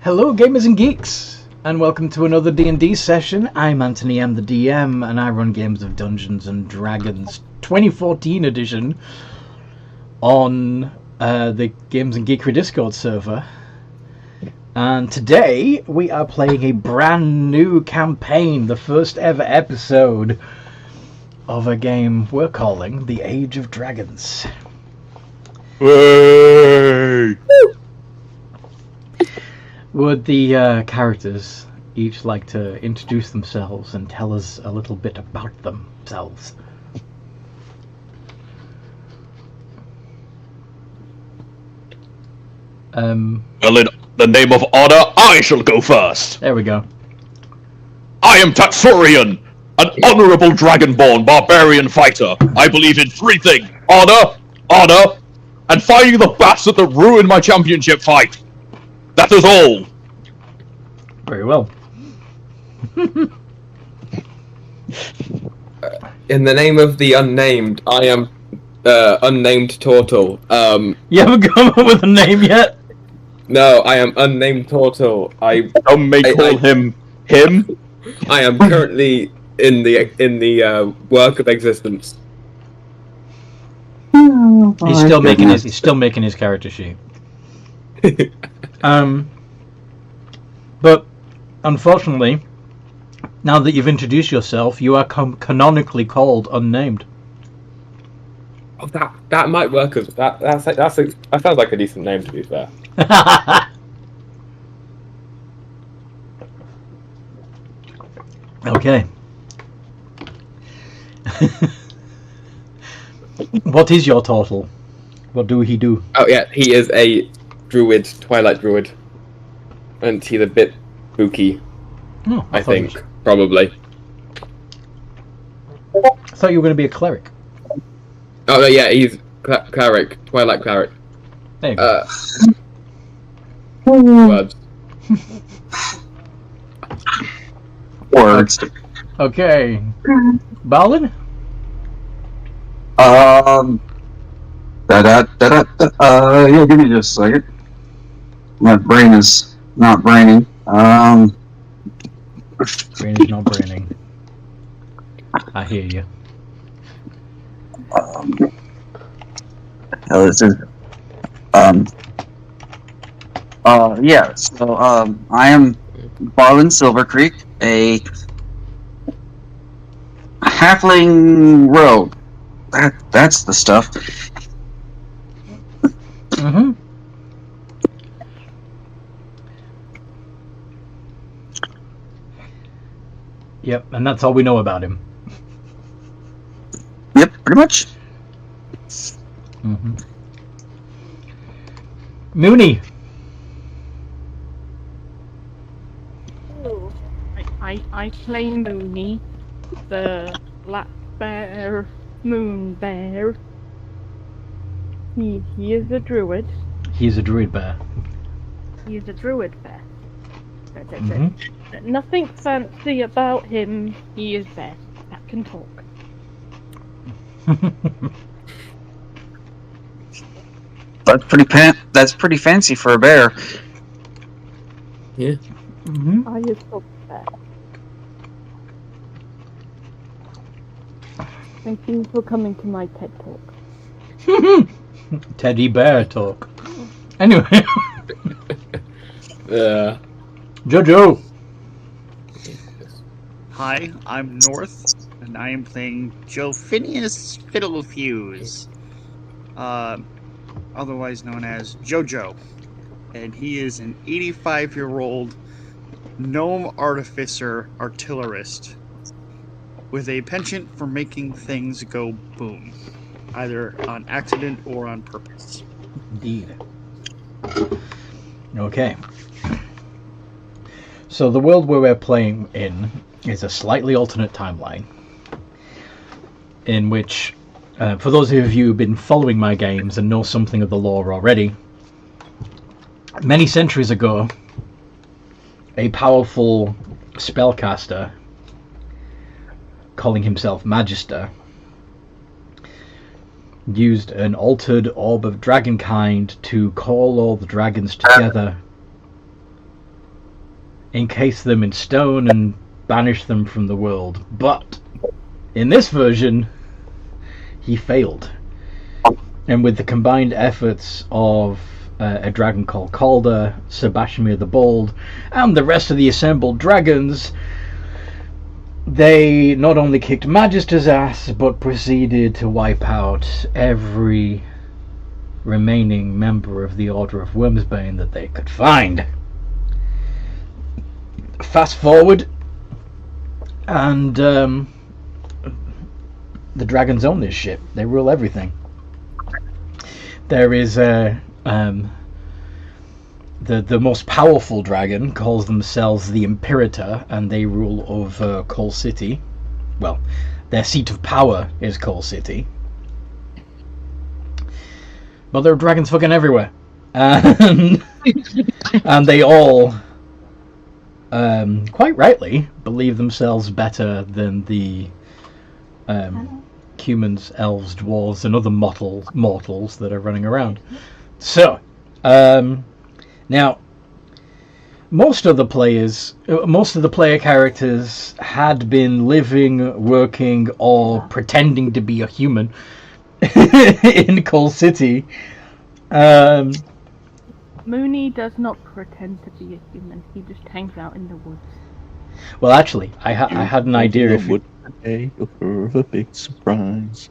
Hello gamers and geeks, and welcome to another D&D session. I'm Anthony, I'm the DM, and I run games of Dungeons & Dragons 2014 edition on the Games and Geekery Discord server. And today we are playing a brand new campaign, the first ever episode of a game we're calling The Age of Dragons. Hey! Would the characters each like to introduce themselves and tell us a little bit about themselves? Well, in the name of honor, I shall go first. There we go. I am Tatsurian, an honorable dragonborn barbarian fighter. I believe in three things: honor, and finding the bastard that ruined my championship fight. That is all. Very well. In the name of the unnamed, I am unnamed Turtle. You haven't come up with a name yet? No, I am unnamed Turtle. Some may call him. I am currently in the work of existence. He's still making his character sheet. But unfortunately, now that you've introduced yourself, you are canonically called unnamed. Oh, that might work as that sounds like a decent name, to be fair. Okay. What is your total? What do he do? Oh yeah, he is a druid, twilight druid, and he's a bit spooky. Oh, I think probably. I thought you were going to be a cleric. Oh no, yeah, he's cleric, twilight cleric. There you go. Words. Words. Okay. Balin? Yeah, give me just a second. My brain is not braining. Brain is not braining. I hear you. Hell, this is. Yeah. So, I am Barlin Silvercreek, a halfling rogue. That's the stuff. Mm-hmm. Yep, and that's all we know about him. Yep, pretty much. Mm-hmm. Mooney. Oh, I play Mooney, the black bear, moon bear. He is a druid. He's a druid bear. He is a druid bear. Mm-hmm. Nothing fancy about him. He is bear that can talk. That's pretty fancy for a bear. Yeah. Mm-hmm. I is a bear. Thank you for coming to my TED talk. Teddy bear talk. Anyway. Yeah. Jojo. Hi, I'm North, and I am playing Joe Phineas Fiddlefuse, otherwise known as Jojo, and he is an 85-year-old gnome artificer artillerist with a penchant for making things go boom, either on accident or on purpose. Indeed. Okay. So the world where we're playing in is a slightly alternate timeline, in which, for those of you who've been following my games and know something of the lore already, many centuries ago, a powerful spellcaster, calling himself Magister, used an altered orb of dragonkind to call all the dragons together encase them in stone and banish them from the world. But in this version, he failed. And with the combined efforts of a dragon called Calder, Sebashmir the Bald, and the rest of the assembled dragons, they not only kicked Magister's ass, but proceeded to wipe out every remaining member of the Order of Wyrmsbane that they could find. Fast forward, and the dragons own this ship. They rule everything. There is the most powerful dragon calls themselves the Imperator, and they rule over Coal City. Well, their seat of power is Coal City. But there are dragons fucking everywhere. And they all, quite rightly, believe themselves better than the humans, elves, dwarves, and other mortals that are running around. So, now, most of the player characters had been living, working, or pretending to be a human in Coal City. Mooney does not pretend to be a human. He just hangs out in the woods. Well, actually, I had an idea. If a big surprise.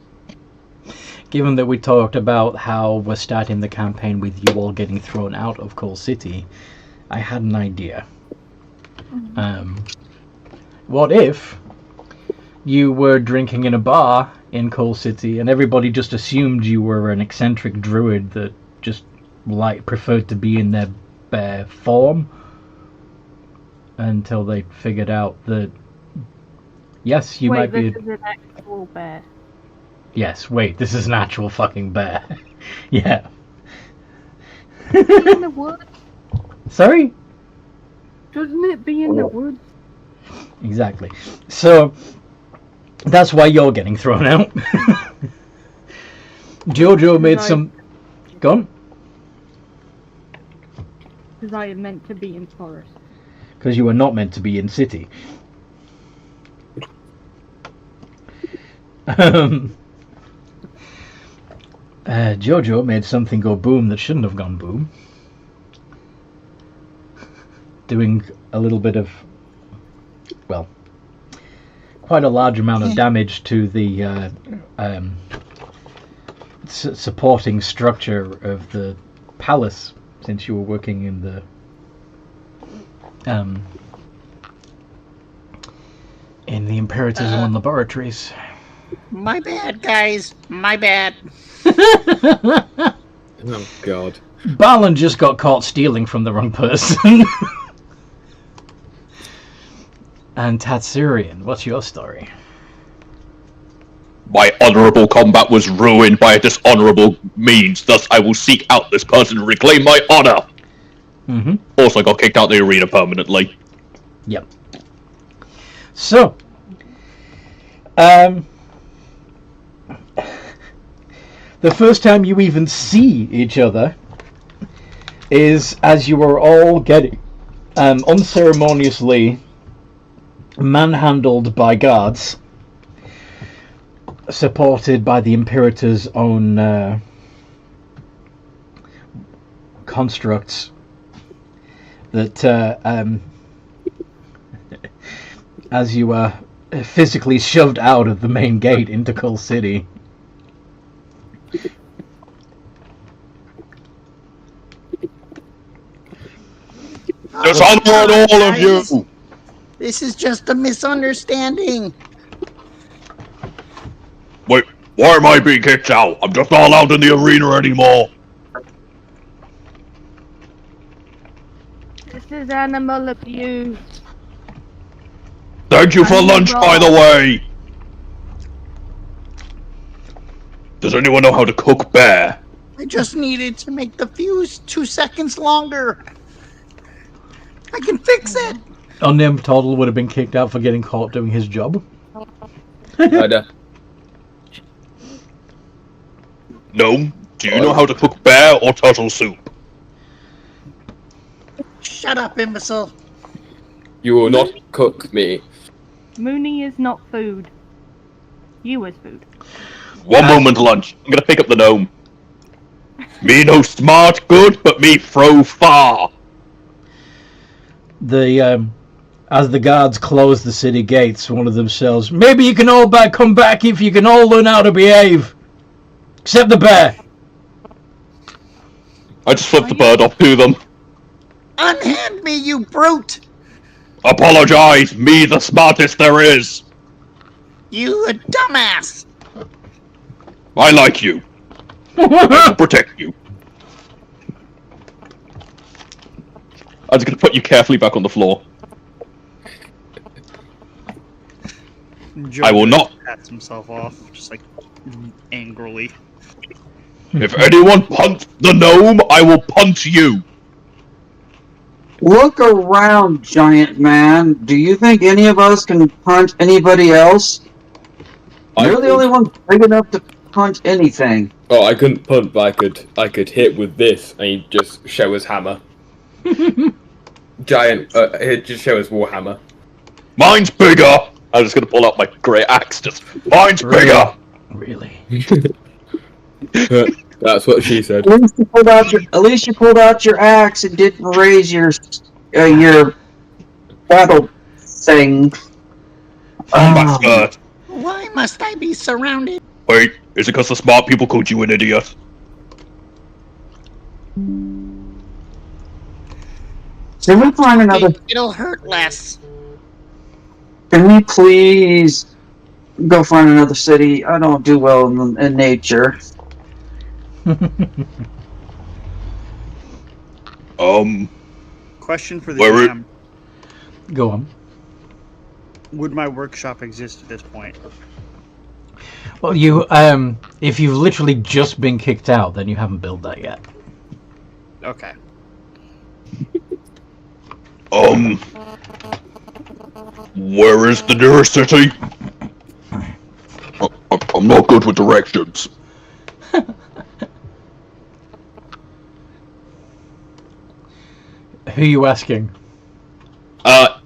Given that we talked about how we're starting the campaign with you all getting thrown out of Coal City, I had an idea. What if you were drinking in a bar in Coal City and everybody just assumed you were an eccentric druid that just preferred to be in their bear form until they figured out that yes, you might be. This is an actual bear. Yes, wait, this is an actual fucking bear. Yeah. In the woods? Sorry? Doesn't it be in the woods? Exactly. So, that's why you're getting thrown out. Jojo made some... Go on. Because I am meant to be in forest. Because you were not meant to be in city. Jojo made something go boom that shouldn't have gone boom. Doing a little bit of, well, quite a large amount of damage to the supporting structure of the palace, since you were working in the Imperator's own laboratories. My bad, guys. My bad. Oh, God. Balin just got caught stealing from the wrong person. And Tatsurian, what's your story? My honourable combat was ruined by a dishonourable means, thus I will seek out this person to reclaim my honour! Mm-hmm. Also got kicked out the arena permanently. Yep. So, the first time you even see each other is as you are all getting unceremoniously manhandled by guards, supported by the Imperator's own constructs that as you are physically shoved out of the main gate into Coal City. Dishonor on all of you! This is just a misunderstanding. Wait, why am I being kicked out? I'm just not allowed in the arena anymore. This is animal abuse. Thank you for lunch, by the way! Does anyone know how to cook bear? I just needed to make the fuse 2 seconds longer. I can fix it. Unnamed Toddle would have been kicked out for getting caught doing his job. No? Do you know how to cook bear or turtle soup? Shut up, imbecile. You will not cook me. Mooney is not food. You is food. One moment, lunch. I'm gonna pick up the gnome. Me no smart good, but me throw far. As the guards close the city gates, one of them says, "Maybe you can all come back if you can all learn how to behave. Except the bear." I just flipped the bird off to them. Unhand me, you brute! Apologize, me the smartest there is. You a dumbass! I like you. I will protect you. I'm just gonna put you carefully back on the floor. Joe I will not. pats himself off, just like angrily. If anyone punts the gnome, I will punch you. Look around, giant man. Do you think any of us can punch anybody else? You're the only one big enough to punch anything. Oh, I couldn't punt, but I could hit with this, and he'd just show his hammer. Giant, he'd just show his warhammer. Mine's bigger. I'm just gonna pull out my great axe. Just mine's bigger. Really? That's what she said. At least you pulled out your axe and didn't raise your battle thing. Combat skirt. Why must I be surrounded? Wait, is it because the smart people called you an idiot? Can we find another? It'll hurt less. Can we please go find another city? I don't do well in nature. Question for the Where DM. Go on. Would my workshop exist at this point? Well, if you've literally just been kicked out, then you haven't built that yet. Okay. Where is the nearest city? I'm not good with directions. Who are you asking?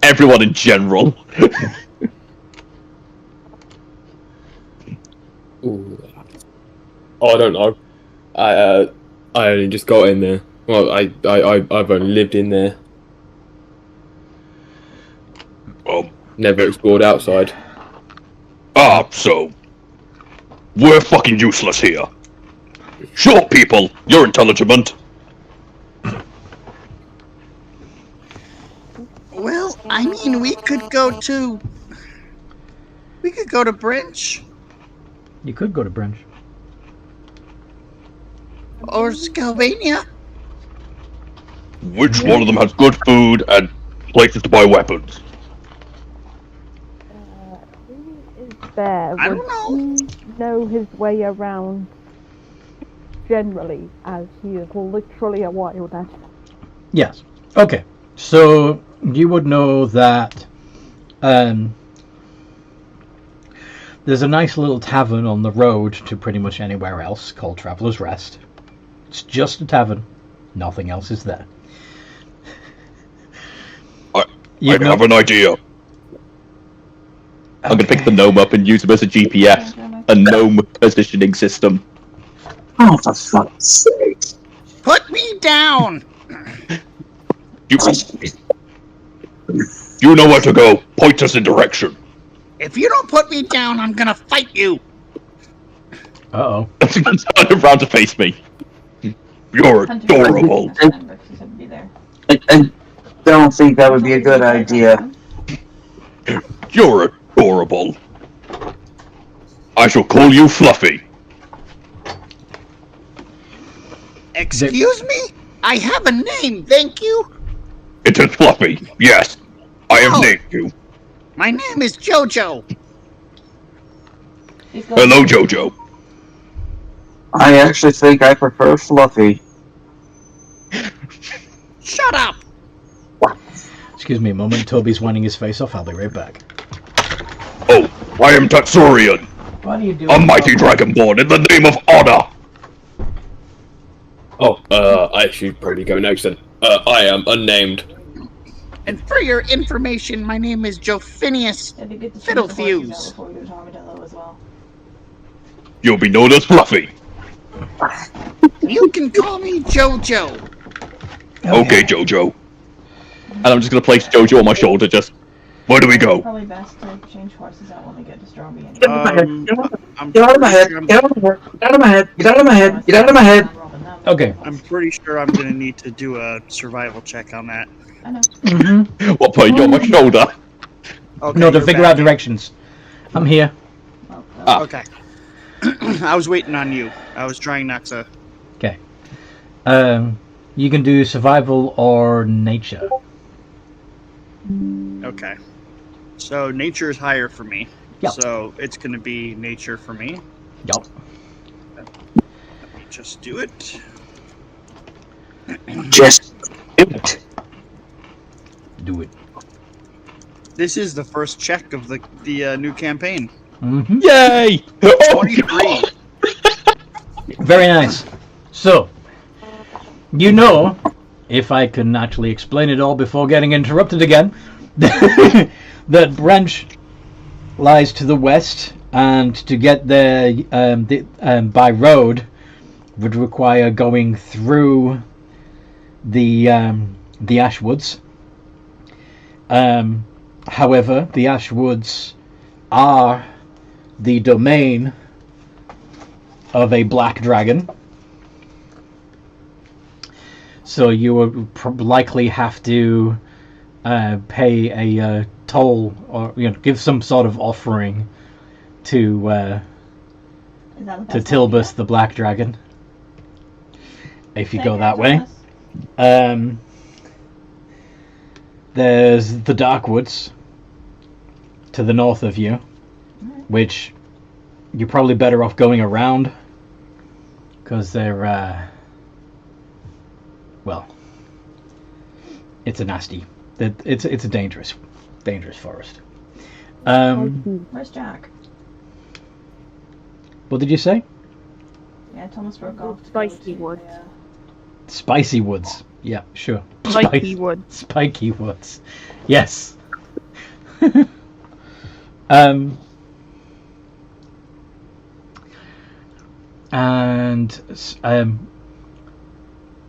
Everyone in general. Ooh. Oh, I don't know. I only just got in there. Well, I've only lived in there. Never explored outside. So we're fucking useless here. Sure, people, you're intelligent. Well, I mean, we could go to Brinch You could go to Brinch. or Scalvania. Which one of them has good food and places to buy weapons? Who is there? I don't Would he know his way around generally, as he is literally a wilderness? Yes. Okay. So you would know that there's a nice little tavern on the road to pretty much anywhere else called Traveller's Rest. It's just a tavern. Nothing else is there. I have an idea. I'm gonna pick the gnome up and use him as a GPS, a gnome positioning system. Oh, for fuck's sake! Put me down. You know where to go. Point us in direction. If you don't put me down, I'm gonna fight you. Uh-oh. Turn around to face me. You're adorable. I don't think that would be a good idea. You're adorable. I shall call you Fluffy. Excuse me? I have a name, thank you. It is Fluffy. Yes, I have named you. My name is Jojo. Hello, Jojo. I actually think I prefer Fluffy. Shut up. Excuse me a moment. Toby's winding his face off. I'll be right back. Oh, I am Tatsurian, What are you doing? a mighty dragonborn in the name of honor. Oh, I should probably go next then. I am unnamed. And for your information, my name is Joe Phineas It'd be good to change the voices out Fiddlefuse. before we go to Armadillo as well. You'll be known as Fluffy. You can call me JoJo. Okay, Jojo. And I'm just gonna place Jojo on my shoulder, just... Where do we It's go? probably best to change horses out when we get to Strawberry anyway. Get out of my head. I'm Get out of my head. pretty sure Get out of my head. Get out of my head. Get out of my head. Get out of my head. Okay. I'm pretty sure I'm gonna need to do a survival check on that. I know. Mm-hmm. What, put you on my shoulder? Okay, No, to you're figure back. out directions. I'm here. Well, Ah. Okay. I was waiting on you. I was trying not to. Okay. You can do survival or nature. Okay. So nature is higher for me. Yep. So it's gonna be nature for me. Yup. Let me just do it. Just do it. Do it. This is the first check of the new campaign. Mm-hmm. Yay! Oh, 23. Very nice. So, you know, if I can actually explain it all before getting interrupted again, that branch lies to the west, and to get there by road would require going through the Ashwoods. However, the Ashwoods are the domain of a black dragon, so you would likely have to pay a toll, or give some sort of offering to Is that the best Tilbus idea? the black dragon, if you go Take that it way. as us. There's the Darkwoods to the north of you, which you're probably better off going around, because they're well, it's a nasty, it's a dangerous forest. Where's Jack? What did you say? Yeah, Thomas broke off. to go Spicy to woods. the, Spicy woods. Yeah, sure. Spiky woods. Spiky woods. Yes.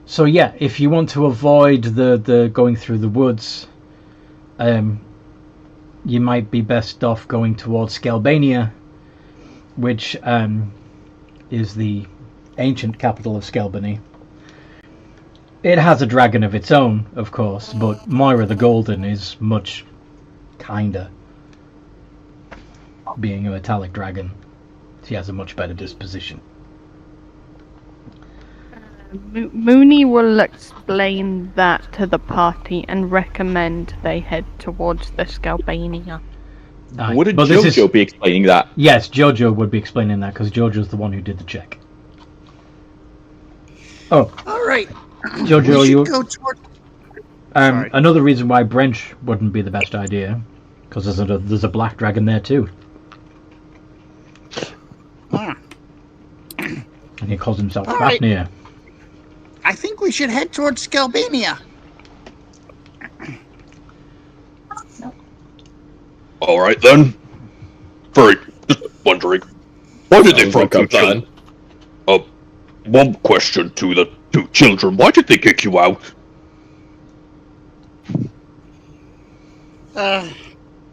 So yeah, if you want to avoid the going through the woods, you might be best off going towards Scalbania, which is the ancient capital of Scalbany. It has a dragon of its own, of course, but Moira the Golden is much kinder. Being a metallic dragon, she has a much better disposition. Mooney will explain that to the party and recommend they head towards the Scalbania. Aye, Wouldn't but this Jojo is- be explaining that? Yes, Jojo would be explaining that, because Jojo's the one who did the check. Oh, All right. Jojo, we you... should go toward. Sorry. Another reason why Brench wouldn't be the best idea, because there's a black dragon there too, Ah, and he calls himself All right. Fafnir. I think we should head towards Scalbania. All right then. Very just wondering, why did they Sounds throw like a two plan. children? One question to the two children: why did they kick you out?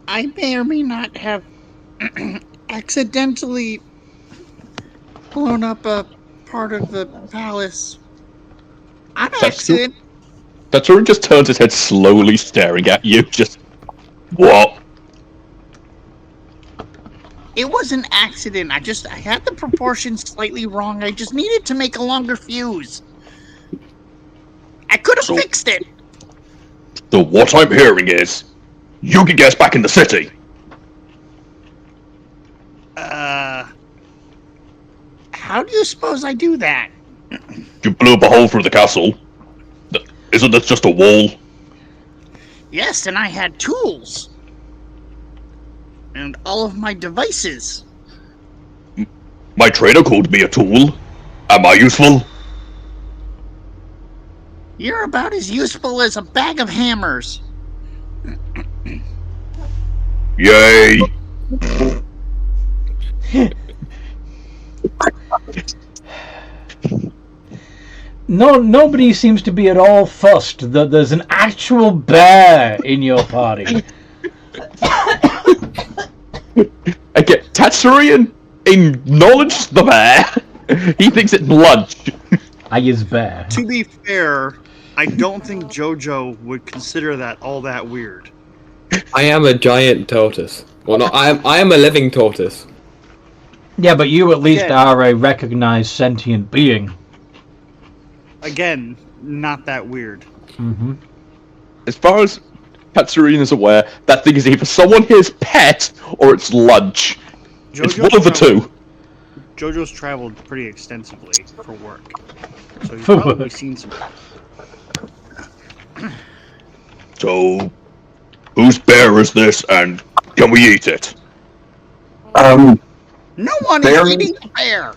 I may or may not have accidentally blown up a part of the palace. On That's true. accident. Tatsurin just turns his head slowly, staring at you. Just what? It was an accident. I had the proportions slightly wrong. I just needed to make a longer fuse. I could have So- fixed it. So what I'm hearing is, you can get us back in the city. How do you suppose I do that? You blew up a hole through the castle. Isn't that just a wall? Yes, and I had tools. And all of my devices. My trainer called me a tool. Am I useful? You're about as useful as a bag of hammers. Yay! Nobody seems to be at all fussed that there's an actual bear in your party. Again, Tatsurian acknowledges the bear. He thinks it's lunch. I is bear. To be fair, I don't think JoJo would consider that all that weird. I am a giant tortoise. Well, no, I am a living tortoise. Yeah, but you at least Yeah. are a recognized sentient being. Again, not that weird. Mm-hmm. As far as Tatsurian is aware, that thing is either someone here's pet or it's lunch. It's one of the two. JoJo's traveled pretty extensively for work, so he's For probably work. seen some. So, whose bear is this, and can we eat it? No one Bear is meat? eating bear.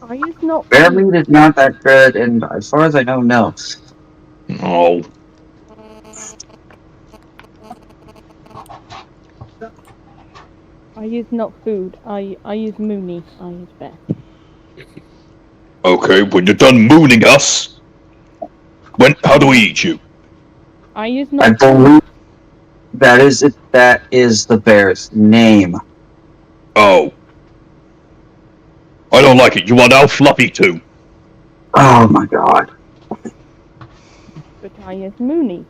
Are you not? Bear meat is not that good, and as far as I know, no. Oh, I use not food. I use Mooney. I use bear. okay. When you're done mooning us, how do we eat you? I use I not. believe that is it. That is the bear's name. Oh, I don't like it. You are now fluffy too. Oh my god. But I use Mooney.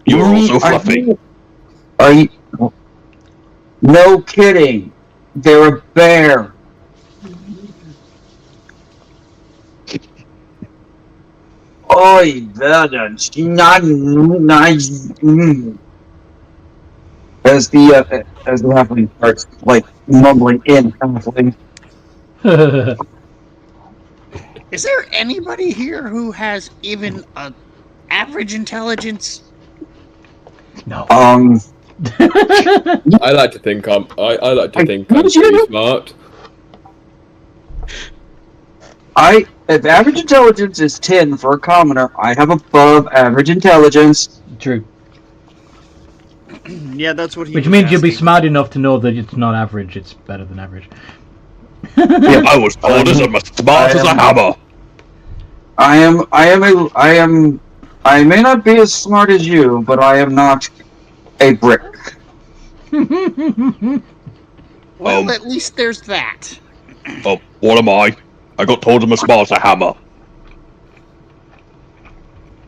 You are also Are fluffy. you- Are you? No kidding. They're a bear. Oi, verdant. Not nice. As the halfling starts like mumbling in halfling. Is there anybody here who has even an average intelligence? No. I like to think I'm pretty smart. If average intelligence is 10 for a commoner, I have above average intelligence. True. Yeah, that's what he. Which was means you'll be asking. smart enough to know that it's not average, it's better than average. I was told as I'm as smart as a hammer. I may not be as smart as you, but I am not a brick. Well, at least there's that. Oh, what am I? I got told I'm as smart as a hammer.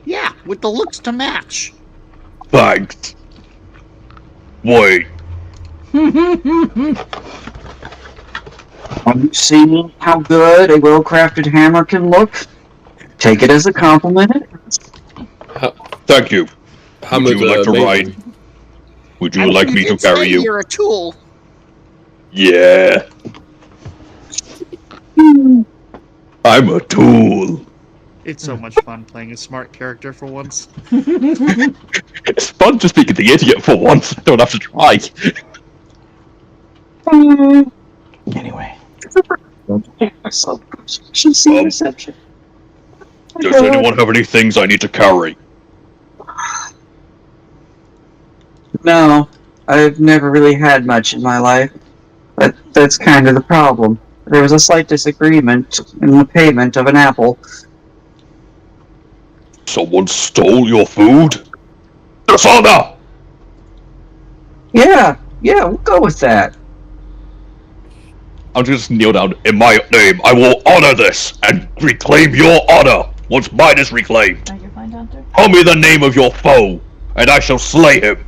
Yeah, with the looks to match. Thanks. Wait, Have you seen how good a well-crafted hammer can look? Take it as a compliment. thank you. Hammers Would you like are to amazing. ride? Would you like me to did say carry you? You're a tool. Yeah. I'm a tool. It's so much fun playing a smart character for once. It's fun just being the idiot for once. I don't have to try. Anyway. Should see reception. Does anyone have any things I need to carry? No, I've never really had much in my life. That's kind of the problem. There was a slight disagreement in the payment of an apple. Someone stole your food? Dishonor! Yeah, we'll go with that. I'll just kneel down. In my name, I will honor this and reclaim your honor once mine is reclaimed. Oh, you're fine, Doctor? Tell me the name of your foe, and I shall slay him.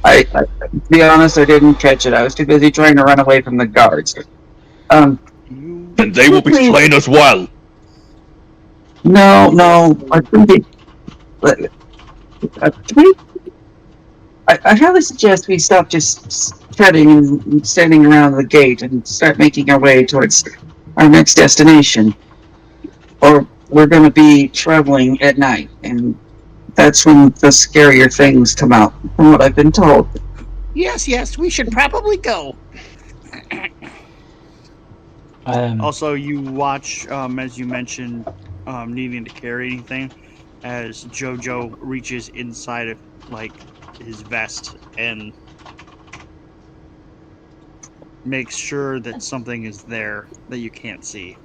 To be honest, I didn't catch it. I was too busy trying to run away from the guards. And they will be slain as well. No, I think I highly suggest we stop just chatting and standing around the gate and start making our way towards our next destination. Or we're going to be traveling at night, and that's when the scarier things come out, from what I've been told. Yes, we should probably go. Um, Also, you watch, as you mentioned, needing to carry anything, as Jojo reaches inside of like his vest and makes sure that something is there that you can't see.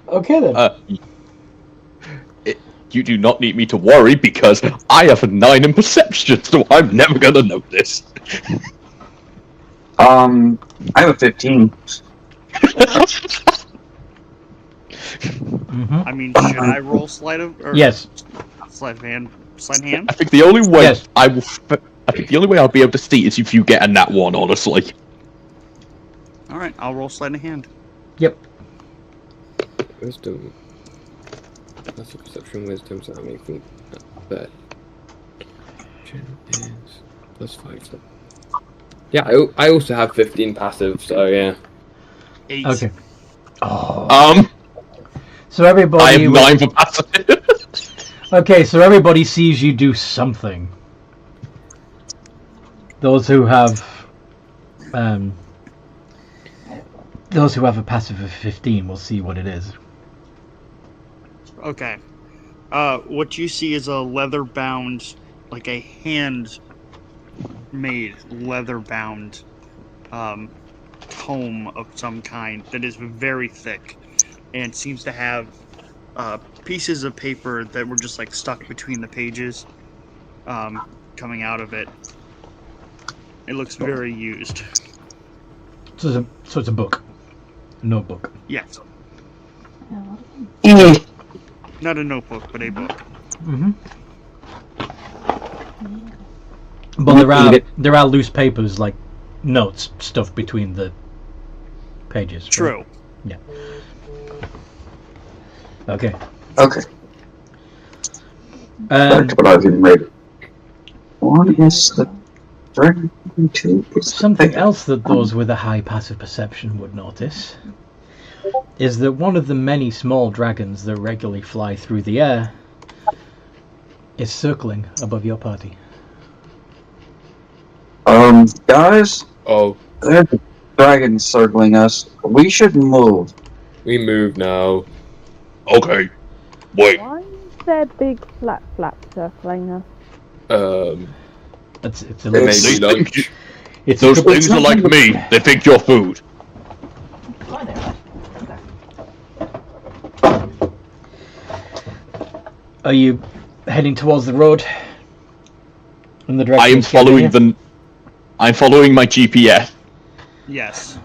Okay then. You do not need me to worry because I have a 9 in perception, so I'm never gonna notice. I have a 15. I mean, should I roll sleight of? Or Yes. Sleight of hand. Sleight of hand. I think the only way Yes. I think the only way I'll be able to see is if you get a nat 1. Honestly. All right, I'll roll sleight of hand. Yep. Wisdom. That's a perception wisdom, so that makes me bet. Is +5. So. Yeah, I also have 15 passive, so yeah. 8. Okay. Oh. So I everybody. have 9 for passive. Okay, so everybody sees you do something. Those who have a passive of 15 will see what it is. Okay. What you see is a leather-bound, like a hand-made leather-bound tome of some kind that is very thick and seems to have pieces of paper that were just like stuck between the pages coming out of it. It looks very used. So it's a book. A notebook. Yes. Mm. Not a notebook, but a book. Mm-hmm. But there are loose papers, like notes, stuffed between the pages. right? True. Yeah. Okay. Okay. Um, Back to what I've been read. One is the dragon. 2 is something else that those with a high passive perception would notice is that one of the many small dragons that regularly fly through the air is circling above your party. Guys, Oh, there's a dragon circling us. We should move. we move now. Okay. Wait. Why is there big flat circling us? It's a Maybe little, These lunch. things, it's those a, things are like me. They think you're food. Fine there. Are you heading towards the road? In the direction I am it's getting following you? I'm following my GPS. Yes.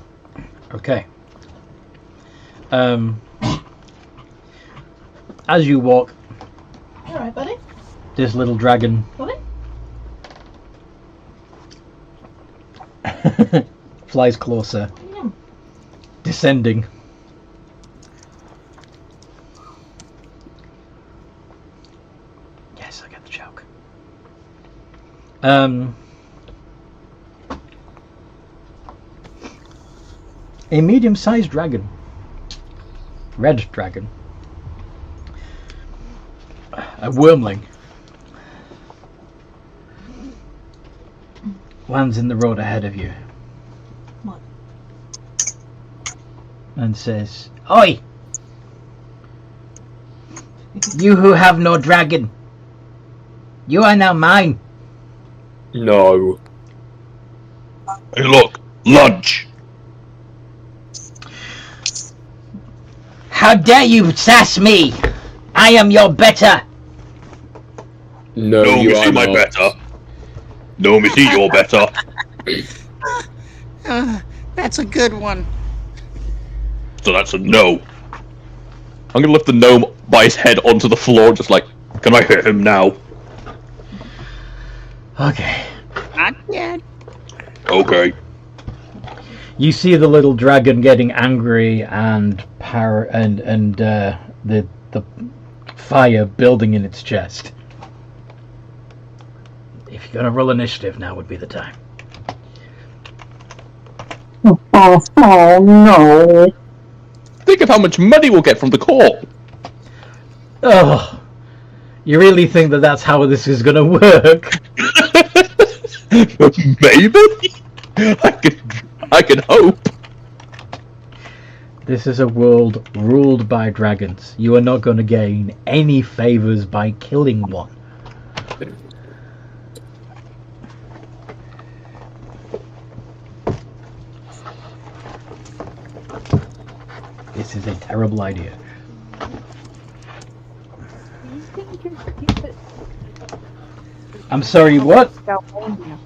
Okay. As you walk, You alright, buddy? this little dragon Buddy? flies closer, Yeah. descending. Yes, I get the joke. A medium-sized dragon, red dragon, a wormling, lands in the road ahead of you. What? And says, "Oi! You who have no dragon, you are now mine." No. Hey, look, lunch. How dare you sass me? I am your better. No, No, you Missy, are my not. better. No, Missy, you're better. That's a good one. So that's a no. I'm gonna lift the gnome by his head onto the floor, just like, can I hit him now? Okay. Not yet. Okay. You see the little dragon getting angry and the fire building in its chest. If you're gonna roll initiative, now would be the time. Oh no. Think of how much money we'll get from the court. Oh, you really think that that's how this is gonna work? Maybe. I can hope. This is a world ruled by dragons. You are not going to gain any favors by killing one. This is a terrible idea. You can just give it I'm sorry, what? Scalpania.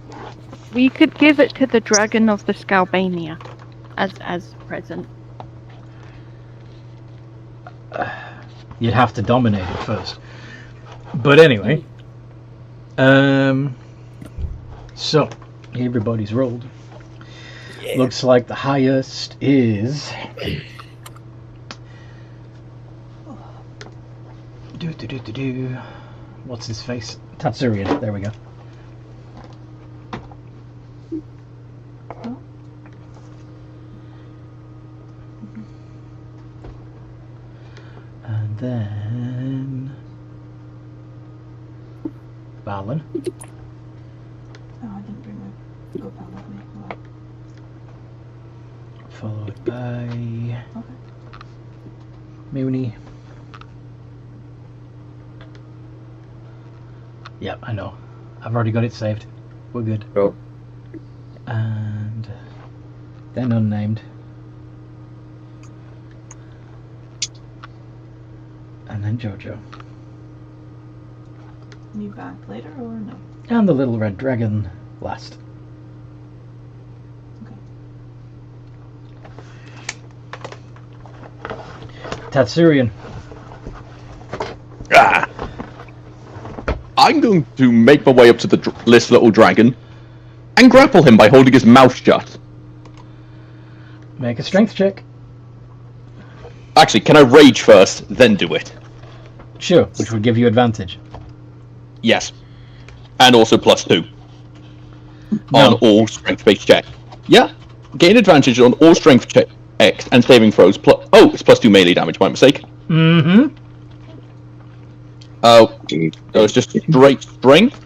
We could give it to the dragon of the Scalbania as present. You'd have to dominate it first. But anyway. So, everybody's rolled. Looks like the highest is... What's his face? Tatsurian. There we go. And then... Balin. Oh, I didn't bring my go down with me. Well, Followed by... okay. Mooney. Yep, I know. I've already got it saved. We're good. Cool. And then unnamed. And then Jojo. Me back later or no? And the little red dragon last. Okay. Tatsurian. Ah. I'm going to make my way up to this little dragon and grapple him by holding his mouth shut. Make a strength check. Actually, can I rage first, then do it? Sure, which would give you advantage. Yes. And also +2 No. on all strength-based checks. Yeah. Gain advantage on all strength checks and saving throws. Oh, it's +2 melee damage, my mistake. Mm-hmm. Oh, so it's just straight strength?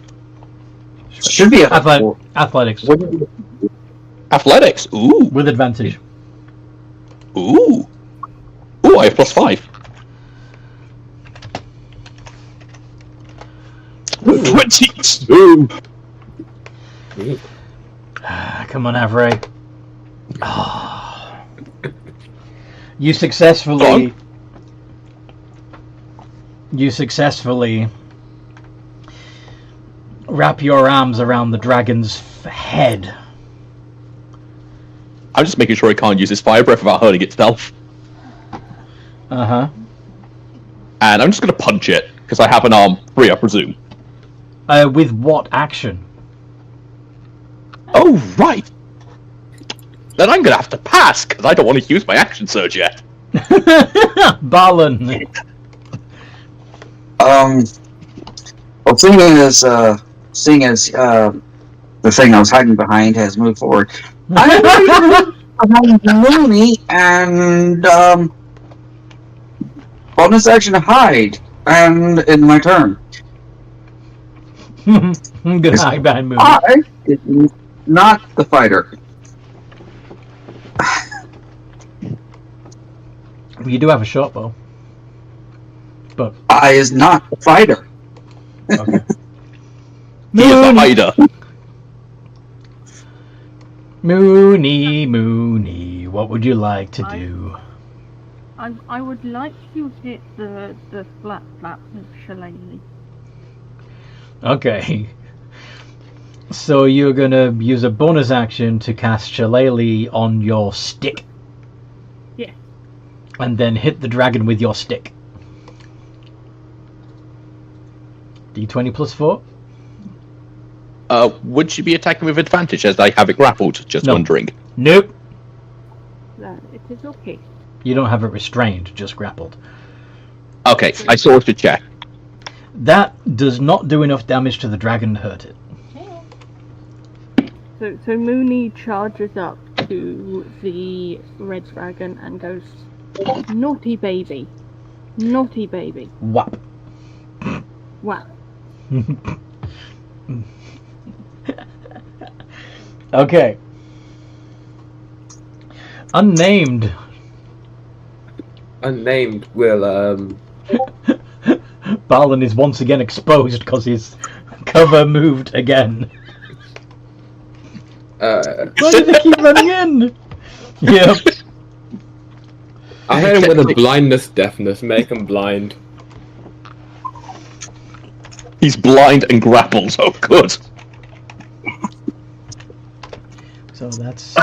Should be a Athletics. Athletics? Ooh. With advantage. Ooh. Ooh, I have +5. 22! Come on, Avray. Oh. You successfully wrap your arms around the dragon's head. I'm just making sure he can't use his fire breath without hurting itself. Uh-huh. And I'm just going to punch it, because I have an arm free, I presume. With what action? Oh, right! Then I'm going to have to pass, because I don't want to use my action surge yet. Balin. Well, seeing as the thing I was hiding behind has moved forward, I'm behind Mooney and bonus action to hide, and in my turn. Good night, bad movie. I is not the fighter. You do have a short bow. But I is not the fighter. okay. He is the hider. Mooney, what would you like to do? I would like to hit the flat flap of Shillelagh. Okay. So you're gonna use a bonus action to cast Shillelagh on your stick. Yeah. And then hit the dragon with your stick. D20 plus 4? Would she be attacking with advantage as I have it grappled? Just No. wondering. Nope. It is okay. You don't have it restrained, just grappled. Okay, I saw it to check. That does not do enough damage to the dragon to hurt it. So Mooney charges up to the red dragon and goes, "Naughty baby, naughty baby." Whap. Wow. Okay. Unnamed unnamed will Balin is once again exposed because his cover moved again. Why did they keep running in? Yep. I hit him with a blindness deafness, make him blind. He's blind and grappled. Oh, good. So that's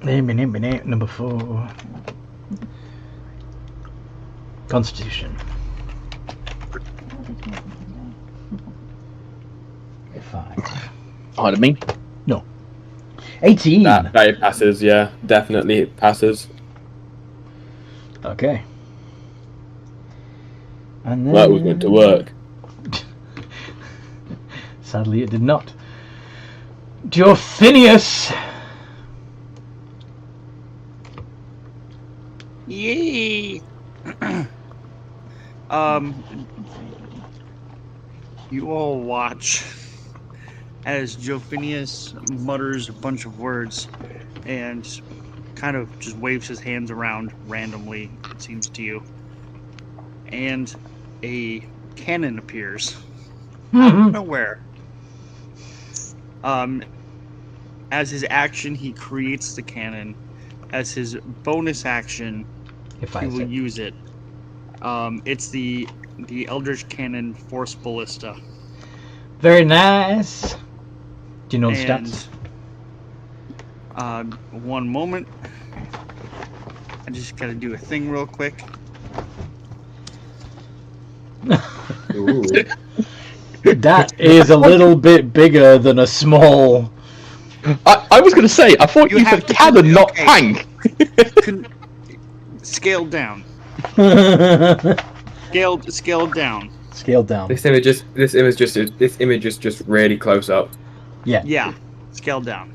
number 4. Constitution. 5. Pardon me. No. 18. That passes, yeah. Definitely it passes. Okay. And then... That was meant to work. Sadly, it did not. Phineas. Yay! You all watch as Phineas mutters a bunch of words and kind of just waves his hands around randomly, it seems to you. And a cannon appears out of nowhere. As his action, he creates the cannon. As his bonus action, he will use it. It's the Eldritch Cannon Force Ballista. Very nice. Do you know the stats? One moment. I just gotta do a thing real quick. Ooh. That is a little bit bigger than a small... I was going to say, I thought you said cannon, not okay. tank. Scaled down. Scaled down. Scaled down. This image is just really close up. Yeah. Yeah, scaled down.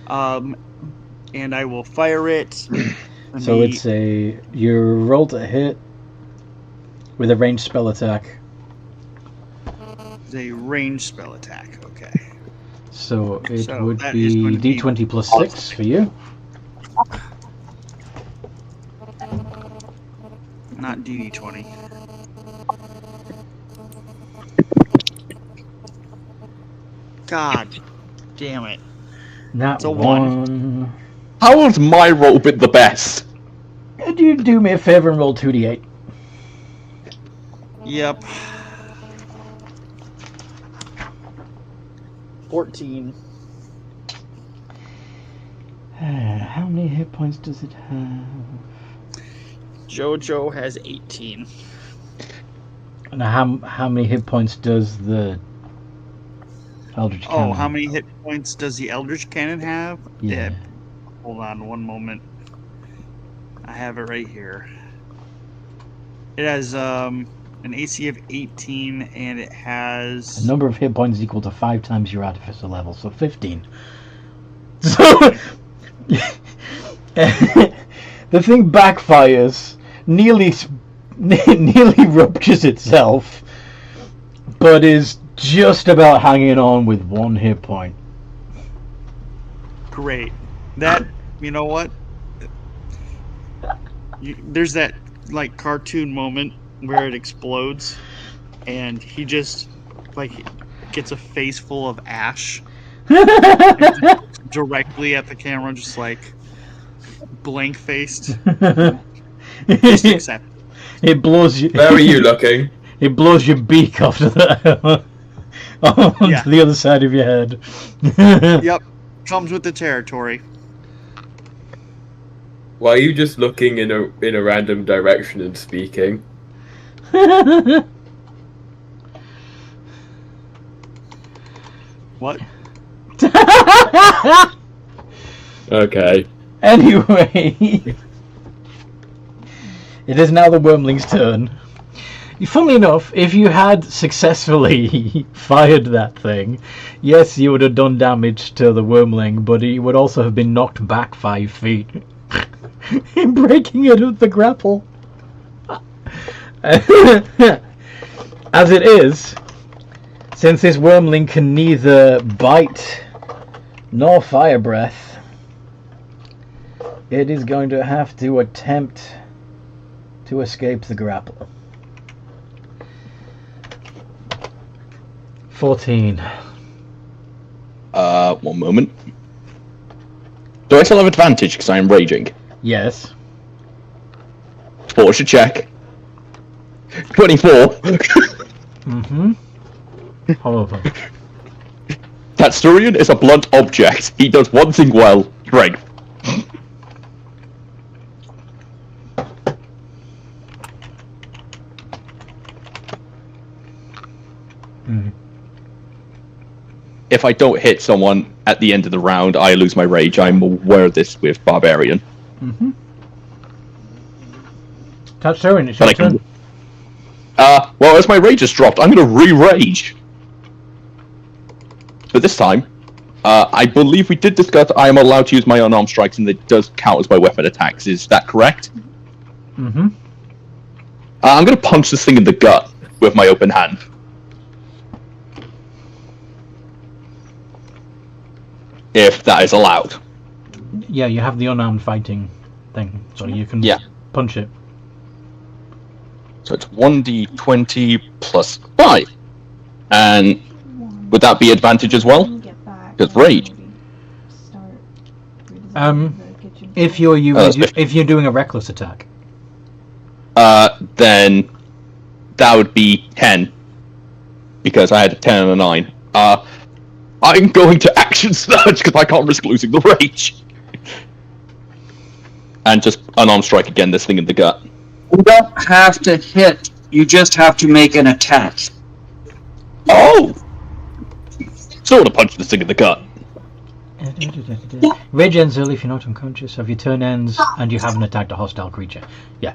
And I will fire it. So it's you roll to hit with a ranged spell attack. It's a ranged spell attack. Okay. So it would that be is going to be D20 plus 6 for you. Not DD20. God damn it. That's a one. How has my roll been the best? Could you do me a favor and roll 2d8? Yep. 14. How many hit points does it have? Jojo has 18. And how many hit points does the Eldritch Cannon? Oh, how many hit points does the Eldritch Cannon have? Yeah. Hold on one moment. I have it right here. It has an AC of 18, and it has... The number of hit points is equal to 5 times your Artificer level, so 15. So... the thing backfires, nearly ruptures itself, but is just about hanging on with 1 hit point. Great. That, you know what? There's that, like, cartoon moment where it explodes, and he just, like, gets a face full of ash. Directly at the camera, just like blank faced. Just accept. It blows you. Where are you looking? It blows your beak off to the onto the other side of your head. Yep, comes with the territory. Why are you just looking in a random direction and speaking? What? Okay. Anyway, it is now the Wyrmling's turn. Funnily enough, if you had successfully fired that thing, yes, you would have done damage to the Wyrmling, but he would also have been knocked back 5 feet, breaking it with the grapple. As it is, since this Wyrmling can neither bite nor fire breath, It is going to have to attempt to escape the grapple. 14. 1 moment. Do I still have advantage because I am raging? Yes. Force a check. 24. Mm-hmm. However. That Sturian is a blunt object. He does one thing well. Strength. If I don't hit someone at the end of the round, I lose my rage. I'm aware of this with Barbarian. Mm-hmm. Tatsurin, it's your turn. Well, as my rage has dropped, I'm going to re-rage. But this time, I believe we did discuss I am allowed to use my unarmed strikes, and it does count as my weapon attacks. Is that correct? Mm-hmm. I'm going to punch this thing in the gut with my open hand. If that is allowed. Yeah, you have the unarmed fighting thing, so you can punch it. So it's 1d20 plus 5. And would that be advantage as well? Because rage. If you're if you're doing a reckless attack. Then that would be 10. Because I had a 10 and a 9. I'm going to action surge because I can't risk losing the rage. And just unarmed strike again this thing in the gut. You don't have to hit, you just have to make an attack. Oh! So I want to punch this thing in the gut. Rage ends early if you're not unconscious, if your turn ends and you haven't attacked a hostile creature. Yeah.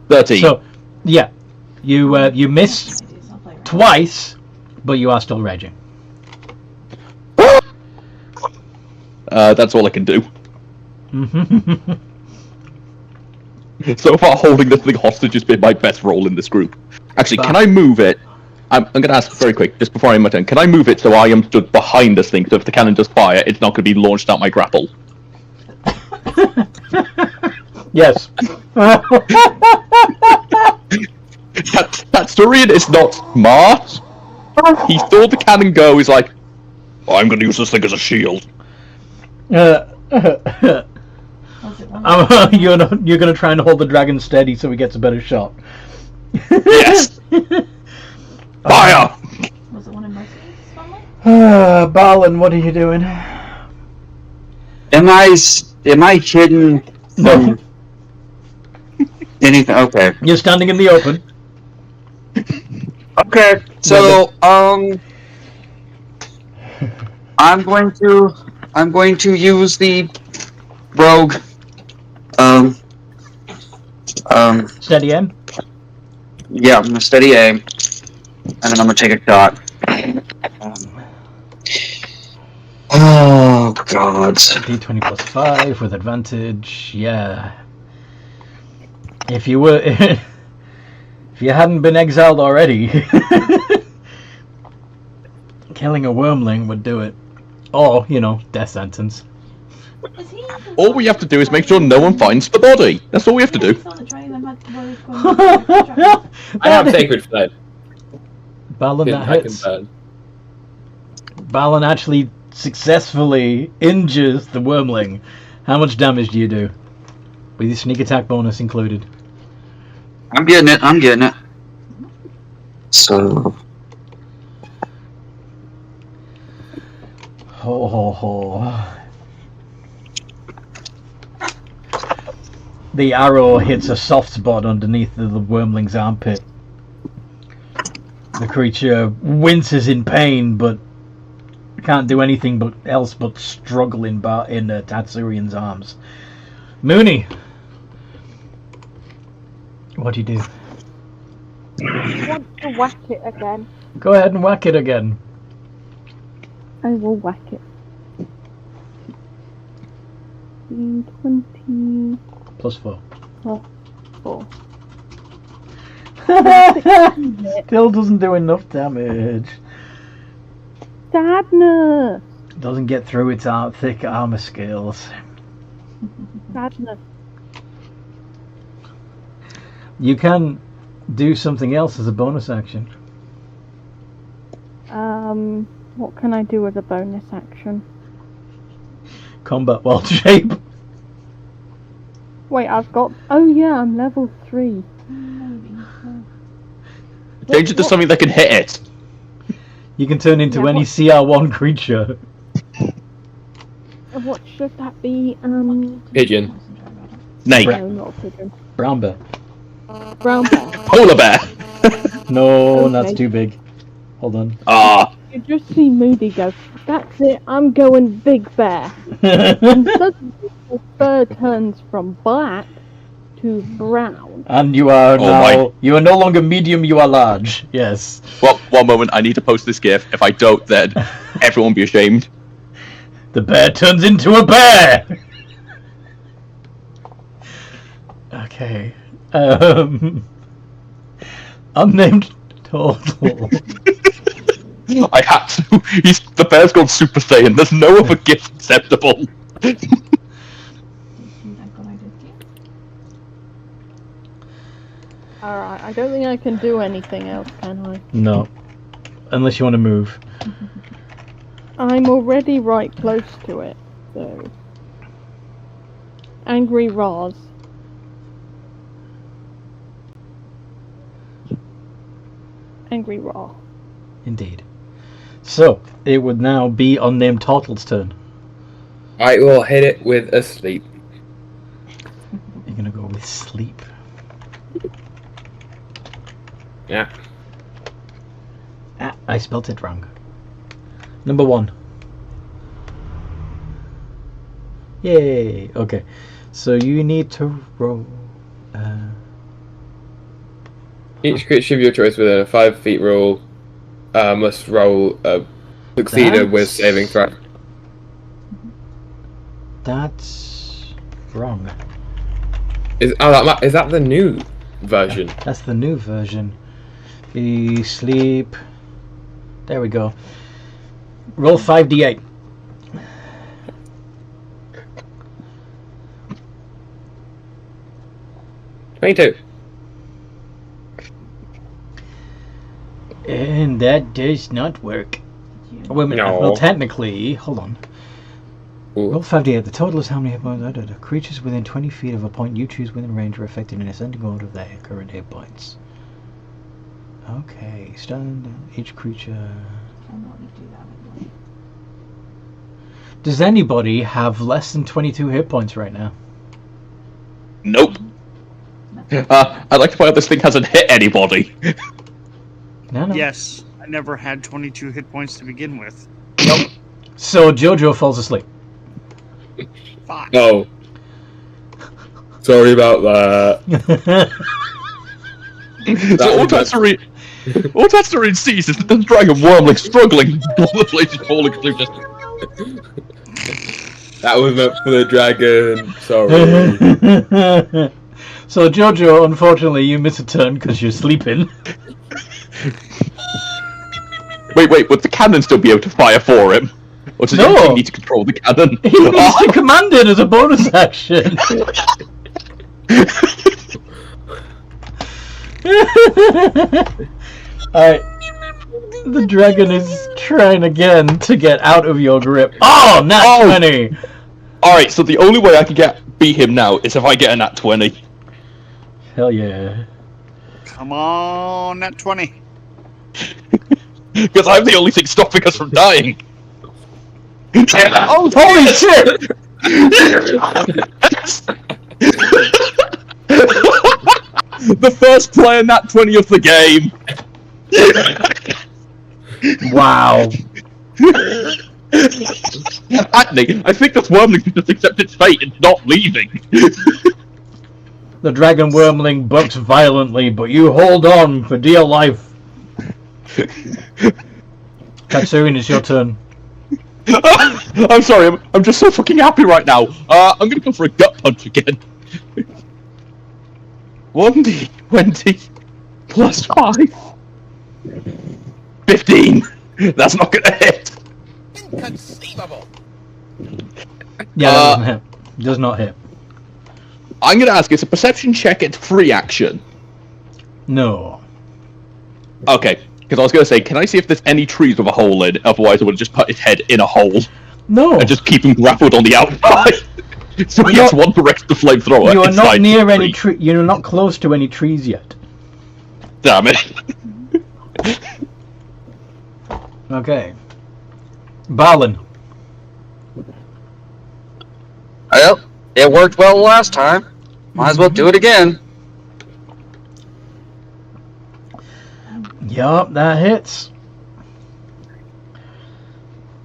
13. So, yeah. You miss twice, but you are still raging. That's all I can do. So far, holding this thing hostage has been my best role in this group. Actually, can I move it? I'm going to ask very quick, just before I end my turn. Can I move it so I am stood behind this thing, so if the cannon does fire, it's not going to be launched out my grapple? Yes. That Sturian is not smart. He saw the cannon go, he's like, oh, I'm going to use this thing as a shield. You're gonna try and hold the dragon steady so he gets a better shot. Yes. Fire. Was it one of Mercy's? Balin, what are you doing? Am I hidden No. anything? Okay. You're standing in the open. Okay. So I'm going to use the rogue Steady aim. yeah, I'm gonna steady aim, and then I'm gonna take a shot. Oh god. D20 plus 5 with advantage. Yeah. If you were, if you hadn't been exiled already, killing a wormling would do it. Or, death sentence. All we have to do is make sure no one finds the body. That's all we have to do. I have Sacred Flame. Balin, that I can hits. burn. Balin actually successfully injures the wormling. How much damage do you do? With your sneak attack bonus included. I'm getting it. So Ho ho ho. The arrow hits a soft spot underneath the wormling's armpit. The creature winces in pain, but can't do anything else but struggle in Tatsurian's arms. Mooney, what do you do? I want to whack it again. Go ahead and whack it again. I will whack it. 20 Plus 4. plus 4. Still doesn't do enough damage. Sadness! Doesn't get through its thick armor scales. Sadness. You can do something else as a bonus action. What can I do as a bonus action? Combat wild shape. Wait, I've got. Oh yeah, I'm level 3. Maybe. Change it to something that can hit it. You can turn into Yeah, any what- CR1 creature. What should that be? Pigeon. Snake. No, not a pigeon. Brown bear. Brown bear. Polar bear. No, Okay. that's too big. Hold on. Ah. You just see Moody go, that's it, I'm going big bear. And suddenly the fur turns from black to brown. And you are Oh now. my. You are no longer medium. You are large. Yes. Well, one moment. I need to post this gif. If I don't, then everyone will be ashamed. The bear turns into a bear. Okay. Unnamed total. I had to. The bear's gone Super Saiyan. There's no other gif acceptable. Alright, I don't think I can do anything else, can I? No. Unless you want to move. I'm already right close to it, so. Angry Roz. Angry Raw. Indeed. So it would now be unnamed Turtle's turn. I will hit it with a sleep. You're gonna go with sleep. Yeah. Ah, I spelt it wrong. Number 1. Yay! Okay. So you need to roll. Each creature of your choice within a 5 feet rule must roll a succeeder with That's- saving throw. That's wrong. Is that the new version? That's the new version. Be sleep. There we go. Roll 5d8. $22. And that does not work. Oh, wait a minute. No. Well, technically, hold on. Ooh. Roll 5d8. The total is how many hit points. Creatures within 20 feet of a point you choose within range are affected in ascending order of their current hit points. Okay. Stand each creature. Does anybody have less than 22 hit points right now? Nope. I'd like to point out this thing hasn't hit anybody. No. Yes, I never had 22 hit points to begin with. So Jojo falls asleep. Fuck. Oh. Sorry about that. So all Tatsurin sees is the dragon wormling struggling, all the places falling through just. That was meant for the dragon. Sorry. So Jojo, unfortunately, you miss a turn because you're sleeping. Wait, would the cannon still be able to fire for him? Or does No. he need to control the cannon? He needs to command it as a bonus action. Alright. The dragon is trying again to get out of your grip. Oh, nat 20! Alright, so the only way I can beat him now is if I get a nat 20. Hell yeah. Come on, nat 20. Because I'm the only thing stopping us from dying. Oh, holy shit! The first player nat 20 of the game. Wow. Anthony, I think this wormling can just accept its fate and not leaving. The dragon wormling bucks violently, but you hold on for dear life. Tatsurin, it's your turn. I'm sorry, I'm just so fucking happy right now. I'm gonna go for a gut punch again. 1d20 plus 5. 15. That's not gonna hit. Inconceivable. Yeah, that doesn't hit. Does not hit. I'm gonna ask, is a perception check its free action? No. Okay, because I was gonna say, can I see if there's any trees with a hole in? Otherwise, I would just put his head in a hole No. and just keep him grappled on the outside. So he gets one direct the flamethrower. You are not inside near the any tree. tree. You're not close to any trees yet. Damn it. Okay. Balin. Well, it worked well last time. Might as well do it again. Yup, that hits.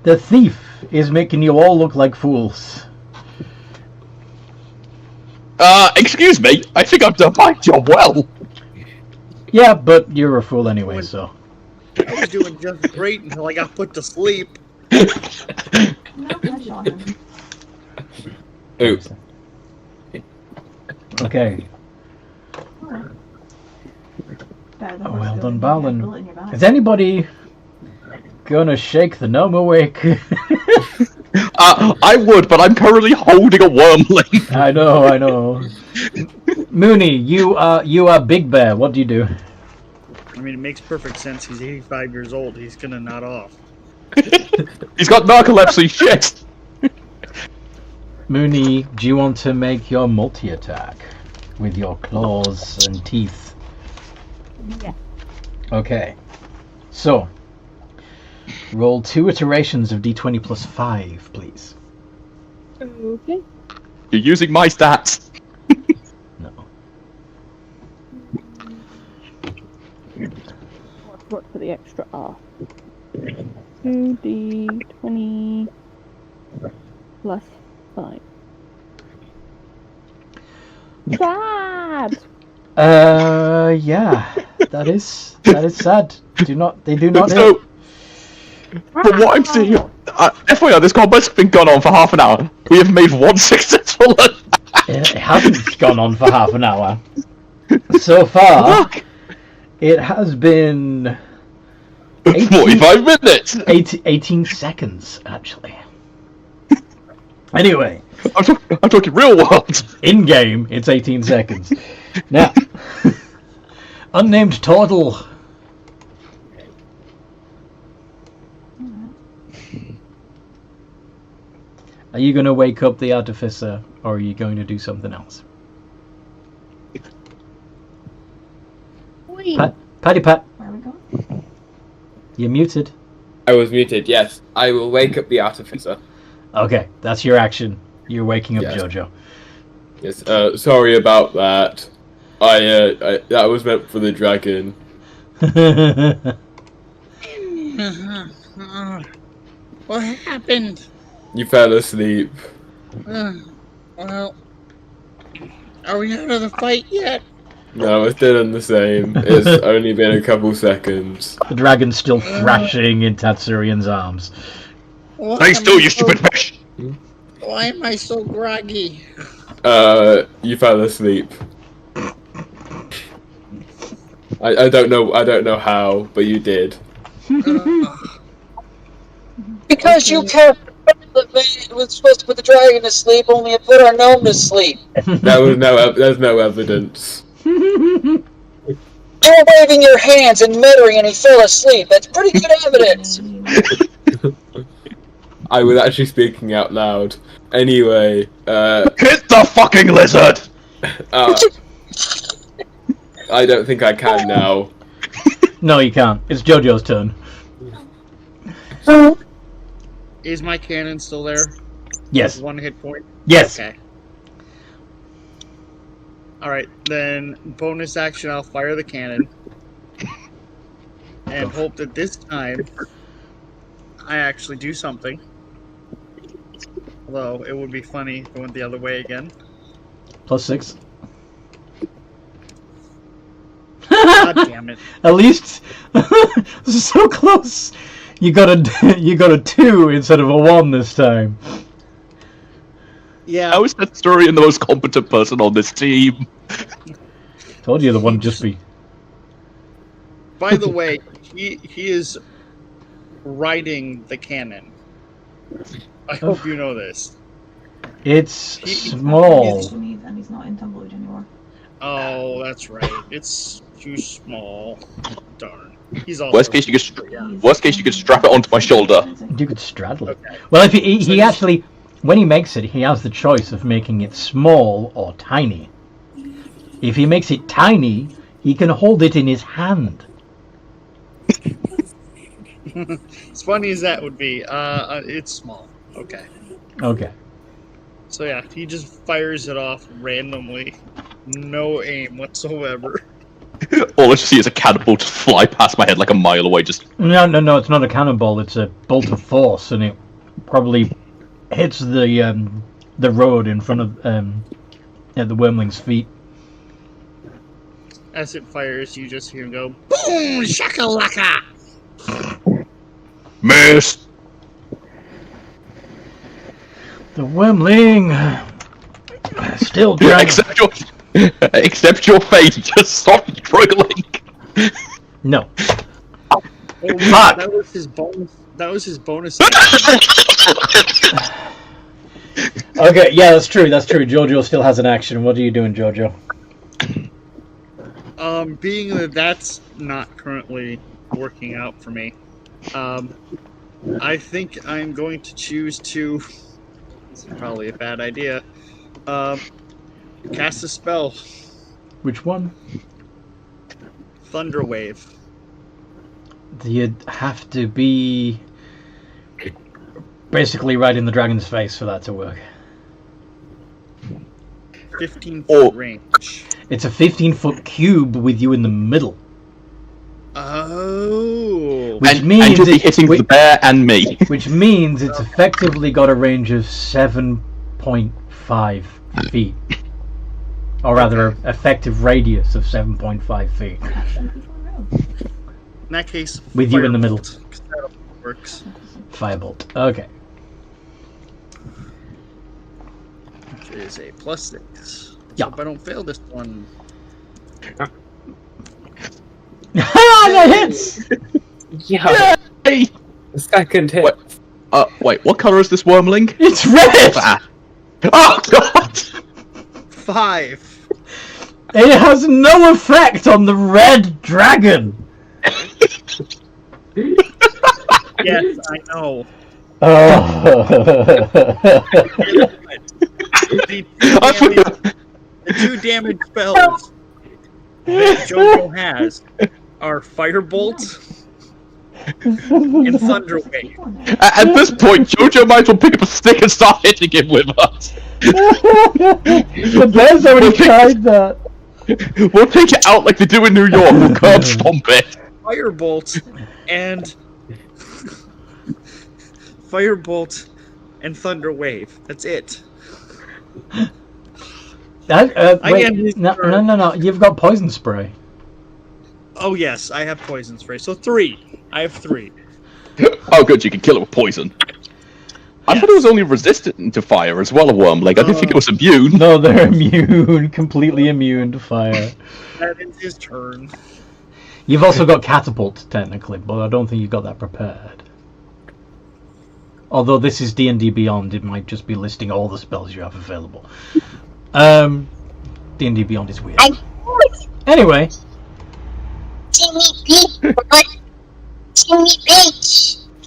The thief is making you all look like fools. Excuse me, I think I've done my job well. Yeah, but you're a fool anyway, so. I was doing just great until I got put to sleep. No pressure on him. Ooh. Okay. Better than Oh, what's well going done, in Balin. your bullet in your back. Is anybody gonna shake the gnome awake? I would, but I'm currently holding a wormling. I know. Mooney, you are Big Bear. What do you do? I mean, it makes perfect sense. He's 85 years old. He's gonna nod off. He's got narcolepsy, shit. Mooney, do you want to make your multi-attack with your claws and teeth? Yeah. Okay. So, roll 2 iterations of d20 plus 5, please. Okay. You're using my stats. No. What's for the extra R? 2d20 plus 5. Sad! Yeah. That is sad. They do not hit. So, from what I'm seeing, FYI, this combat's been gone on for half an hour. We have made one successful. It hasn't gone on for half an hour. So far, Look, it has been 45 minutes. 18 seconds, actually. Anyway, I'm talking real world. in-game, it's 18 seconds. Now, unnamed turtle. Are you going to wake up the artificer, or are you going to do something else? Wait. Patty Pat, Where are we going? you're muted. I was muted, yes. I will wake up the artificer. Okay, that's your action. You're waking up Yes. Jojo. Yes, sorry about that. I that was meant for the dragon. What happened? You fell asleep. Well, are we out of the fight yet? No, it's still in the same. It's only been a couple seconds. The dragon's still thrashing in Tatsurian's arms. Why Stay am still, I you so- stupid fish. Why am I so groggy? You fell asleep. I don't know how, but you did. Because you can't it was supposed to put the dragon to sleep, only it put our gnome to sleep. There's no evidence. You were waving your hands and muttering and he fell asleep. That's pretty good evidence. I was actually speaking out loud. Anyway, Hit the fucking lizard. I don't think I can now. No, you can't. It's Jojo's turn. Is my cannon still there? Yes. 1 hit point? Yes. Okay. Alright, then bonus action, I'll fire the cannon. And hope that this time I actually do something. Although it would be funny if it went the other way again. +6. God damn it. At least so close. You got a 2 instead of a 1 this time. Yeah. How is that story the most competent person on this team? Told you the one would just be. By the way, he is riding the cannon. I hope you know this. It's He- small. And he's not in tumble Oh, that's right. It's too small. Darn. He's also Worst case, you could strap it onto my shoulder. You could straddle it. Okay. Well, if he actually, when he makes it, he has the choice of making it small or tiny. If he makes it tiny, he can hold it in his hand. As funny as that would be, it's small. Okay. Okay. So yeah, he just fires it off randomly. No aim whatsoever. All I see is a cannonball just fly past my head like a mile away. Just No, it's not a cannonball. It's a bolt of force, and it probably hits the road in front of the wormling's feet. As it fires, you just hear him go, boom, shakalaka! miss. The wormling still drags. Except your face just stopped struggling. No. Oh, yeah, that was his bonus. That was his bonus. Okay, yeah, that's true. Jojo still has an action. What are you doing, Jojo? Being that that's not currently working out for me, I think I'm going to choose to. This is probably a bad idea. Cast a spell. Which one? Thunder Wave. You'd have to be basically right in the dragon's face for that to work. 15-foot range. It's a 15-foot cube with you in the middle. Oh. Which And means you'll be hitting the bear and me. Which means it's effectively got a range of 7.5 feet. Or rather, an effective radius of 7.5 feet. In that case, with you in the middle. That works. Firebolt. Okay. Which is a +6. Yeah. Hope I don't fail this one. That hits! Yeah. Hey. Second hit. Wait, what color is this wormling? It's red! Oh, God! 5. It has no effect on the red dragon! Yes, I know. Oh. The two damage spells that Jojo has are Firebolt and Thunder Wave. At this point, Jojo might as well pick up a stick and start hitting him with us. The bear's already tried that. We'll take it out like they do in New York. We'll curb stomp it. Firebolt and Thunder Wave. That's it. Wait, no. You've got poison spray. Oh yes, I have poison spray. So 3. I have 3. Oh, good. You can kill it with poison. I thought it was only resistant to fire as well, a wormling. I didn't think it was immune. No, they're immune. Completely immune to fire. That is his turn. You've also got catapult, technically, but I don't think you've got that prepared. Although this is D&D Beyond, it might just be listing all the spells you have available. D&D Beyond is weird. Anyway.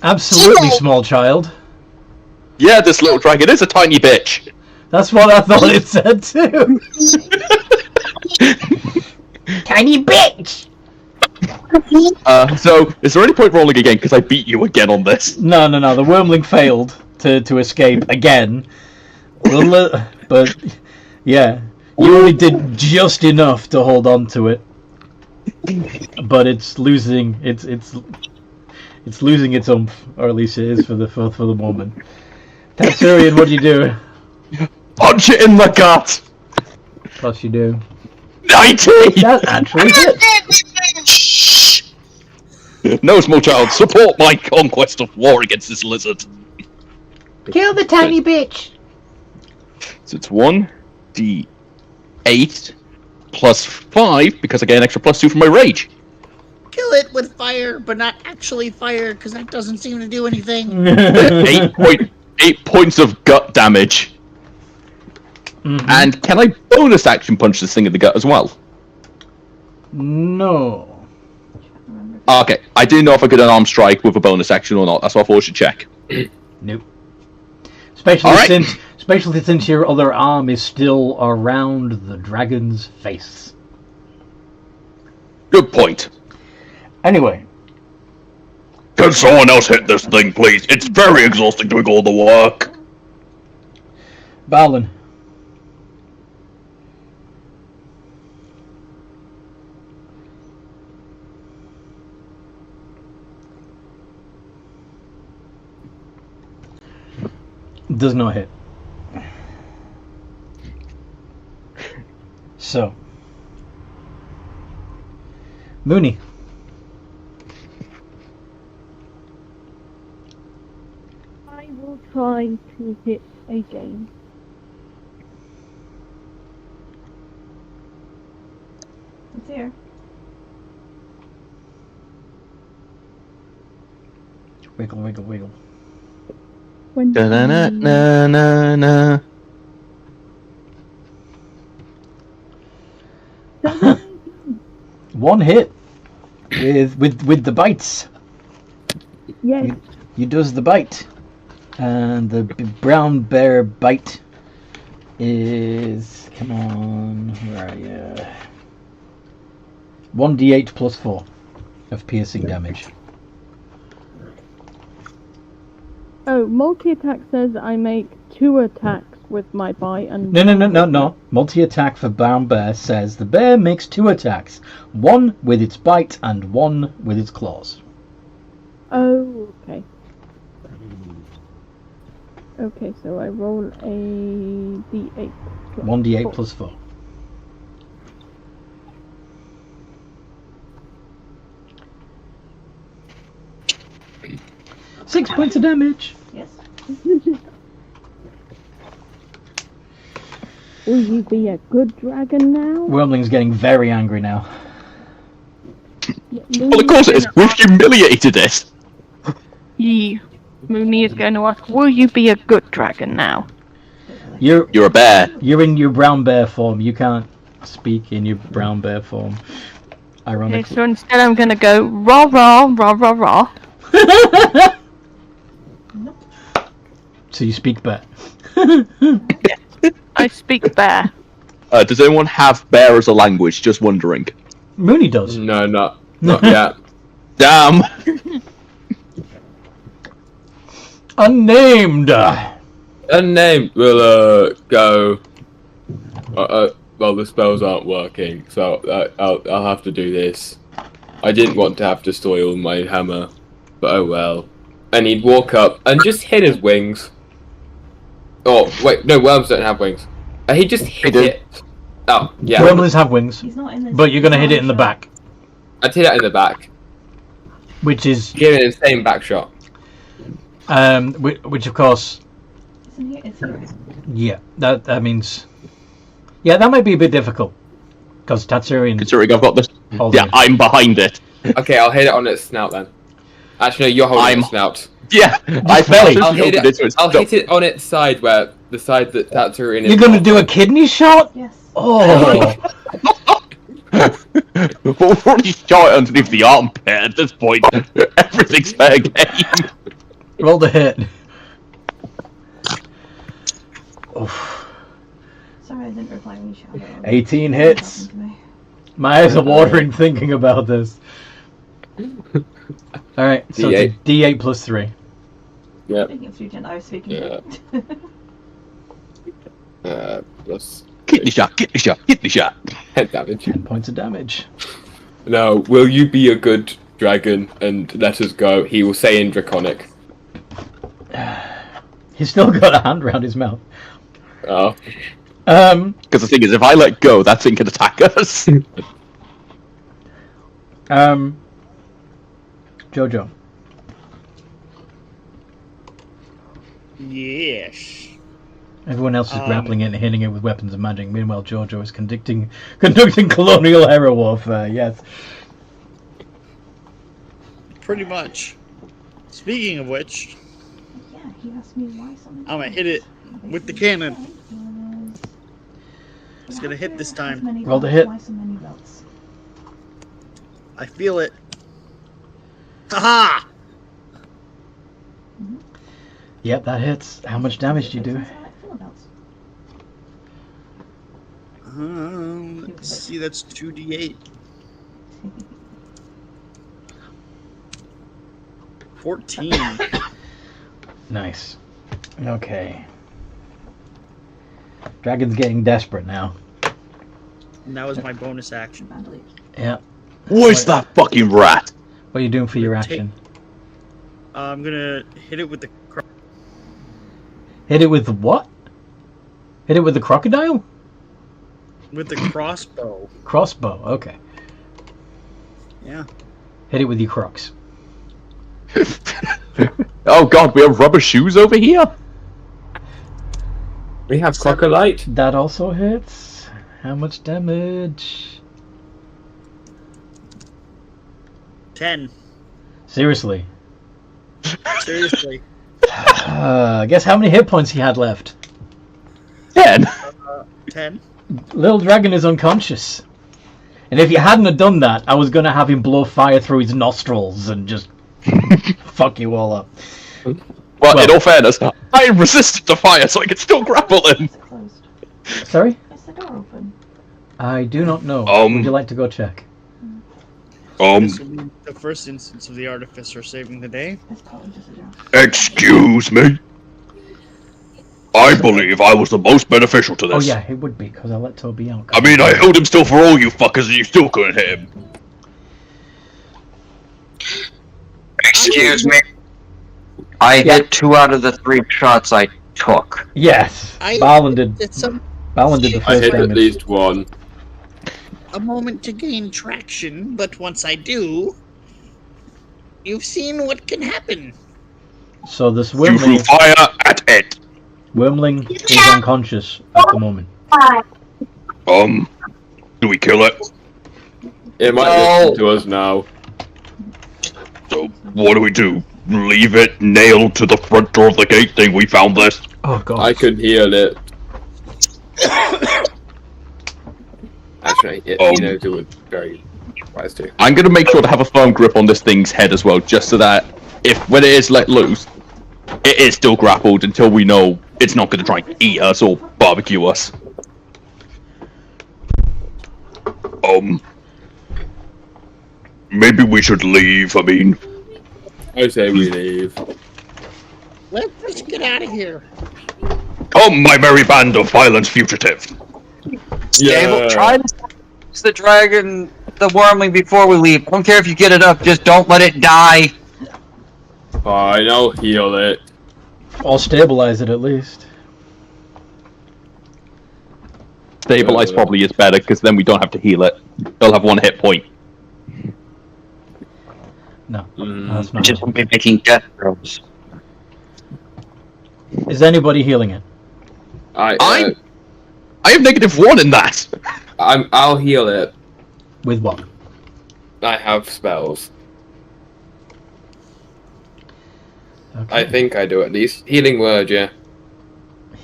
Absolutely, small child. Yeah, this little dragon is a tiny bitch. That's what I thought it said too. Tiny bitch! So, is there any point rolling again? Because I beat you again on this. No. The wormling failed to escape again. But, yeah. You only did just enough to hold on to it. But it's losing it's losing its oomph, or at least it is for the moment. Tatsurian, what do you do? Punch it in the gut! Plus you do. 90! That actually hit! No, small child, support my conquest of war against this lizard. Kill the tiny bitch! So it's 1d8 plus 5, because I get an extra +2 from my rage. Kill it with fire, but not actually fire, because that doesn't seem to do anything. 8 points of gut damage. And can I bonus action punch this thing in the gut as well? No. Okay, I didn't know if I could unarmed strike with a bonus action or not. That's what I thought I should check. Nope. Especially since your other arm is still around the dragon's face. Good point. Anyway. Can someone else hit this thing, please? It's very exhausting doing all the work. Balin. Does not hit. So. Mooney. I will try to hit again. It's here. Wiggle, wiggle, wiggle. Da-na-na-na-na-na. One hit with the bites. Yes. You does the bite, and the brown bear bite is, come on, where are you? 1d8 plus 4 of piercing damage. Oh, multi-attack says I make 2 attacks with my bite and... No. Multi-attack for brown bear says the bear makes 2 attacks. 1 with its bite and 1 with its claws. Oh, okay. Okay, so I roll a d8. 1d8 plus 4. Six points of damage. Yes. Will you be a good dragon now? Wormling's getting very angry now. Well, of course it is. We've humiliated it. Mooney is going to ask, will you be a good dragon now? You're a bear. You're in your brown bear form. You can't speak in your brown bear form. Ironically. Okay, so instead I'm going to go rah rah rah rah rah. So you speak bear. I speak bear. Does anyone have bear as a language? Just wondering. Mooney does. No, not yet. Damn. Unnamed. Unnamed will go. Well, the spells aren't working, so I'll have to do this. I didn't want to have to soil my hammer, but oh well. And he'd walk up and just hit his wings. Oh wait, no, worms don't have wings. He just hit it. Oh yeah. Wormlings have wings, He's not in this. but you're gonna hit it in the back, I'd hit it in the back. which is Give it the same back shot. which of course, Isn't he? It's here. yeah, that means, yeah, that might be a bit difficult because Tatsurian. Considering I've got this. holds Yeah, it. I'm behind it. Okay, I'll hit it on its snout then. Actually, no, you're holding its snout. Yeah, I belly. felt I'll hit it. it. I'll hit it on its side, where the side that Tatsurian is. You're gonna do a kidney shot? Yes. Oh, We've already shot it underneath the armpit at this point. Everything's fair game. roll the hit. Oof. Sorry, I didn't reply when you shouted. 18 hits. Happened to me. My eyes are watering thinking about this. All right, so it's a D8 plus 3. Yep. Speaking of Fugent, I was speaking. Yeah. Plus Kidney shot, kidney shot, kidney shot. 10 damage. 10 points of damage. Now, will you be a good dragon and let us go? He will say in Draconic. He's still got a hand around his mouth. Oh. Because the thing is, if I let go, that thing can attack us. Jojo. Yes. Everyone else is grappling it and hitting it with weapons of magic. Meanwhile, Jojo is conducting colonial era warfare. Yes. Pretty much. Speaking of which, Yeah, he asked me why something. I'm gonna hit it with the cannon. gonna hit this time. Roll the hit. Why so many belts? I feel it. Haha! Yep, that hits. How much damage do you do? Let's see, that's 2d8. 14. Nice. Okay. Dragon's getting desperate now. And that was my bonus action. Yeah. Where's that fucking rat? What are you doing for your Take- action? I'm gonna hit it with the Hit it with the what? Hit it with the crocodile? crossbow. Crossbow, okay. Yeah. Hit it with your crocs. Oh god, we have rubber shoes over here? We have crocodite. That also hits. How much damage? 10. Seriously. Seriously. Guess how many hit points he had left? 10. 10. Little dragon is unconscious. And if you hadn't have done that, I was going to have him blow fire through his nostrils and just fuck you all up. Well, in all fairness, I resisted the fire, so I could still grapple him. Is it closed? Sorry? Is the door open? I do not know. Would you like to go check? This will be the first instance of the Artificer saving the day. It's probably just a door. Excuse me? I believe I was the most beneficial to this. Oh yeah, it would be, because I let Toby out. I mean, I held him still for all you fuckers and you still couldn't hit him. Excuse me. I hit 2 out of the 3 shots I took. Yes, Balin did the I first hit at damage. least one. A moment to gain traction, but once I do, you've seen what can happen. So this You threw Wormling, fire at it. Wormling is unconscious at the moment. Do we kill it? It might No. listen to us now. So, what do we do? Leave it nailed to the front door of the gate thing? We found this. Oh god. I could heal it. Actually, it was very wise too. I'm gonna make sure to have a firm grip on this thing's head as well, just so that when it is let loose, it is still grappled until we know it's not gonna try and eat us or barbecue us. Maybe we should leave, I mean... I say we leave. Let's just get out of here. Come, my merry band of violent fugitives! Yeah. Try to use the dragon, the wormling before we leave. I don't care if you get it up, just don't let it die. Fine, I'll heal it. Or stabilize it at least. Stabilize probably is better, because then we don't have to heal it. They'll have 1 hit point. No, that's not. Just won't be making death throws. Is anybody healing it? I have -1 in that! I'll heal it. With what? I have spells. Okay. I think I do at least. Healing word, yeah.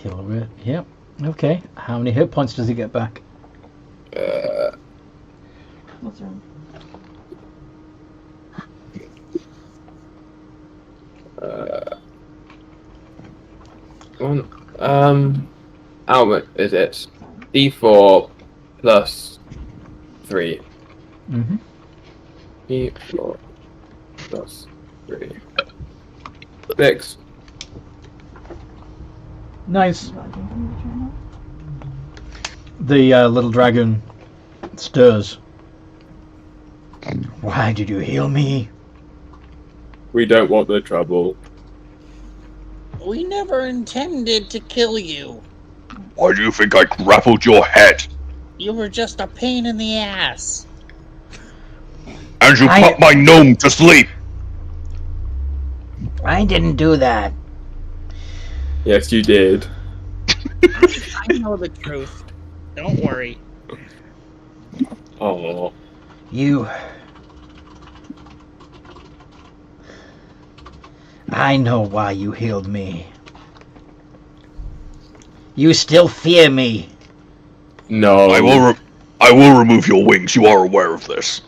Heal it. Yep. Okay. How many hit points does he get back? What's wrong? How much is it? D4 plus 3. Mm-hmm. D4 plus 3. 6. Nice. You got a drink on your channel? The little dragon stirs. Why did you heal me? We don't want the trouble. We never intended to kill you. Why do you think I grappled your head? You were just a pain in the ass. And you put my gnome to sleep! I didn't do that. Yes, you did. I know the truth. Don't worry. Oh. You... I know why you healed me. You still fear me. No. I will remove your wings. You are aware of this.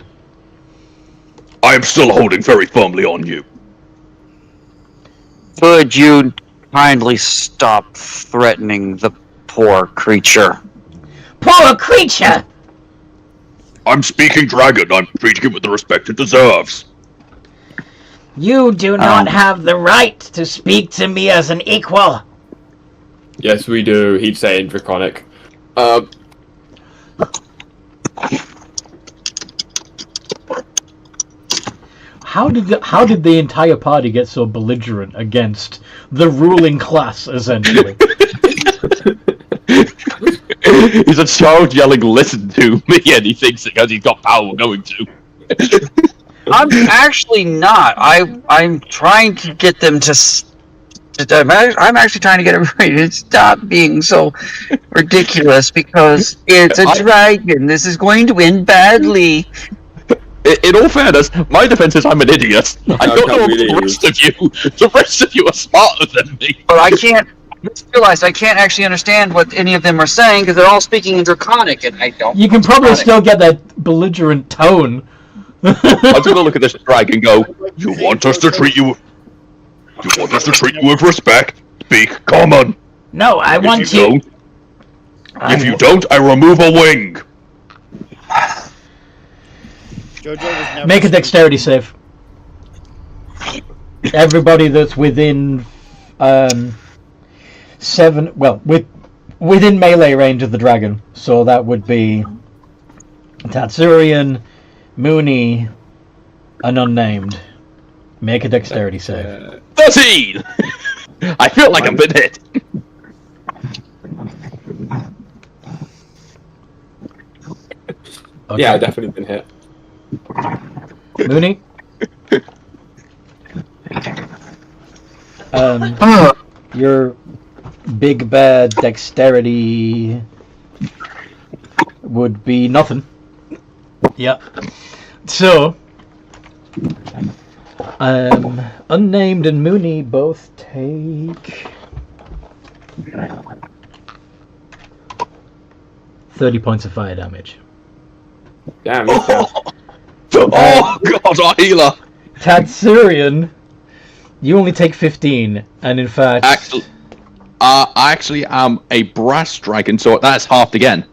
I am still holding very firmly on you. Could you kindly stop threatening the poor creature? Poor creature! I'm speaking dragon. I'm treating it with the respect it deserves. You do not have the right to speak to me as an equal. Yes, we do. He'd say in Draconic. How did the entire party get so belligerent against the ruling class, essentially? He's a child yelling, "Listen to me," and he thinks because he's got power, we're going to. I'm actually not. I'm trying to get them to. I'm actually trying to get everybody to stop being so ridiculous because it's a dragon. This is going to end badly. In all fairness, my defense is I'm an idiot. I don't know about the rest of you. The rest of you are smarter than me. But I can't. I just realized I can't actually understand what any of them are saying because they're all speaking in Draconic, and I don't. You can probably still get that belligerent tone. I'm gonna look at this drag and go, You want us to treat you with respect? Speak common. No, I want you. If you don't, I remove a wing. Jojo was never Make a dexterity save. Everybody that's within within melee range of the dragon. So that would be Tatsurian, Mooney, and unnamed. Make a dexterity save. 13! I feel like I've been hit. Okay. Yeah, I've definitely been hit. Mooney? Your big bad dexterity would be nothing. Yep. So, unnamed and Mooney both take 30 points of fire damage. Damn. Oh god, our healer! Tatsurian, you only take 15, and in fact... I actually am a brass dragon, so that's halved again.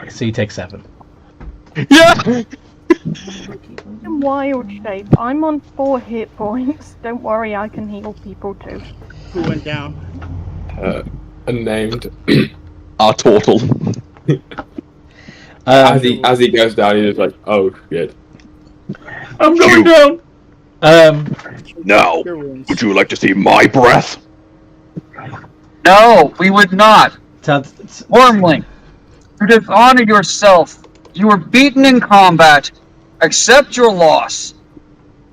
So you take 7. Yeah! In wild shape, I'm on 4 hit points. Don't worry, I can heal people too. Who went down? Unnamed. Our turtle. As he goes down, he's just like, oh shit. I'm going down! Now, would you like to see my breath? No, we would not. Wormling, to dishonor yourself, you were beaten in combat. Accept your loss.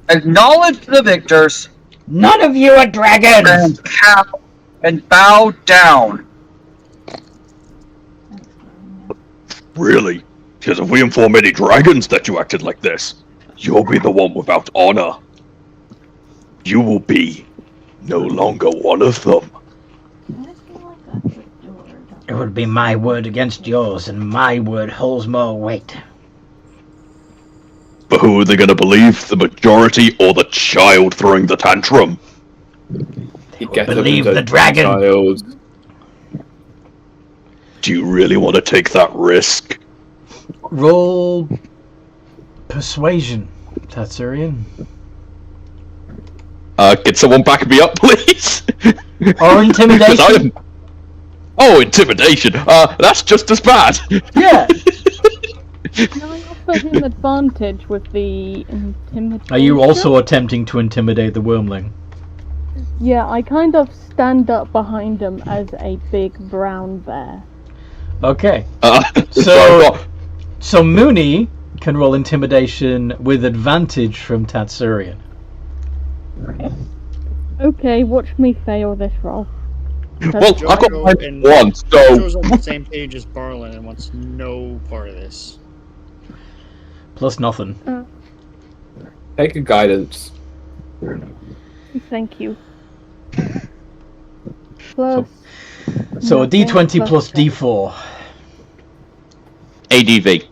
Acknowledge the victors. None of you are dragons! And bow down. Really? Because if we inform any dragons that you acted like this, you'll be the one without honor. You will be no longer one of them. It would be my word against yours, and my word holds more weight. But who are they going to believe? The majority or the child throwing the tantrum? Believe the dragon! Child. Do you really want to take that risk? Roll persuasion, Tatsurian. Can someone back me up, please? Or intimidation? Oh, intimidation. That's just as bad. Yeah. Can I offer him advantage with the intimidation? Are you also attempting to intimidate the wormling? Yeah, I kind of stand up behind him as a big brown bear. Okay. So So Mooney can roll intimidation with advantage from Tatsurian. Okay, watch me fail this roll. well, I've got Jojo one, so Jojo's on the same page as Barlin and wants no part of this. Plus nothing. Take a guidance. Thank you. Plus... So a nothing, d20 plus strength. d4. ADV.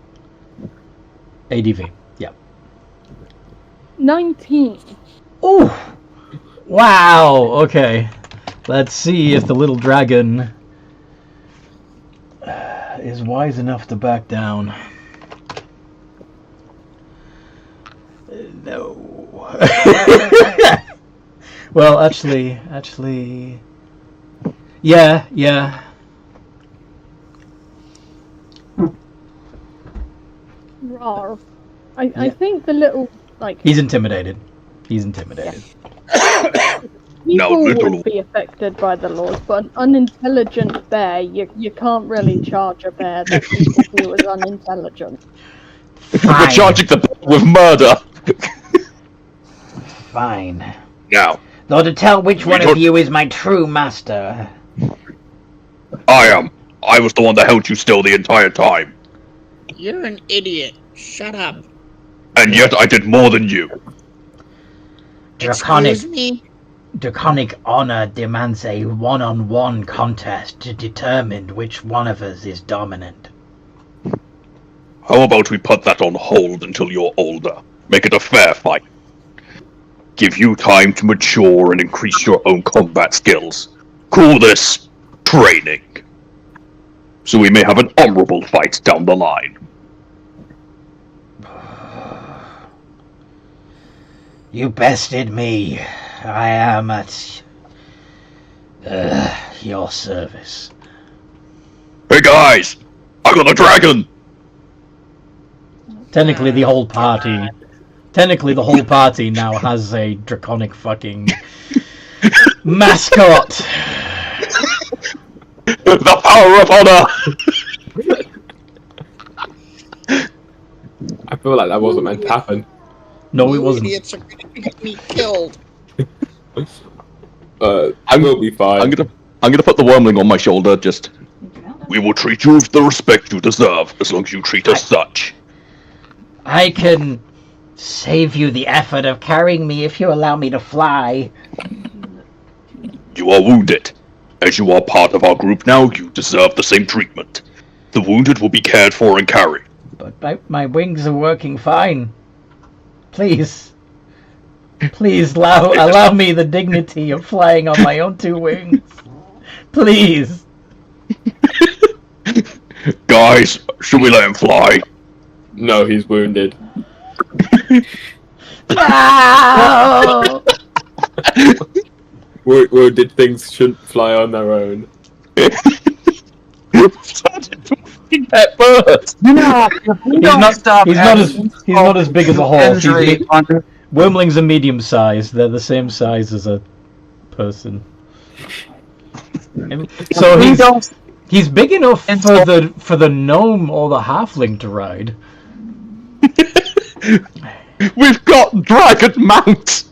ADV. Yeah. 19. Oh! Wow! Okay. Let's see if the little dragon is wise enough to back down. No. Well, actually... Yeah. Rawr. I think the little, like... He's intimidated. People little- would be affected by the laws, but an unintelligent bear, you can't really charge a bear that people view as unintelligent. We're charging the bear with murder. Fine. Now, Though to tell which one don't- of you is my true master. I am. I was the one that held you still the entire time. You're an idiot. Shut up. And yet I did more than you. Excuse me? Draconic honor demands a one-on-one contest to determine which one of us is dominant. How about we put that on hold until you're older? Make it a fair fight. Give you time to mature and increase your own combat skills. Call this training. So we may have an honorable fight down the line. You bested me. I am at your service. Hey guys! I got a dragon! Technically the whole party now has a draconic fucking mascot. The power of honor! I feel like that wasn't meant to happen. No, it You wasn't. idiots are gonna get me killed. I will be fine. I'm gonna put the wormling on my shoulder, just... We will treat you with the respect you deserve, as long as you treat us such. I can save you the effort of carrying me if you allow me to fly. You are wounded. As you are part of our group now, you deserve the same treatment. The wounded will be cared for and carried. But my wings are working fine. Please allow me the dignity of flying on my own two wings. Please. Guys, should we let him fly? No, he's wounded. No! Wounded things shouldn't fly on their own. Pet bird. He's not as big as a horse. Injury on the- Wormlings are medium sized. They're the same size as a person. So We don't he's big enough for the gnome or the halfling to ride. We've got dragon mounts!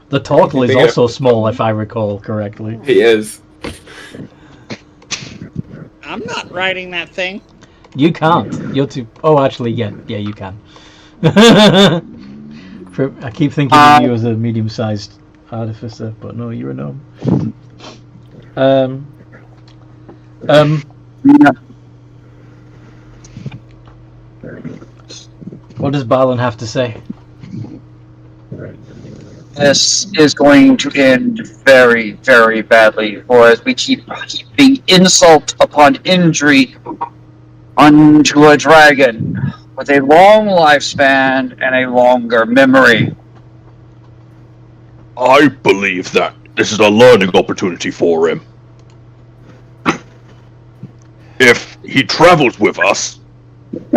The turtle is also small, if I recall correctly. He is. I'm not riding that thing. You can't. You're too. Oh, actually, yeah, you can. I keep thinking of you as a medium-sized artificer, but no, you're a gnome. What does Balin have to say? This is going to end very, very badly for us. We keep heaping insult upon injury unto a dragon with a long lifespan and a longer memory. I believe that this is a learning opportunity for him. If he travels with us,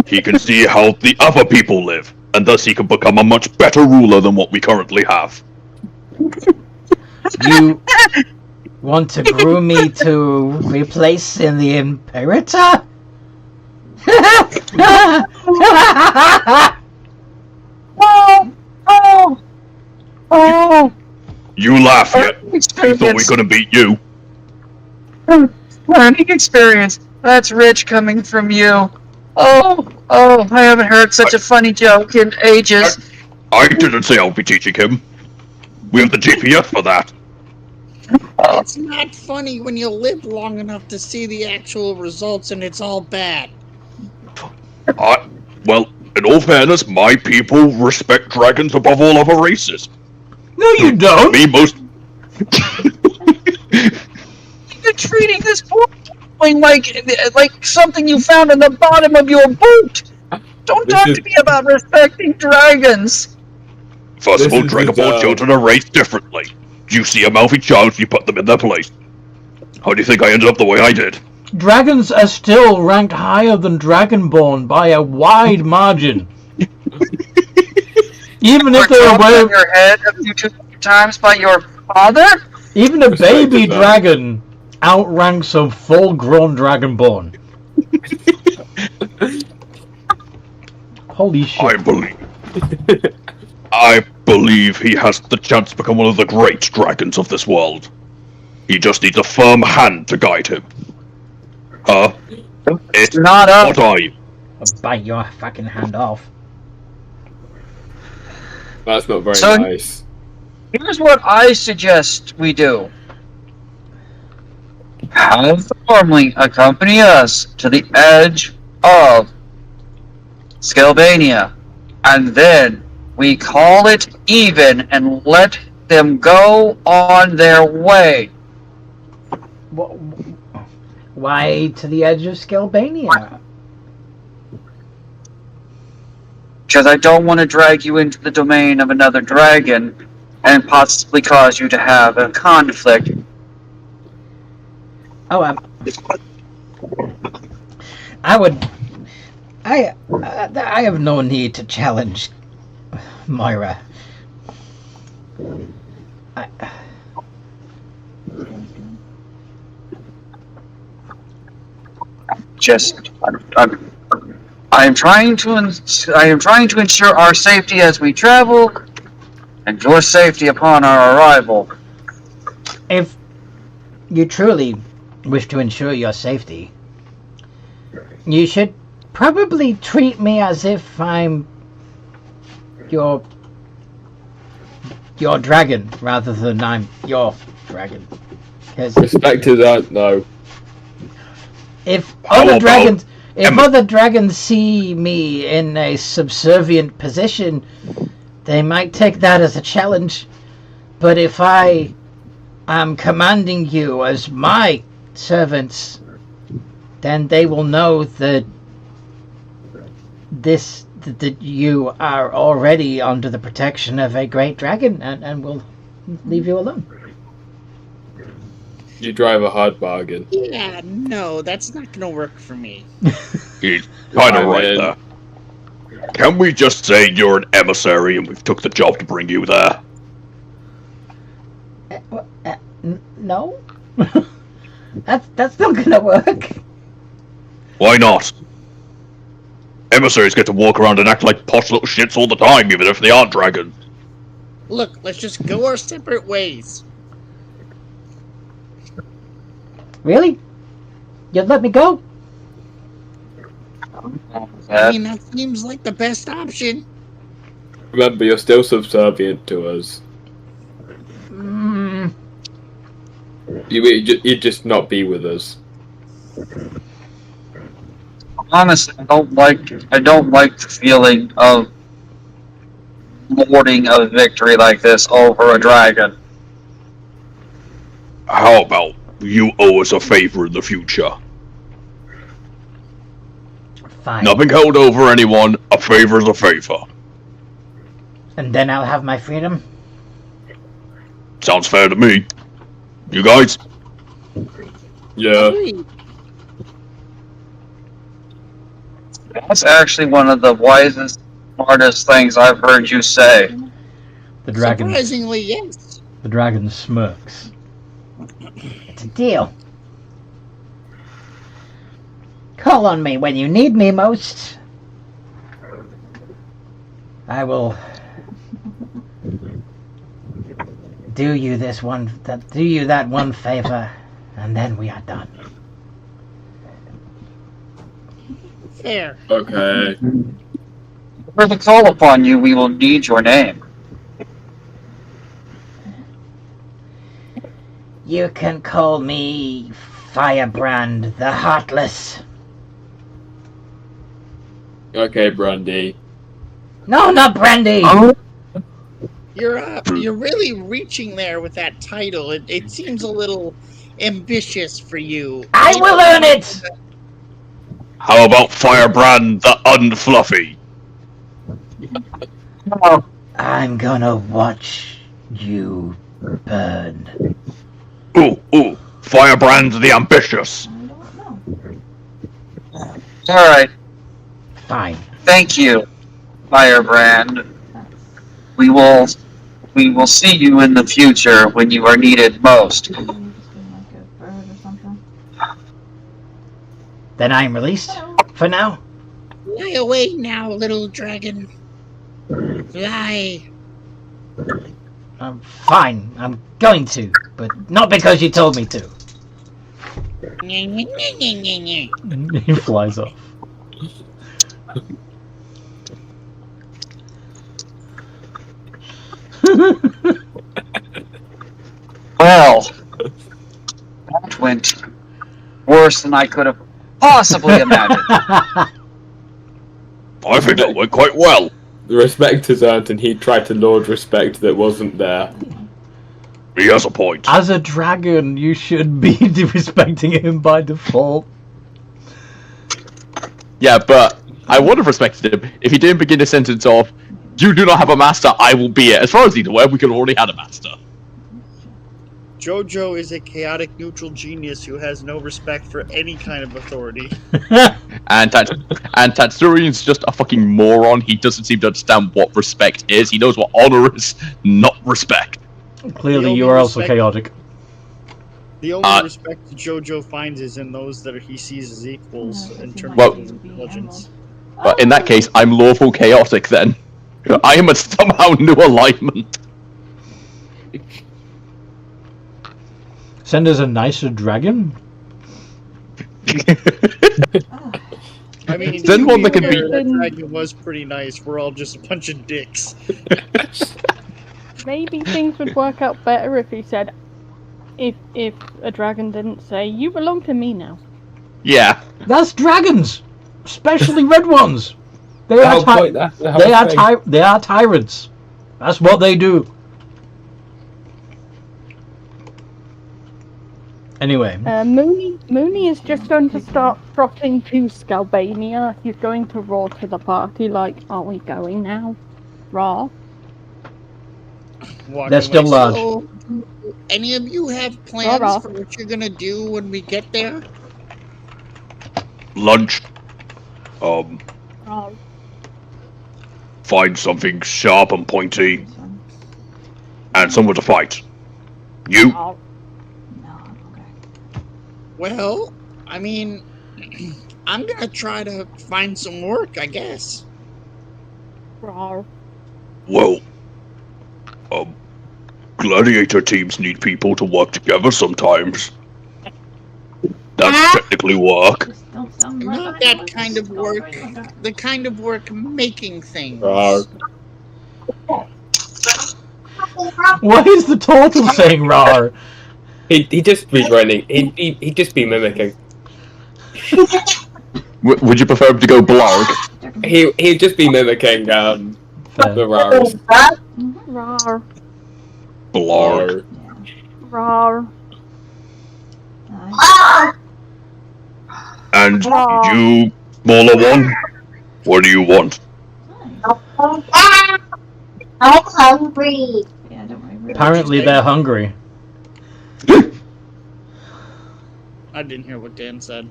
he can see how the other people live, and thus he can become a much better ruler than what we currently have. You want to groom me to replace in the Imperator? You laugh yet? You thought we couldn't beat you. Learning experience. That's rich coming from you. Oh, I haven't heard such a funny joke in ages. I didn't say I'll be teaching him. We have the GPS for that. It's not funny when you live long enough to see the actual results and it's all bad. Well, in all fairness, my people respect dragons above all other races. No, you don't. Me, most. You're treating this poor thing like something you found in the bottom of your boot. Don't talk to me about respecting dragons. First of all, Dragonborn children are raised differently. You see a mouthy child, you put them in their place. How do you think I ended up the way I did? Dragons are still ranked higher than Dragonborn by a wide margin. Even if they're aware of your head a few times by your father? Even a baby dragon outranks a full-grown Dragonborn. Holy shit. I believe he has the chance to become one of the great dragons of this world. He just needs a firm hand to guide him. It's not up. What are you? I'll bite your fucking hand off. That's not very nice. Here's what I suggest we do. Have the Gormley accompany us to the edge of Scalbania, and then we call it even and let them go on their way. Why to the edge of Scalbania? Because I don't want to drag you into the domain of another dragon and possibly cause you to have a conflict. Oh, I have no need to challenge Moira. I am trying to ensure our safety as we travel, and your safety upon our arrival. If you truly wish to ensure your safety, you should probably treat me as if I'm your dragon rather than I'm your dragon. Respect to that, no. If other dragons see me in a subservient position, they might take that as a challenge. But if I am commanding you as my servants, then they will know that that you are already under the protection of a great dragon, and will leave you alone. You drive a hard bargain. Yeah, no, that's not gonna work for me. He's kind of right there. Can we just say you're an emissary and we've took the job to bring you there? No? That's not gonna work. Why not? Emissaries get to walk around and act like posh little shits all the time, even if they aren't dragons. Look, let's just go our separate ways. Really? You'd let me go? I mean, that seems like the best option. Remember, you're still subservient to us. You'd just not be with us. Honestly, I don't like the feeling of lording a victory like this over a dragon. How about you owe us a favor in the future? Fine. Nothing held over anyone. A favor is a favor. And then I'll have my freedom? Sounds fair to me. You guys? Yeah. That's actually one of the wisest, smartest things I've heard you say. The dragon. Surprisingly, yes. The dragon smirks. It's a deal. Call on me when you need me most. I will do you that one favor, and then we are done. Fair. Okay. For the call upon you, we will need your name. You can call me Firebrand the Heartless. Okay, Brandy. No, not Brandy! Oh, You're really reaching there with that title. It seems a little ambitious for you. I will earn it! How about Firebrand the Unfluffy? oh, I'm gonna watch you burn. Ooh, Firebrand the Ambitious. I don't know. all right. Fine. Thank you, Firebrand. We will see you in the future when you are needed most. Maybe just being like a bird or something. Then I'm released. For now. Fly away now, little dragon. Fly. Fine, I'm going to, but not because you told me to. He flies off. Well, that went worse than I could have possibly imagined. I think that went quite well. The respecters aren't, and he tried to lord respect that wasn't there. He has a point. As a dragon, you should be disrespecting him by default. Yeah, but I would have respected him if he didn't begin a sentence of, "You do not have a master, I will be it." As far as he's aware, we could have already had a master. Jojo is a chaotic neutral genius who has no respect for any kind of authority. And Tatsurian's just a fucking moron. He doesn't seem to understand what respect is. He knows what honor is, not respect. Clearly, you are also chaotic. The only respect Jojo finds is in those that he sees as equals in terms Well- of intelligence. But in that case, I'm lawful chaotic then. I am a somehow new alignment. Send us a nicer dragon? I mean, Then to one that can fair, be- that dragon was pretty nice. We're all just a bunch of dicks. Maybe things would work out better if he said, if a dragon didn't say, "You belong to me now." Yeah. That's dragons! Especially red ones! They The are, whole point, that's the whole thing. they are tyrants. That's what they do. Anyway. Mooney is just going to start trotting to Scalbania. He's going to roar to the party like, "Are we going now? Raw." Walking They're still away. large. So, any of you have plans Rah-rah. for what you're gonna do when we get there? Lunch. Raw. Find something sharp and pointy, and someone to fight. You? Raw. No, okay. Well, I mean, I'm gonna try to find some work, I guess. Raw. Well, gladiator teams need people to work together sometimes. That's technically work. Just don't sound like Not I that want kind to of go work. right like that. The kind of work making things. Rawr. What is the turtle saying, Rar? He'd just be running. He'd just be mimicking. Would you prefer him to go blarg? He'd just be mimicking the Rawrs. Raw. Blarg. Raw. Nice. And you, smaller one, what do you want? I'm hungry. Yeah, don't worry. Apparently they're hungry. I didn't hear what Dan said.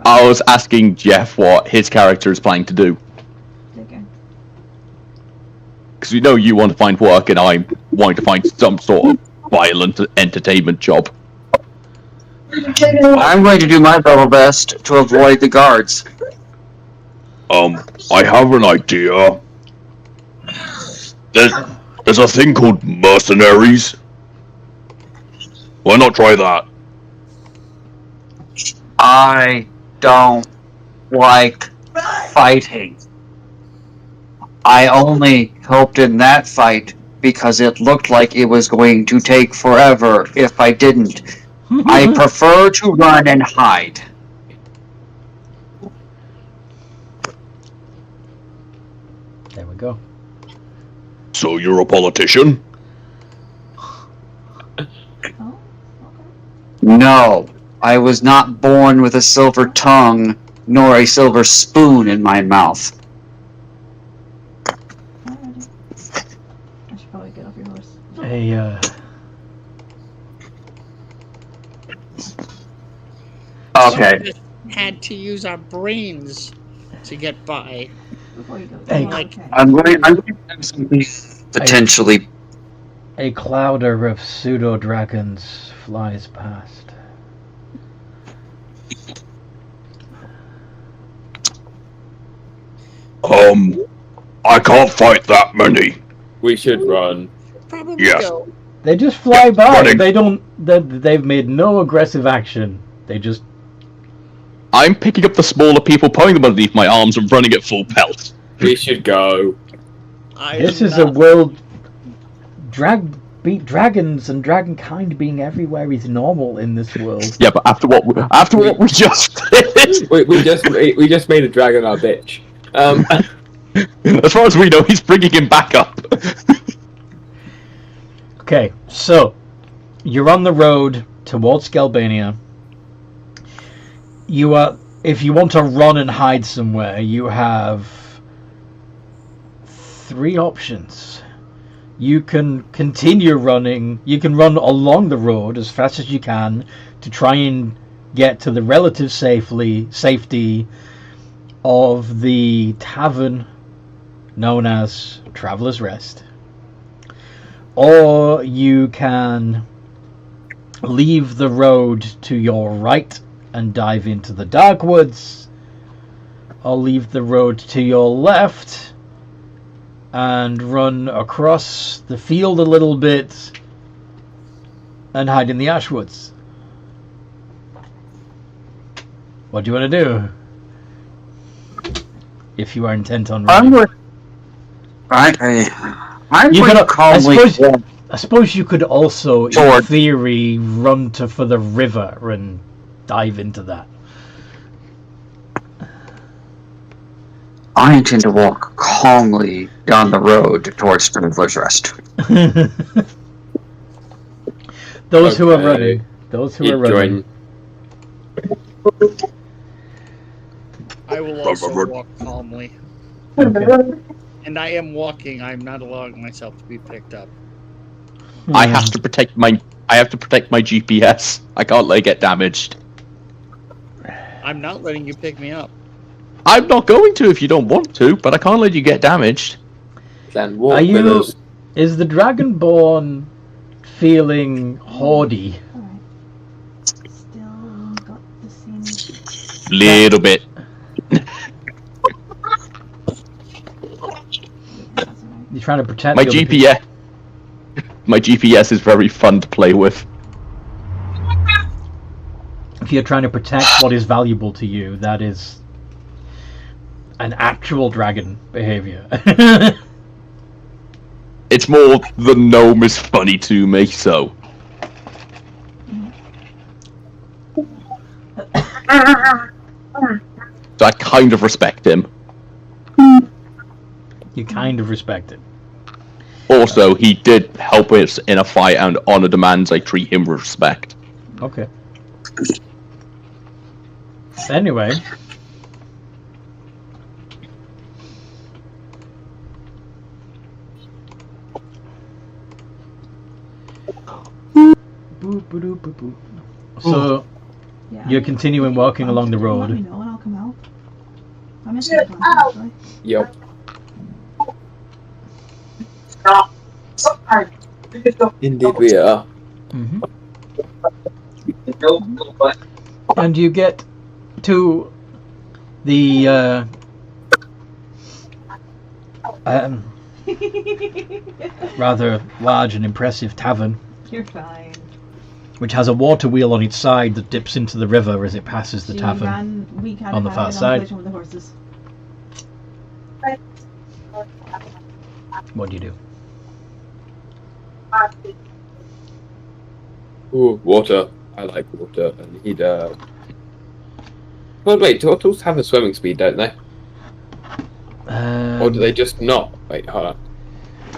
I was asking Jeff what his character is planning to do. Okay. Because we know you want to find work and I'm wanting to find some sort of violent entertainment job. I'm going to do my level best to avoid the guards. I have an idea. There's a thing called mercenaries. Why not try that? I don't like fighting. I only helped in that fight because it looked like it was going to take forever if I didn't. I prefer to run and hide. There we go. So you're a politician? Oh, okay. No, I was not born with a silver tongue, nor a silver spoon in my mouth. Alrighty. I should probably get off your horse. Okay. Some of us had to use our brains to get by. Before you go. Hey. Oh, Like- okay. I'm going to have something potentially. A clouder of pseudo-dragons flies past. I can't fight that many. We should run. Probably Yeah. go. They just fly by. Running. They don't. They've made no aggressive action. They just. I'm picking up the smaller people, pulling them underneath my arms, and running at full pelt. We should go. This is a world. Dragons and dragonkind being everywhere is normal in this world. Yeah, but after what we just did, we just made a dragon our bitch. As far as we know, he's bringing him back up. Okay, so you're on the road towards Galbania. You are, if you want to run and hide somewhere, you have 3 options. You can continue running. You can run along the road as fast as you can to try and get to the relative safety of the tavern known as Traveller's Rest. Or you can leave the road to your right and dive into the dark woods, or leave the road to your left and run across the field a little bit and hide in the ash woods. What do you want to do? If you are intent on running. I'm You going to could- calmly. I suppose you could also, in Sword. theory, run for the river and dive into that. I intend to walk calmly down the road towards Traveller's Rest. Those who are Okay. running. Those who You are running. join. I will also walk calmly. Okay. And I am walking. I'm not allowing myself to be picked up. I have to protect my GPS. I can't let it get damaged. I'm not letting you pick me up. I'm not going to if you don't want to, but I can't let you get damaged. Then walk Are you? with us. Is the Dragonborn feeling haughty? Alright. Still got the same. Little bit. Yeah, that's alright. You're trying to protect My the other GPS. My GPS is very fun to play with. If you're trying to protect what is valuable to you, that is an actual dragon behavior. It's more the gnome is funny to me, so. So I kind of respect him. You kind of respect it. Also, he did help us in a fight, and honor demands I treat him with respect. Okay. Anyway. So, Yeah, you're continuing walking along the Let road. me know and I'll come out. I'm just gonna come actually. Yep. Indeed we are. Mhm. And you get to the rather large and impressive tavern, You're fine. which has a water wheel on its side that dips into the river as it passes the tavern. We kind on of the far had a side. conversation with the horses. What do you do? Ooh, water. I like water. And he'd, Well, wait, turtles have a swimming speed, don't they? Or do they just not? Wait, hold on.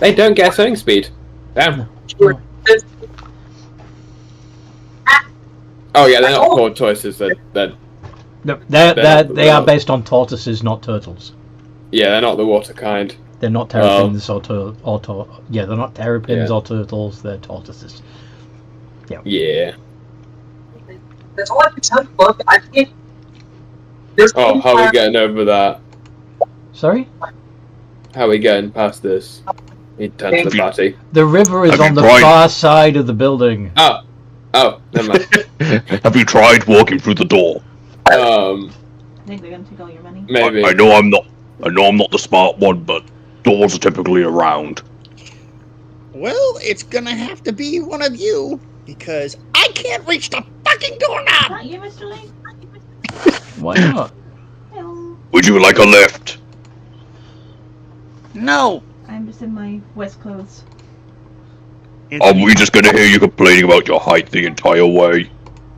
They don't get a swimming speed. Damn. No. Oh yeah, they're not tortoises. They're No, they are based on tortoises, not turtles. yeah, they're not the water kind. They're not terrapins they're not terrapins or turtles. They're tortoises. Yeah. That's all I can tell you. Look, I can't. Oh, how are we getting over that? Sorry? How are we getting past this? He turns to the party. The river is Have on you the tried- far side of the building. Oh, never mind. Have you tried walking through the door? I think they're gonna take all your money. Maybe. I know I'm not the smart one, but doors are typically around. Well, it's gonna have to be one of you, because I can't reach the fucking doorknob! Not you, Mr. Lee? Why not? Hello. Would you like a lift? No! I'm just in my West clothes. Are we just gonna hear you complaining about your height the entire way?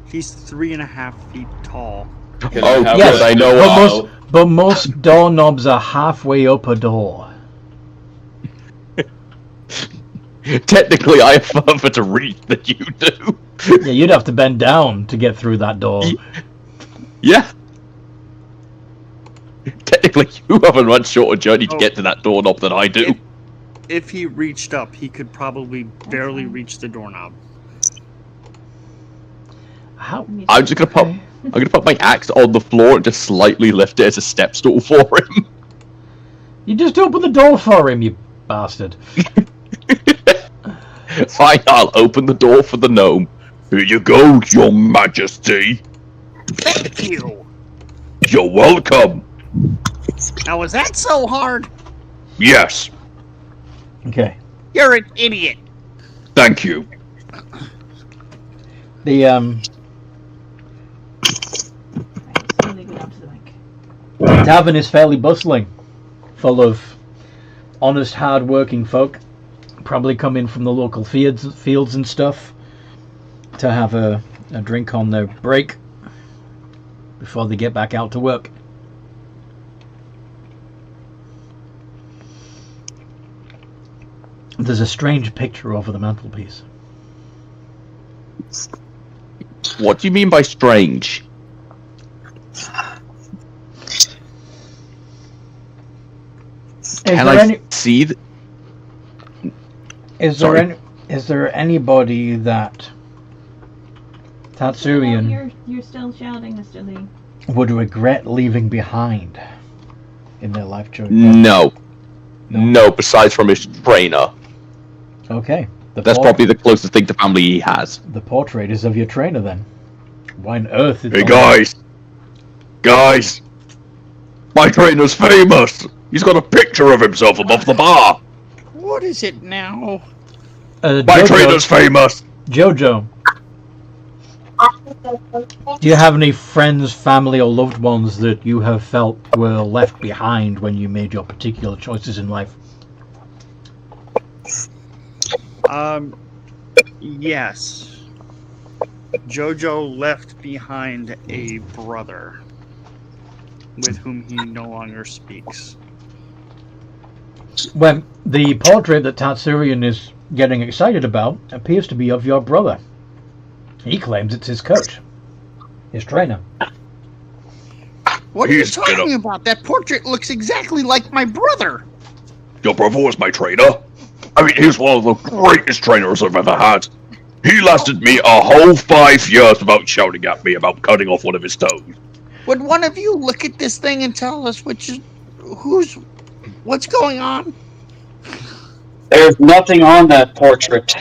He's 3.5 feet tall. Oh, Yes, I know but most doorknobs are halfway up a door. Technically, I have further to reach than you do. Yeah, you'd have to bend down to get through that door. Yeah. Technically, you have a much shorter journey to get to that doorknob than I do. If he reached up, he could probably barely reach the doorknob. How? I'm gonna put my axe on the floor and just slightly lift it as a step stool for him. You just open the door for him, you bastard. Fine, I'll open the door for the gnome. Here you go, your majesty. Thank you! You're welcome. Now, was that so hard? Yes, Okay. You're an idiot! thank you. The Slowly go down to the mic. tavern is fairly bustling, full of honest, hard-working folk, probably coming from the local fields and stuff, to have a drink on their break before they get back out to work. There's a strange picture over the mantelpiece. What do you mean by strange? Can I see the... Is there anybody that Tatsurian You're still shouting, Mr. Lee. would regret leaving behind in their life journey? No. No, besides from his trainer. Okay. That's probably the closest thing to family he has. The portrait is of your trainer then. Why on earth is Hey guys! My trainer's famous! He's got a picture of himself above the bar! What is it now? My trainer's famous! Jojo, do you have any friends, family, or loved ones that you have felt were left behind when you made your particular choices in life? Yes. Jojo left behind a brother with whom he no longer speaks. Well, the portrait that Tatsurian is getting excited about appears to be of your brother. He claims it's his coach, his trainer. What are you talking about? That portrait looks exactly like my brother! Your brother was my trainer? I mean, he's one of the greatest trainers I've ever had. He lasted me a whole 5 years without shouting at me about cutting off one of his toes. Would one of you look at this thing and tell us what's going on? There's nothing on that portrait.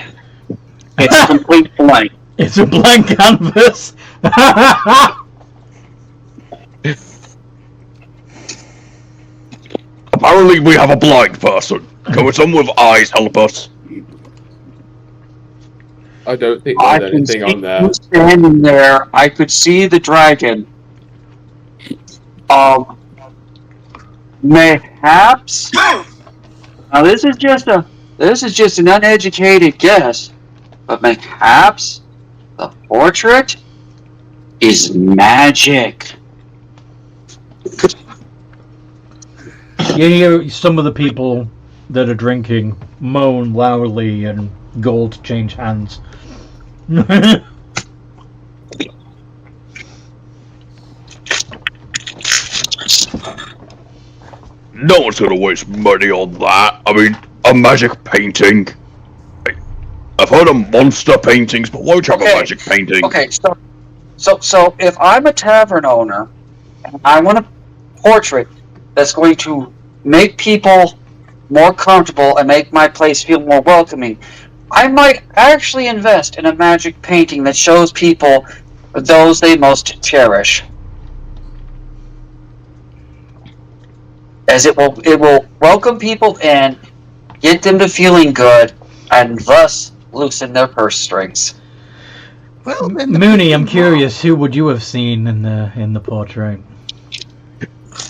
It's a complete blank. It's a blank canvas. Apparently we have a blind person. Can someone with eyes help us? I don't think I there's can anything see on there. you standing there. I could see the dragon. Mayhaps. Now this is just a this is just an uneducated guess, but perhaps the portrait is magic. You hear some of the people that are drinking moan loudly and gold change hands. No one's gonna waste money on that. I mean, a magic painting. I've heard of monster paintings, but why would you have a magic painting? Okay, so if I'm a tavern owner and I want a portrait that's going to make people more comfortable and make my place feel more welcoming, I might actually invest in a magic painting that shows people those they most cherish. As it will welcome people in, get them to feeling good, and thus loosen their purse strings. Well, then Mooney, I'm curious, who would you have seen in the portrait?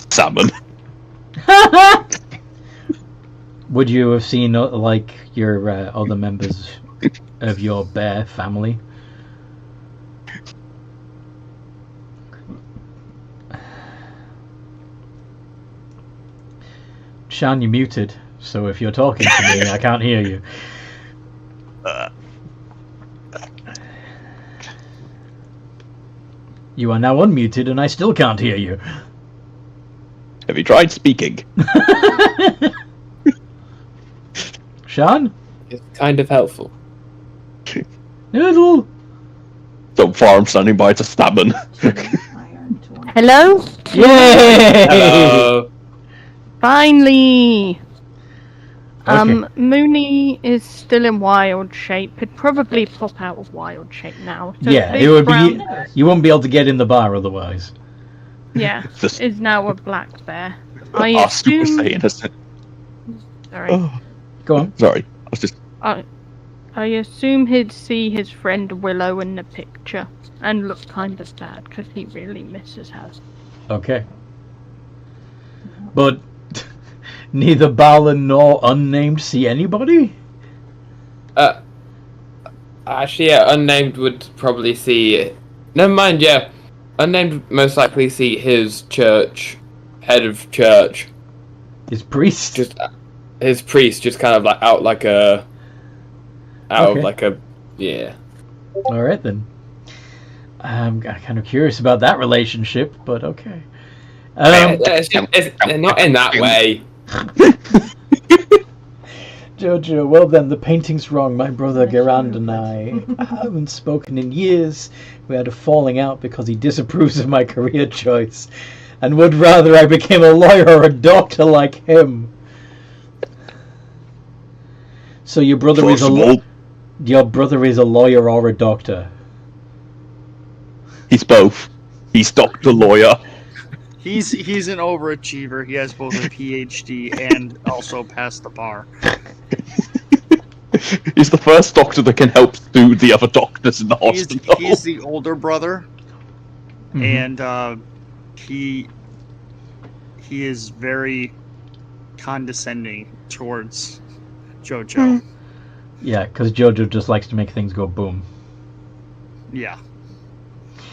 Salmon. Would you have seen like your other members of your bear family? Sean, you're muted, so if you're talking to me, I can't hear you. You are now unmuted, and I still can't hear you. Have you tried speaking? Sean? It's kind of helpful. Noodle! So far, I'm standing by to salmon. Hello? Yay! Hello. Finally! Okay. Mooney is still in wild shape. He'd probably pop out of wild shape now. So Yeah, big it would brown- be. You wouldn't be able to get in the bar otherwise. Yeah, This- is now a black bear. I Our Super assume... Saiyan has... Sorry. Go on. Sorry, I was just... I assume he'd see his friend Willow in the picture and look kind of sad because he really misses her. Okay. But neither Balin nor Unnamed see anybody? Actually, yeah, Unnamed would probably see... Never mind, yeah. Unnamed would most likely see his church, head of church. His priest? Just his priest, just kind of like out like a... Out Okay. of like a... Yeah. Alright then. I'm kind of curious about that relationship, but okay. It's not in that way. Jojo, well then, the painting's wrong. My brother Gerand and I haven't spoken in years. We had a falling out because he disapproves of my career choice and would rather I became a lawyer or a doctor like him. So your brother is your brother is a lawyer or a doctor? He's both. He's doctor, lawyer. He's an overachiever. He has both a PhD and also passed the bar. He's the first doctor that can help soothe the other doctors in the hospital. He's the older brother, and he is very condescending towards Jojo. Yeah, because Jojo just likes to make things go boom. Yeah.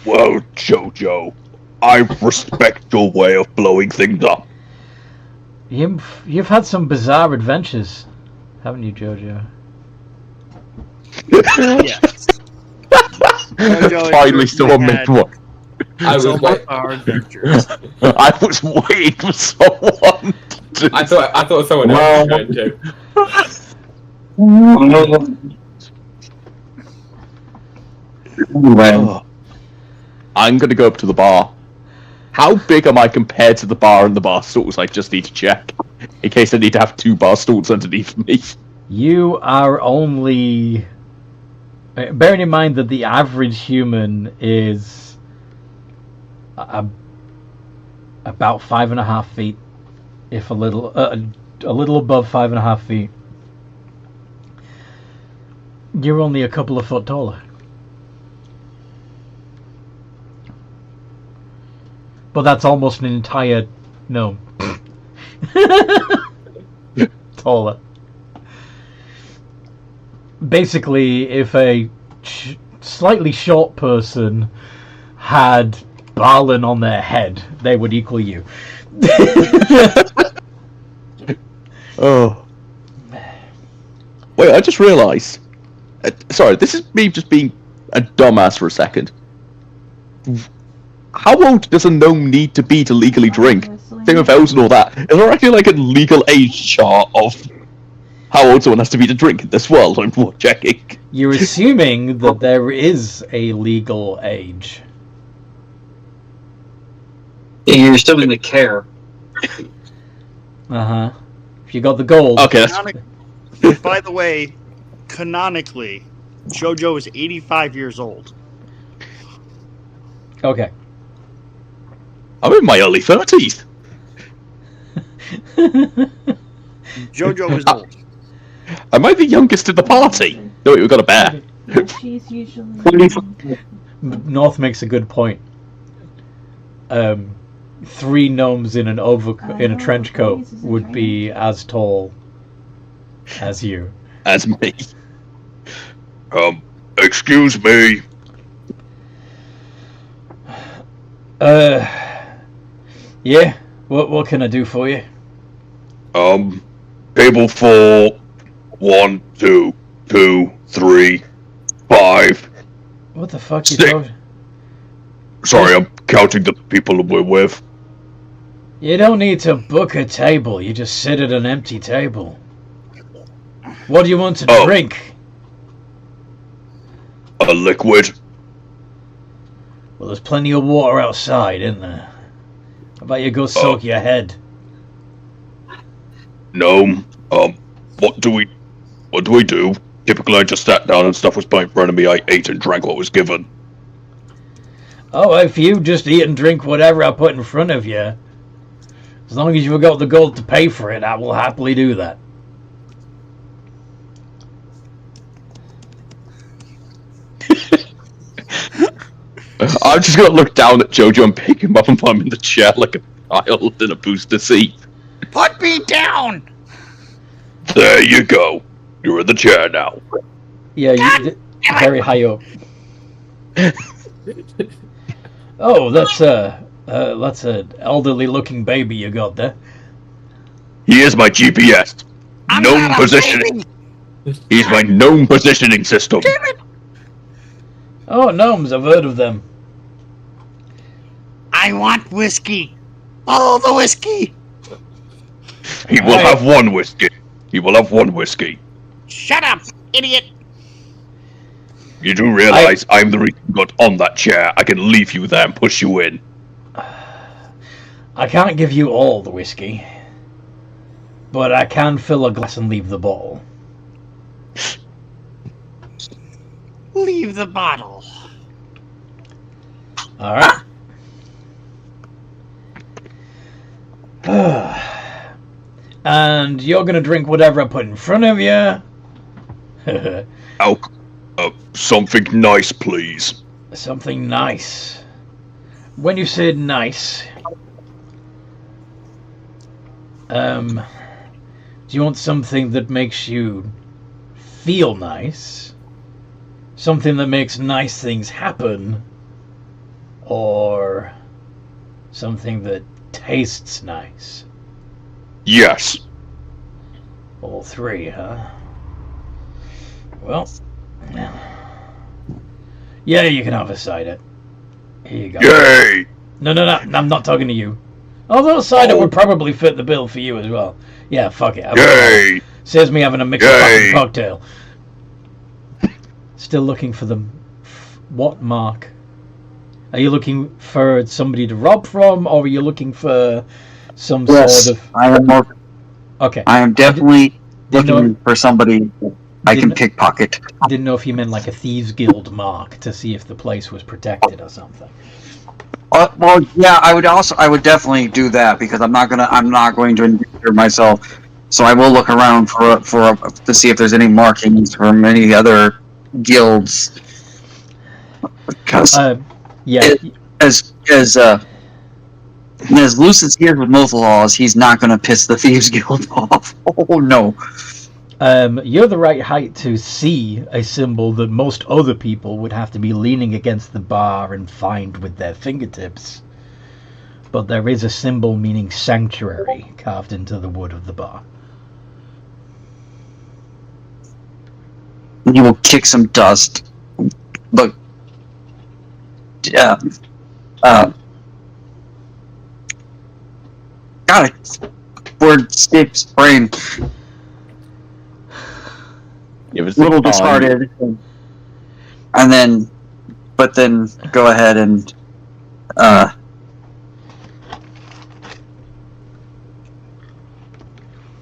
Well, Jojo, I respect your way of blowing things up. You've had some bizarre adventures, haven't you, Jojo? Yes. Jojo Finally, someone made one. I was wait- our adventures. I was waiting for someone to... I thought someone else was going to. Oh. I'm gonna go up to the bar. How big am I compared to the bar and the bar stools? I just need to check. In case I need to have 2 bar stools underneath me. You are only... Bearing in mind that the average human is about 5.5 feet, if a little above 5.5 feet. You're only a couple of foot taller. But that's almost an entire gnome. Taller. basically, if a slightly short person had Balin on their head, they would equal you. Oh. Wait, I just realised. Sorry, this is me just being a dumbass for a second. How old does a gnome need to be to legally drink? Same with elves and all that. Is there actually like a legal age chart of how old someone has to be to drink in this world? I'm checking. You're assuming that there is a legal age. You're still going to care. Uh-huh. If you got the gold. Okay, By the way, canonically, JoJo is 85 years old. Okay. I'm in my early 30s. JoJo is old. Am I the youngest in the party? No, wait, we've got a bear. She's usually. North makes a good point. 3 gnomes in an in a trench coat would be as tall as you. As me. Excuse me. Yeah. What can I do for you? Table 4, 1, 2, 2, 3, 5. What the fuck you 6. talking? Sorry, I'm counting the people we're with. You don't need to book a table. You just sit at an empty table. What do you want to drink? A liquid. Well, there's plenty of water outside, isn't there? How about you go soak your head? Gnome. What do we do? Typically, I just sat down and stuff was put in front of me. I ate and drank what was given. Oh, if you just eat and drink whatever I put in front of you, as long as you've got the gold to pay for it, I will happily do that. I'm just gonna look down at JoJo and pick him up and put him in the chair like a child in a booster seat. Put me down! There you go. You're in the chair now. Yeah, very high up. Oh, that's an elderly-looking baby you got there. He is my GPS. Gnome positioning. He's my gnome positioning system. Oh, gnomes, I've heard of them. I want whiskey. All the whiskey. He will have one whiskey. He will have one whiskey. Shut up, idiot. You do realize I'm the reason you got on that chair. I can leave you there and push you in. I can't give you all the whiskey, but I can fill a glass and leave the bottle. Leave the bottle. All right. And you're gonna drink whatever I put in front of you. Something nice, please. Something nice. When you said nice, do you want something that makes you feel nice? Something that makes nice things happen? Or something that tastes nice? Yes. All 3, huh? Well, yeah, you can have a cider. Here you go. Yay! No, I'm not talking to you. Although cider would probably fit the bill for you as well. Yeah, fuck it. Yay! Says me having a mixed fucking cocktail. Still looking for them. What mark? Are you looking for somebody to rob from, or are you looking for some sort of... I am more... Okay. I am definitely looking for somebody I can pickpocket. Didn't know if you meant like a Thieves Guild mark to see if the place was protected or something. Well, yeah, I would definitely do that because I'm not going to endanger myself. So I will look around to see if there's any markings from any other guilds. Because as loose as he is with Mothelhaus, he's not going to piss the Thieves Guild off. Oh no. You're the right height to see a symbol that most other people would have to be leaning against the bar and find with their fingertips. But there is a symbol meaning sanctuary carved into the wood of the bar. You will kick some dust. But God, word skips brain. Give us A little some time. disheartened, but then go ahead and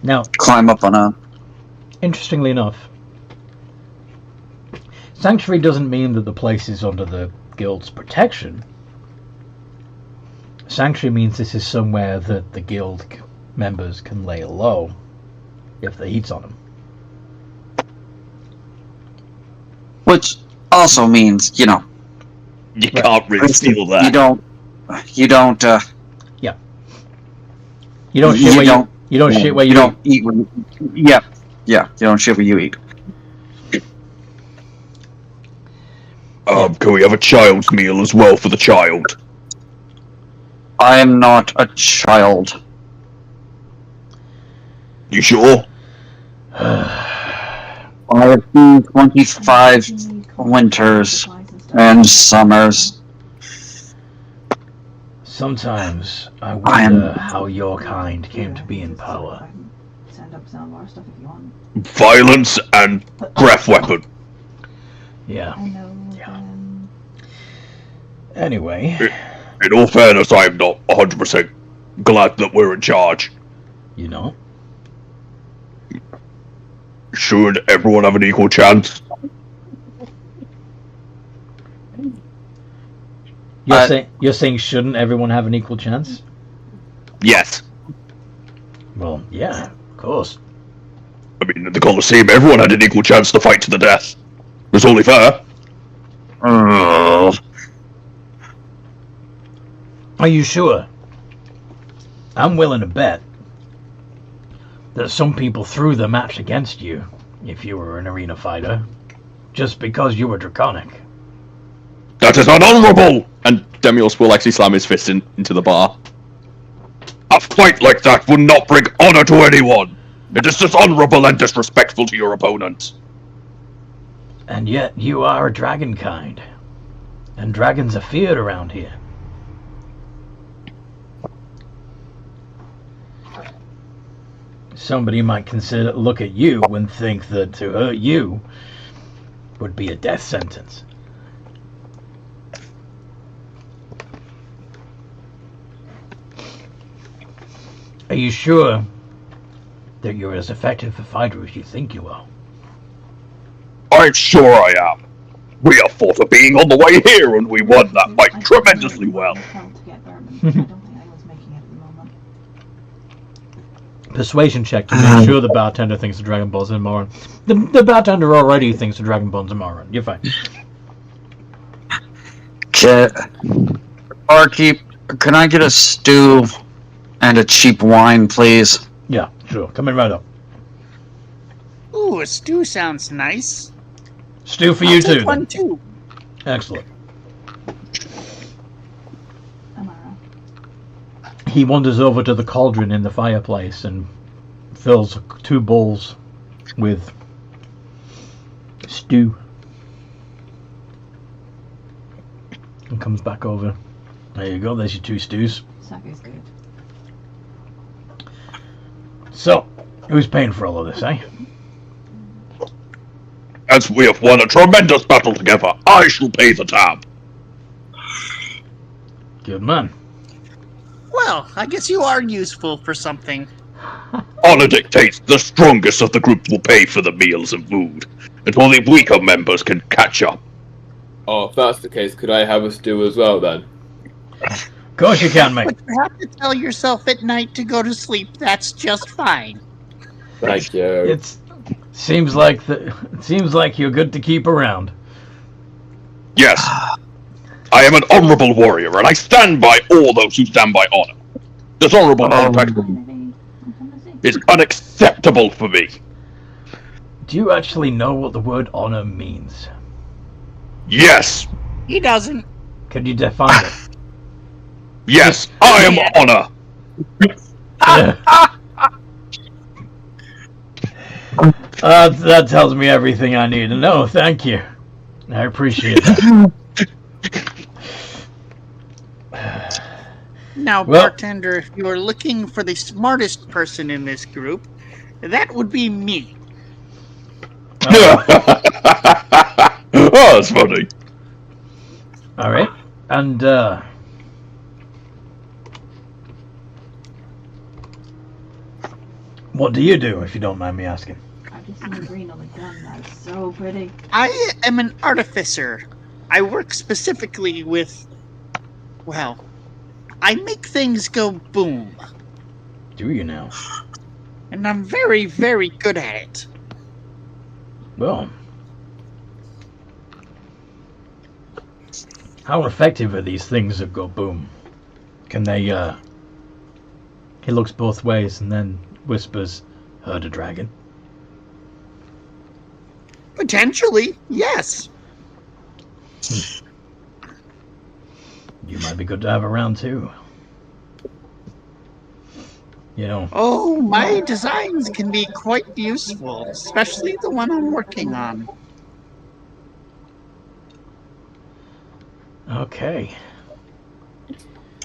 Now, climb up on a. interestingly enough, sanctuary doesn't mean that the place is under the guild's protection. Sanctuary means this is somewhere that the guild members can lay low if the heat's on them. Which also means, You can't really steal that. you don't. You don't shit where you don't shit where you don't eat. Yeah. You don't shit where you eat. Can we have a child's meal as well for the child? I am not a child. You sure? I have seen 25 winters and summers. Sometimes I I wonder am- how your kind came to be in power. Send up some of our stuff if you want. Violence and breath weapon. Yeah. I know. Anyway, In all fairness, I am not 100% glad that we're in charge. you know, Should everyone have an equal chance? you're saying shouldn't everyone have an equal chance? Yes. Well, yeah, of course. I mean, in the Colosseum, everyone had an equal chance to fight to the death. It was only fair. Are you sure? I'm willing to bet that some people threw the match against you if you were an arena fighter, just because you were draconic. That is not honorable! And Demios will actually slam his fist into the bar. A fight like that would not bring honor to anyone! It is dishonorable and disrespectful to your opponent. And yet you are a dragon kind, and dragons are feared around here. Somebody might look at you and think that to hurt you would be a death sentence. Are you sure that you're as effective a fighter as you think you are? I'm sure I am. We have thought of being on the way here, and we won that fight tremendously well. Persuasion check to make sure the bartender thinks the Dragon Ball's a moron. The bartender already thinks the Dragon Ball's a moron. You're fine. Barkeep, can I get a stew and a cheap wine, please? Yeah, sure. Coming right up. Ooh, a stew sounds nice. Stew for I'll you take too. one Then. too. Excellent. Amara. He wanders over to the cauldron in the fireplace and fills 2 bowls with stew. And comes back over. There you go, there's your 2 stews. Sake's good. So, who's paying for all of this, eh? As we have won a tremendous battle together, I shall pay the tab. Good man. Well, I guess you are useful for something. Honor dictates the strongest of the group will pay for the meals and food, until the weaker members can catch up. Oh, if that's the case, could I have a stew as well then? Of course you can, mate. But you have to tell yourself at night to go to sleep. That's just fine. Thank you. It seems like you're good to keep around. Yes, I am an honorable warrior, and I stand by all those who stand by honor. Dishonorable contact is unacceptable for me. Do you actually know what the word honor means? Yes! He doesn't. Can you define it? Yes, I am honor! That tells me everything I need to know. Thank you. I appreciate that. Now, Well- bartender, if you are looking for the smartest person in this group, that would be me. Oh, that's funny. All right. And, what do you do, if you don't mind me asking? I've just seen the green on the gun. That's so pretty. I am an artificer. I work specifically with, well, I make things go boom. Do you now? And I'm very, very good at it. Well, how effective are these things that go boom? Can they, He looks both ways and then whispers, "Heard a dragon?" Potentially, yes. You might be good to have around too. You know. Oh, my designs can be quite useful, especially the one I'm working on. Okay.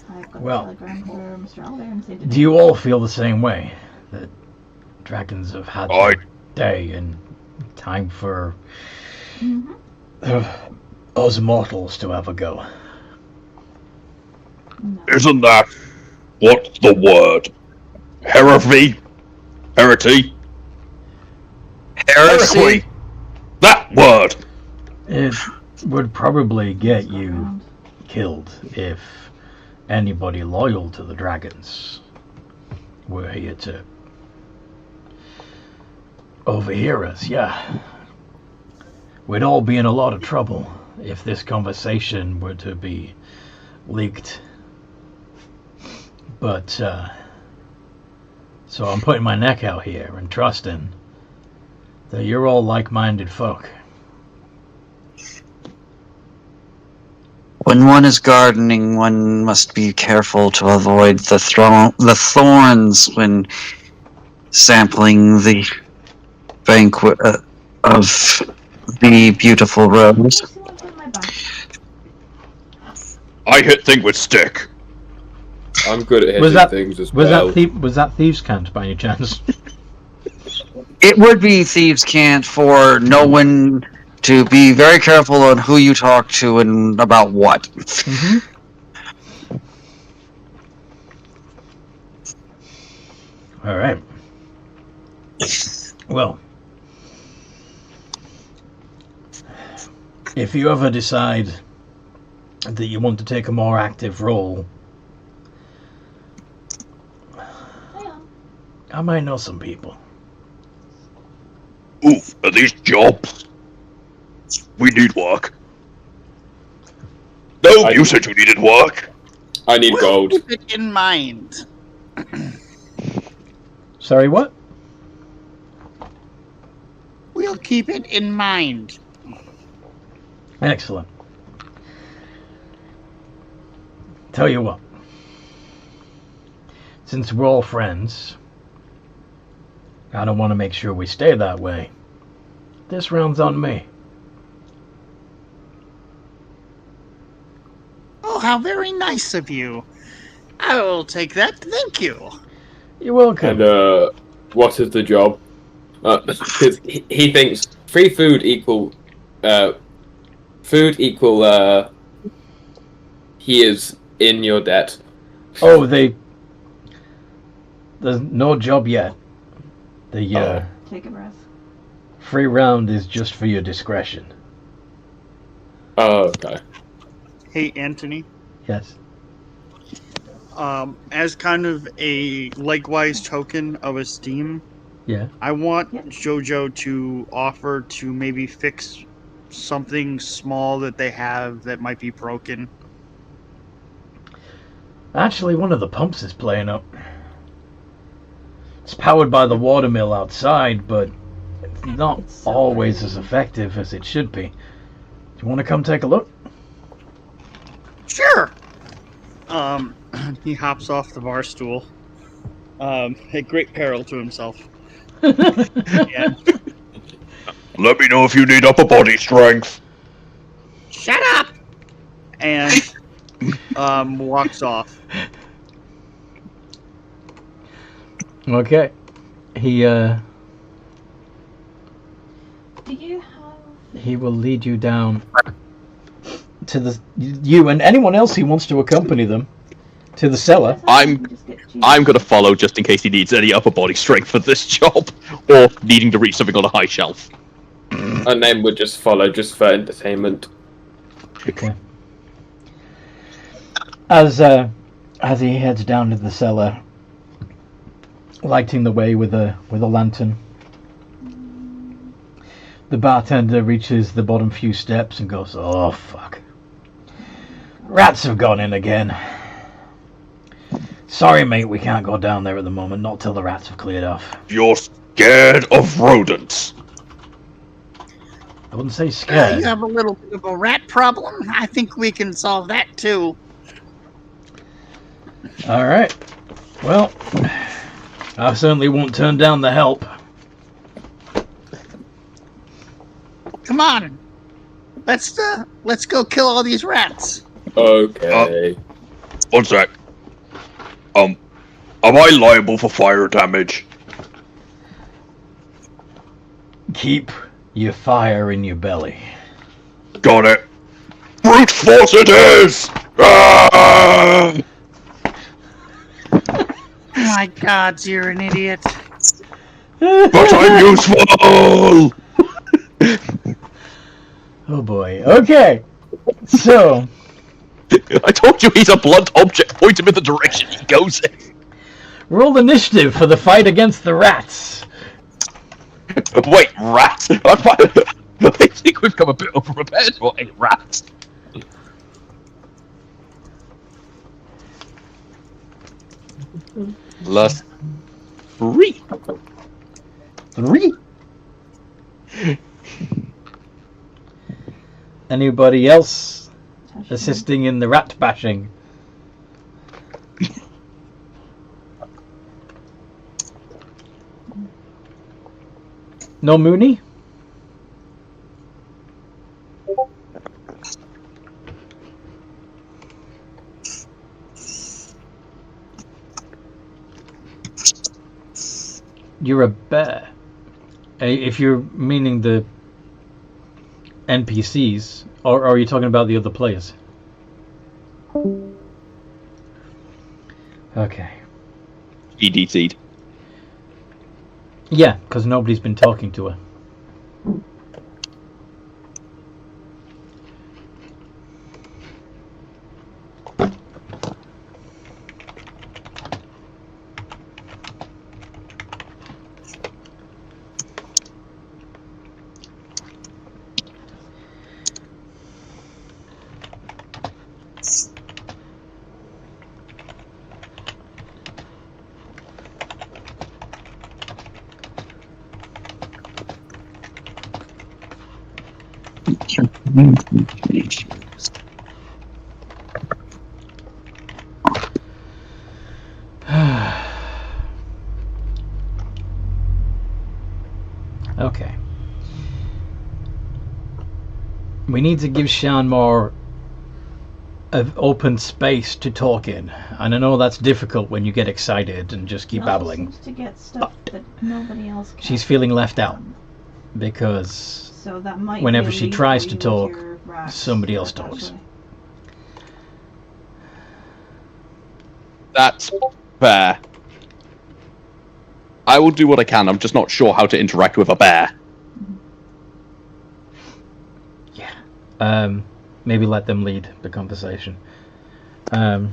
I've got Well, a telegram for Mr. Albairn saying to do you all feel the same way? That dragons have had I- their day and time for Mhm. us mortals to have a go? No. Isn't that... what's the word? Heresy? Heresy? Heresy? That word! It would probably get Got you around. killed if anybody loyal to the dragons were here to overhear us, yeah. We'd all be in a lot of trouble if this conversation were to be leaked. But, so I'm putting my neck out here and trusting that you're all like-minded folk. When one is gardening, one must be careful to avoid the thorns when sampling the banquet of the beautiful rose. What's the one in my bag? I hit thing with stick. I'm good at Was hitting that things as was well. was that thieves' cant by any chance? It would be thieves' cant for no one to be very careful on who you talk to and about what. All right. Well, if you ever decide that you want to take a more active role, I might know some people. Ooh, are these jobs? We need work. No, you said you needed work. I need We'll gold. keep it in mind. Sorry, what? We'll keep it in mind. Excellent. Tell you what. Since we're all friends, I don't want to make sure we stay that way. This round's on me. Oh, how very nice of you. I will take that. Thank you. You're welcome. And what is the job? Because he thinks free food equal he is in your debt. Oh, there's no job yet. The Take a breath. free round is just for your discretion. Oh, okay. Hey, Anthony. Yes. As kind of a likewise token of esteem, Yeah. I want Yep. JoJo to offer to maybe fix something small that they have that might be broken. Actually, one of the pumps is playing up. It's powered by the water mill outside, but not It's so always pretty. as effective as it should be. Do you want to come take a look? Sure. He hops off the bar stool. At great peril to himself. And Let me know if you need upper body strength. Shut up! and walks off. Okay. He Do you have... he will lead you down to the you and anyone else who wants to accompany them to the cellar. I'm gonna follow just in case he needs any upper body strength for this job, or needing to reach something on a high shelf. And then we'll just follow just for entertainment. Okay. As he heads down to the cellar, lighting the way with a lantern, the bartender reaches the bottom few steps and goes, "Oh fuck! Rats have gone in again. Sorry, mate, we can't go down there at the moment. Not till the rats have cleared off." You're scared of rodents. I wouldn't say You scared. have a little bit of a rat problem? I think we can solve that too. All right. Well, I certainly won't turn down the help. Come on. Let's go kill all these rats. Okay. One sec. Am I liable for fire damage? Keep your fire in your belly. Got it. Brute force it is! Ah! Oh my God, you're an idiot. But I'm useful! Oh boy. Okay. So, I told you he's a blunt object. Point him in the direction he goes in. roll initiative for the fight against the rats. Wait, rats? I think we've come a bit over-prepared for a rat. Plus 3. 3. Anybody else assisting in the rat bashing? No Mooney? You're a bear. If you're meaning the NPCs, or are you talking about the other players? Okay. EDT'd. Yeah, because nobody's been talking to her. Okay. We need to give Sean more of open space to talk in. And I know that's difficult when you get excited and just keep She also babbling. seems to get stuff that nobody else can. She's feeling left out because So that might whenever be she illegal tries to use talk, your racks, somebody else talks. actually. That's fair. I will do what I can. I'm just not sure how to interact with a bear. Maybe let them lead the conversation. Karim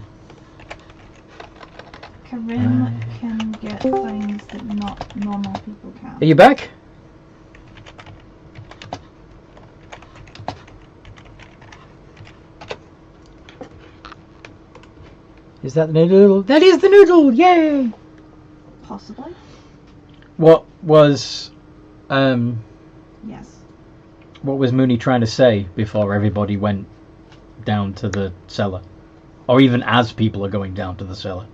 can get things that not normal people can. Are you back? Is that the noodle? That is the noodle! Yay! Possibly. What was Yes. What was Mooney trying to say before everybody went down to the cellar? Or even as people are going down to the cellar?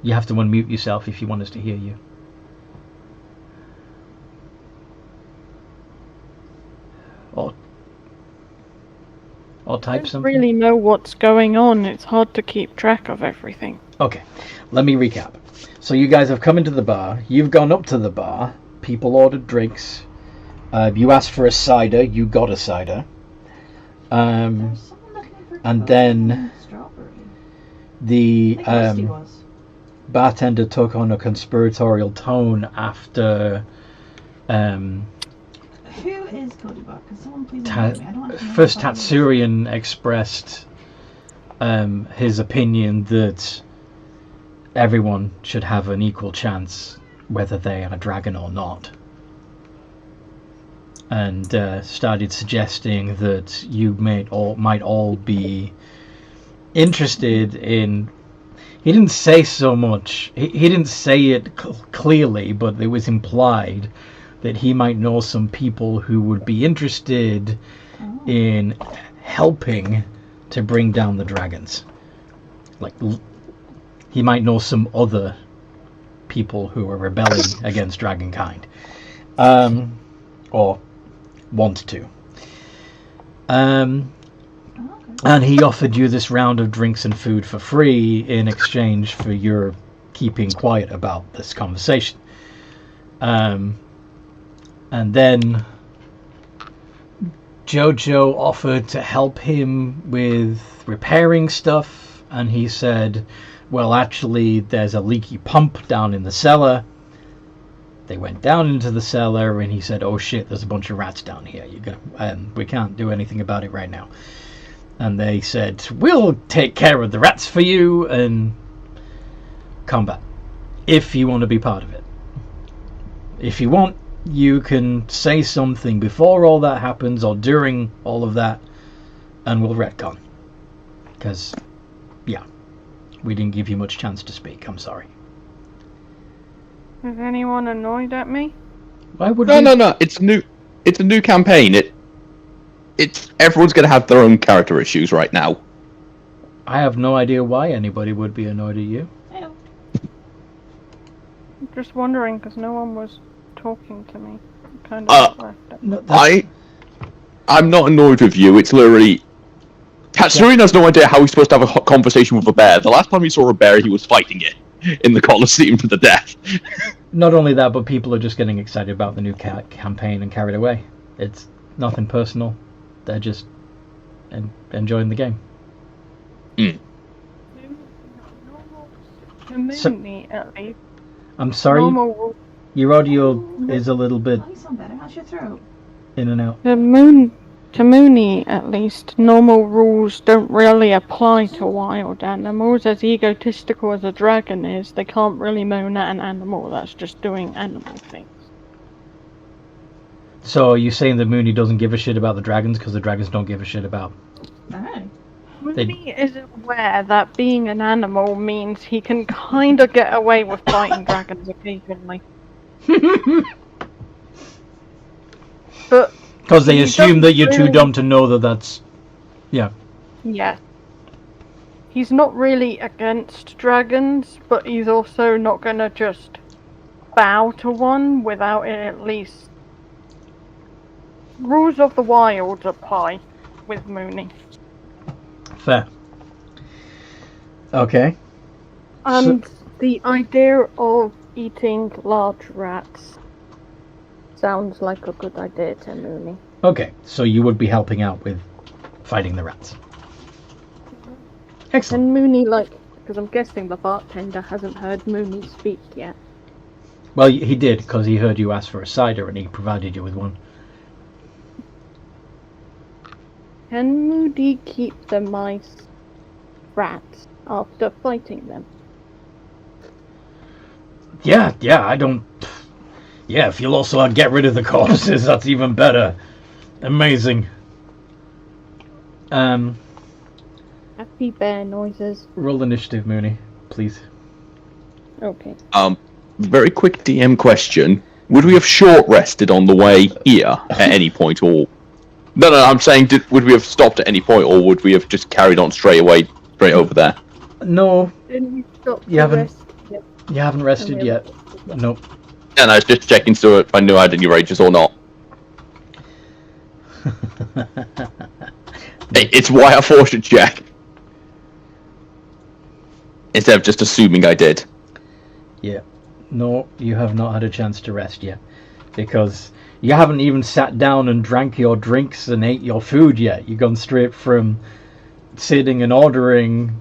You have to unmute yourself if you want us to hear you. Or type I don't something. really know what's going on. It's hard to keep track of everything. Okay, let me recap. So you guys have come into the bar. You've gone up to the bar. People ordered drinks. You asked for a cider. You got a cider. There's someone looking for And then strawberry. the I think Rusty was. bartender took on a conspiratorial tone after Who is Cody Buck? Can someone please invite me? I don't actually know first who that is. Tatsurian expressed his opinion that everyone should have an equal chance whether they are a dragon or not, and started suggesting that you might all be interested in. He didn't say so much. He didn't say it clearly, but it was implied that he might know some people who would be interested in helping to bring down the dragons. Like, he might know some other people who are rebelling against dragonkind. Or want to. And he offered you this round of drinks and food for free in exchange for your keeping quiet about this conversation. And then Jojo offered to help him with repairing stuff, and he said, well, actually, there's a leaky pump down in the cellar. They went down into the cellar, and he said, oh shit, there's a bunch of rats down here. We can't do anything about it right now. And they said, we'll take care of the rats for you, and combat, if you want to be part of it. If you want, you can say something before all that happens or during all of that, and we'll retcon. Because, yeah, we didn't give you much chance to speak. I'm sorry. Is anyone annoyed at me? Why would No. It's a new campaign. It's everyone's gonna have their own character issues right now. I have no idea why anybody would be annoyed at you. I'm just wondering because no one was talking to me. Kind of left it. No, I'm not annoyed with you. It's literally Tatsurian has no idea how he's supposed to have a conversation with a bear. The last time he saw a bear, he was fighting it in the Colosseum to the death. Not only that, but people are just getting excited about the new campaign and carried away. It's nothing personal. They're just enjoying the game. Community, at least. I'm sorry, Normal, your audio is a little bit Oh, you sound better. How's your throat? in and out. to Mooney, at least, normal rules don't really apply to wild animals. As egotistical as a dragon is, they can't really moan at an animal that's just doing animal things. So are you saying that Mooney doesn't give a shit about the dragons because the dragons don't give a shit about? Alright. Mooney is aware that being an animal means he can kind of get away with fighting dragons occasionally. But Because they he assume that you're doesn't too really- dumb to know that that's... Yeah. Yeah. He's not really against dragons, but he's also not gonna just bow to one without it at least. Rules of the wild apply with Mooney. Fair. Okay. And the idea of eating large rats sounds like a good idea to Mooney. Okay, so you would be helping out with fighting the rats. Excellent. And Mooney, because I'm guessing the bartender hasn't heard Mooney speak yet. Well, he did, because he heard you ask for a cider and he provided you with one. Can Moody keep the mice rats after fighting them? Yeah, I don't... Yeah, if you'll also get rid of the corpses, that's even better. Amazing. Happy bear noises. Roll initiative, Mooney, please. Okay. Very quick DM question. Would we have short rested on the way here at any point, or... No, I'm saying, would we have stopped at any point, or would we have just carried on straight over there? No, Didn't you stop You to haven't- rest yet? you haven't rested yet. Nope. And I was just checking to if I knew I had any rages or not. It's why I forced a check. Instead of just assuming I did. Yeah. No, you have not had a chance to rest yet. Because you haven't even sat down and drank your drinks and ate your food yet. You've gone straight from sitting and ordering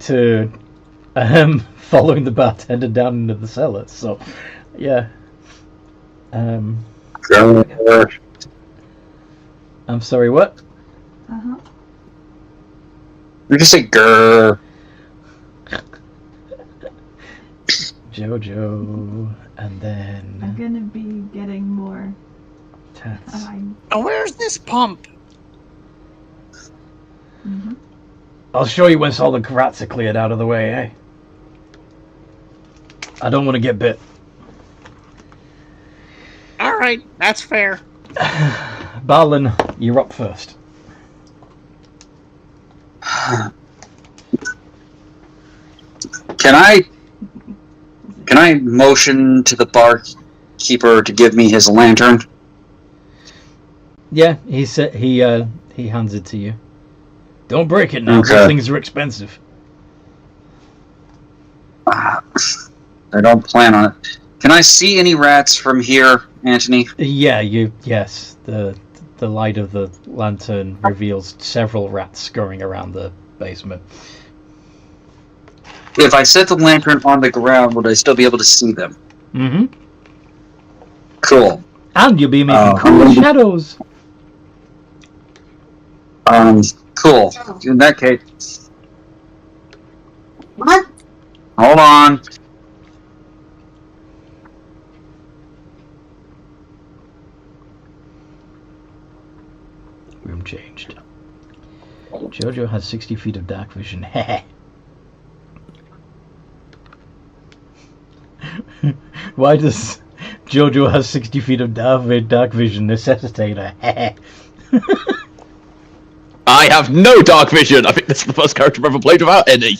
to following the bartender down into the cellar. So, yeah. I'm sorry, what? Uh-huh. You just say grrr. Jojo, and then I'm gonna be getting more. Tats. Oh, where's this pump? Mhm. I'll show you once all the rats are cleared out of the way, eh? I don't want to get bit. All right, that's fair. Barlin, you're up first. Can I motion to the barkeeper to give me his lantern? Yeah, he said he hands it to you. Don't break it now. Okay. Those things are expensive. I don't plan on it. Can I see any rats from here, Anthony? Yeah, yes. The light of the lantern reveals several rats scurrying around the basement. If I set the lantern on the ground, would I still be able to see them? Mm-hmm. Cool. And you'll be making cool shadows. Cool. In that case, What? hold on. Room changed. Jojo has 60 feet of dark vision. Heh. Why does Jojo has 60 feet of dark vision necessitate a heh? I have no dark vision! I think this is the first character I've ever played without any!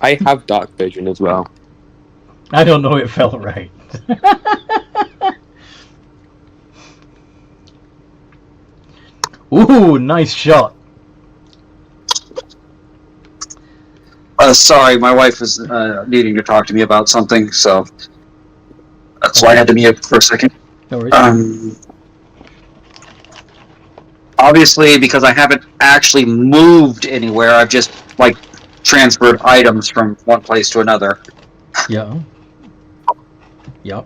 I have dark vision as well. I don't know, it felt right. Ooh, nice shot. Sorry, my wife is needing to talk to me about something, so that's why I had to mute for a second. No worries. Obviously, because I haven't actually moved anywhere, I've just, like, transferred items from one place to another. Yeah. Yep.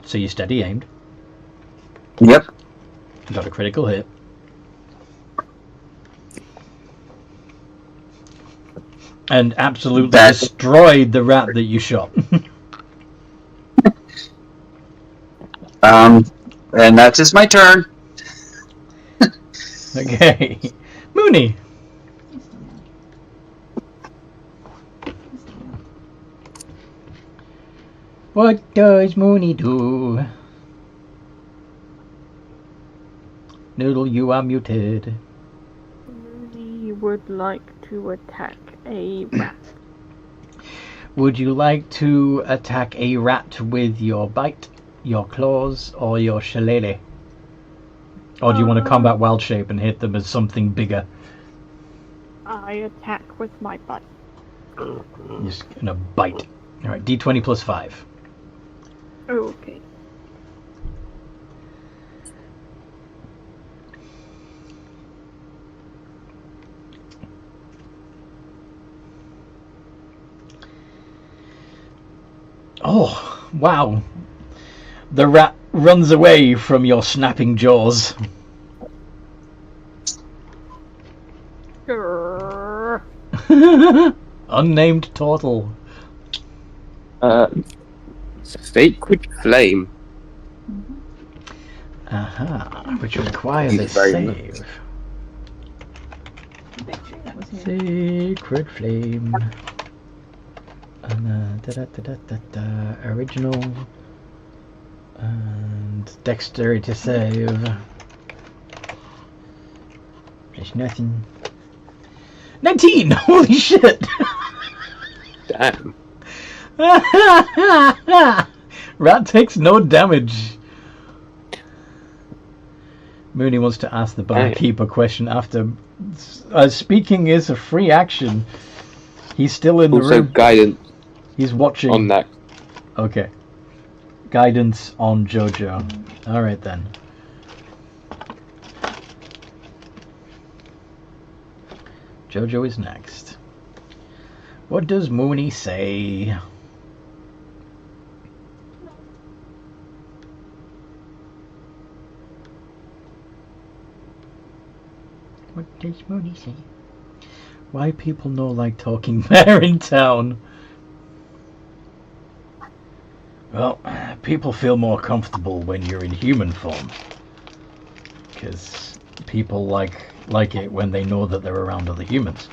So you steady aimed. Yep. Got a critical hit. And absolutely destroyed the rat that you shot. And that is my turn. Okay. Mooney. What does Mooney do? Noodle, you are muted. Mooney would like to attack a rat. Would you like to attack a rat with your bite, your claws, or your shillelagh? Or do you want to combat wild shape and hit them as something bigger? I attack with my bite. You're just gonna bite. Alright, d20 plus 5. Okay. Oh, wow. The rat runs away from your snapping jaws. Grrr. Unnamed turtle. Sacred Flame. Aha, which requires a Very save. That was here. Sacred flame. And original and dexterity save. There's nothing. 19! Holy shit! Damn. Rat takes no damage. Mooney wants to ask the barkeep a question after. Speaking is a free action. He's still in the Also, room. guidance He's watching. on that. Okay. Guidance on JoJo. Alright then. JoJo is next. What does Mooney say? What does Mooney say? Why people no like talking bear in town? Well, people feel more comfortable when you're in human form. Because people like it when they know that they're around other humans.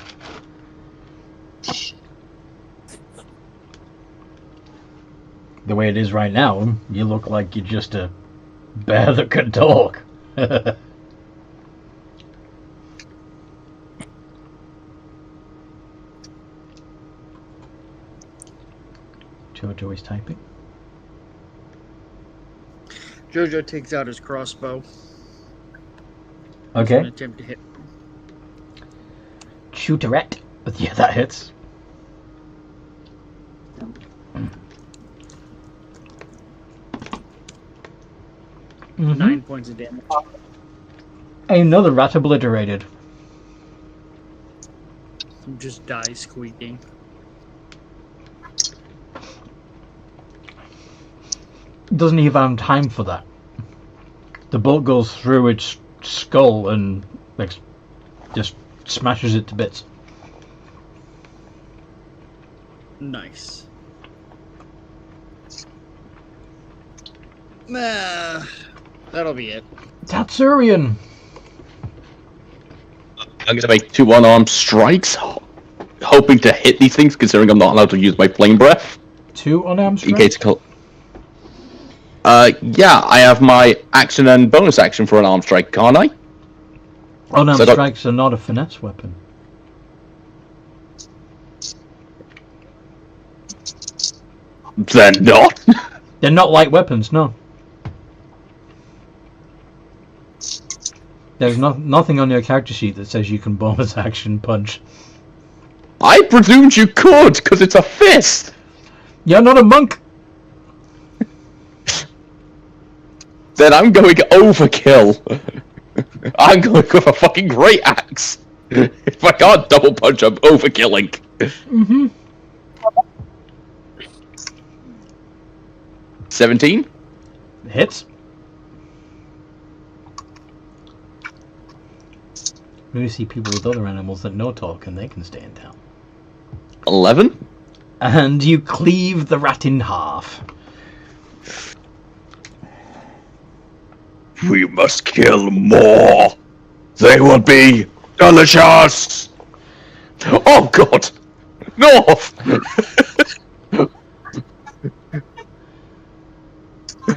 The way it is right now, you look like you're just a bear that can talk. Jojo is typing. Jojo takes out his crossbow. Okay. An attempt to hit. Shooterette. Yeah, that hits. Mm-hmm. 9 points of damage. Another rat obliterated. Just die squeaking. Doesn't even have time for that. The bolt goes through its skull and just smashes it to bits. Nice. That'll be it. Tatsurian. I'm gonna make 2 unarmed strikes, hoping to hit these things, considering I'm not allowed to use my flame breath. 2 unarmed In strikes? case yeah, I have my action and bonus action for an arm strike, can't I? Unarmed So strikes are not a finesse weapon. They're not. They're not light weapons, no. There's nothing on your character sheet that says you can bonus action punch. I presumed you could, because it's a fist. You're not a monk. Then I'm going overkill. I'm going with a fucking great axe. If I can't double punch, I'm overkilling. Mm-hmm. 17? Hits. We see people with other animals that no talk and they can stay in town. 11? And you cleave the rat in half. We must kill more. They will be delicious. Oh god! North!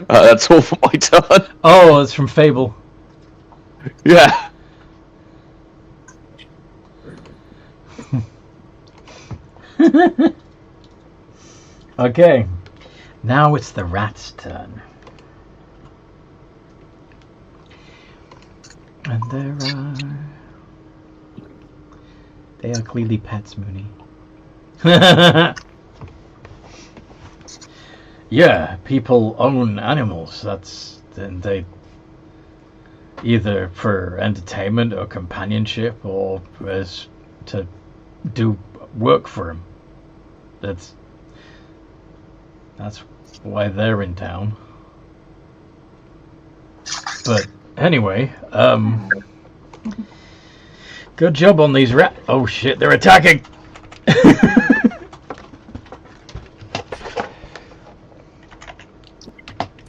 That's all for my turn. Oh, it's from Fable. Yeah. Okay. Now it's the rat's turn. And they are clearly pets, Mooney. Yeah, people own animals. Then they either for entertainment or companionship or as to do work for them. That's why they're in town. But anyway, good job on these rat. Oh shit, they're attacking.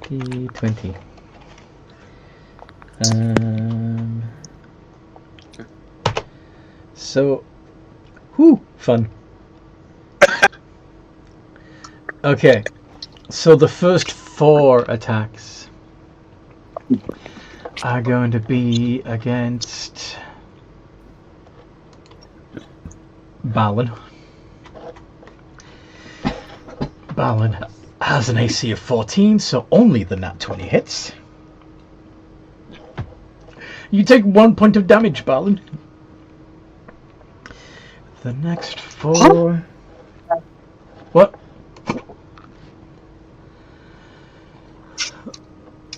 20. So, whoo, fun. Okay, so the first 4 attacks are going to be against Balin. Balin has an AC of 14, so only the nat 20 hits. You take 1 point of damage, Balin. The next 4... What?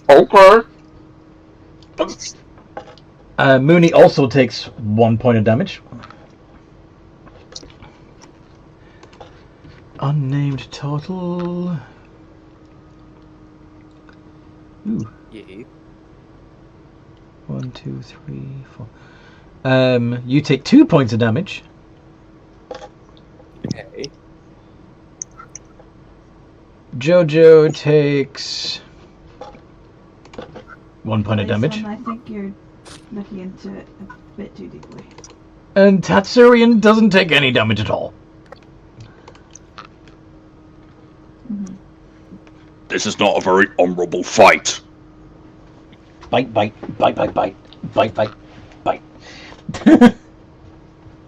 Okay. Mooney also takes 1 point of damage. Unnamed total. Ooh. Yeah. 1, 2, 3, 4. You take 2 points of damage. Okay. Jojo takes 1 point of damage. Jason, I think you're looking into it a bit too deeply. And Tatsurian doesn't take any damage at all. This is not a very honourable fight. Bite, bite, bite, bite, bite, bite, bite, bite.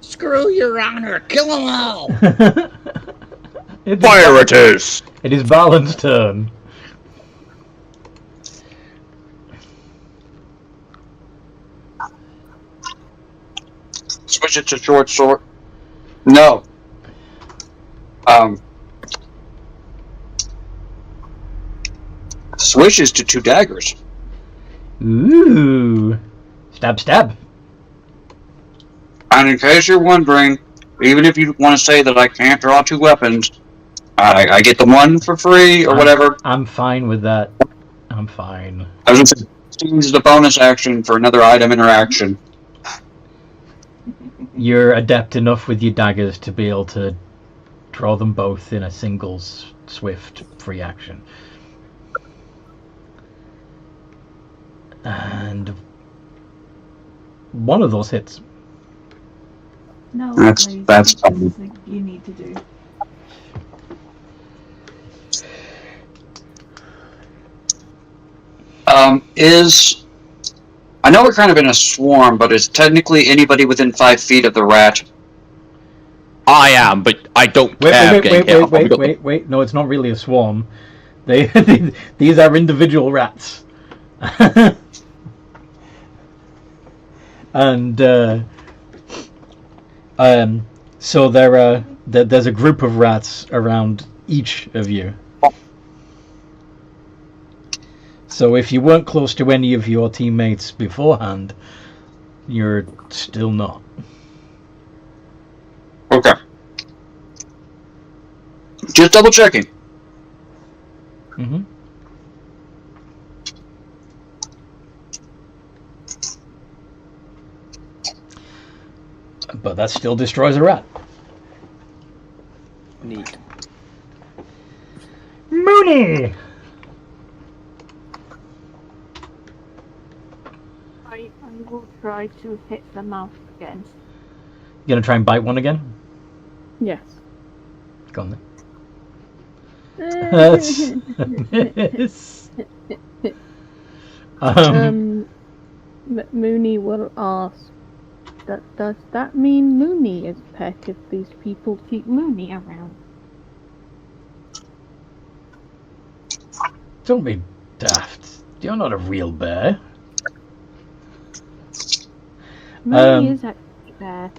Screw your honor! Kill them all! Fire it is! It is Balin's turn. Switch it to short sword. No. Switches to 2 daggers. Ooh. Stab, stab. And in case you're wondering, even if you want to say that I can't draw 2 weapons, I get the one for free or whatever. I'm fine with that. I'm fine. I was going to say, use the bonus action for another item interaction. You're adept enough with your daggers to be able to draw them both in a single swift free action. And one of those hits. No, That's something you need to do. I know we're kind of in a swarm, but is technically anybody within 5 feet of the rat? I am, but I don't care. Wait. No, it's not really a swarm. These are individual rats. And so there's a group of rats around each of you. So if you weren't close to any of your teammates beforehand, you're still not. Okay. Just double checking. Mm-hmm. But that still destroys a rat. Neat. Mooney! I will try to hit the mouth again. You gonna try and bite one again? Yes. Go on then. That's miss. Mooney will ask, does that mean Mooney is pet if these people keep Mooney around? Don't be daft. You're not a real bear. Mooney is actually there.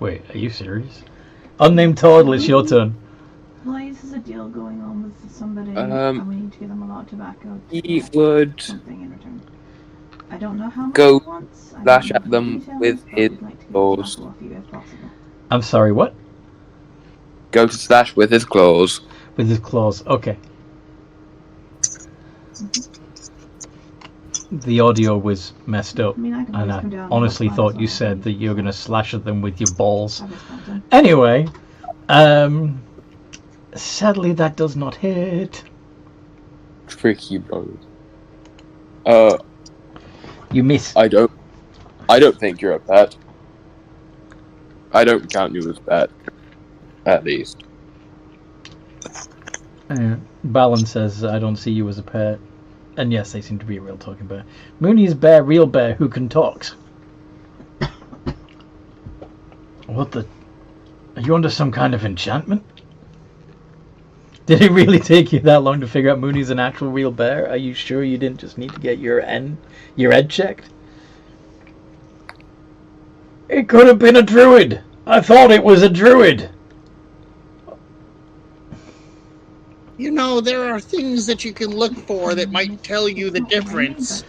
Wait, are you serious? Unnamed total, it's your turn. Like, this is a deal going on with somebody, and we need to give them a lot of tobacco. He would Something in return. I don't know how much go he wants. slash at them with his claws. I'm sorry, what? Go to slash with his claws. With his claws, okay. The audio was messed up, and I honestly thought you said that you're going to slash at them with your balls. Anyway, sadly that does not hit. Tricky bros. You miss. I don't think you're a pet. I don't count you as pet. at least. Balan says, I don't see you as a pet. And yes, they seem to be a real talking bear. Mooney is bear, real bear, who can talk. What the... Are you under some kind of enchantment? Did it really take you that long to figure out Mooney's an actual real bear? Are you sure you didn't just need to get your head checked? It could have been a druid. I thought it was a druid. You know, there are things that you can look for that might tell you the difference.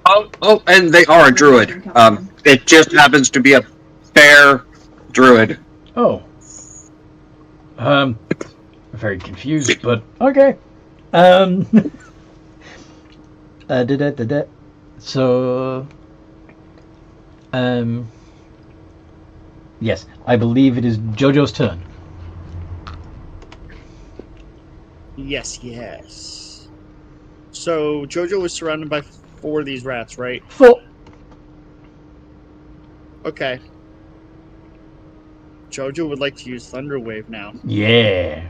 Oh, and they are a druid. It just happens to be a bear druid. Oh. Very confused, but okay. So, yes, I believe it is Jojo's turn. Yes. So Jojo was surrounded by 4 of these rats, right? 4. Okay. Jojo would like to use Thunder Wave now. Yeah.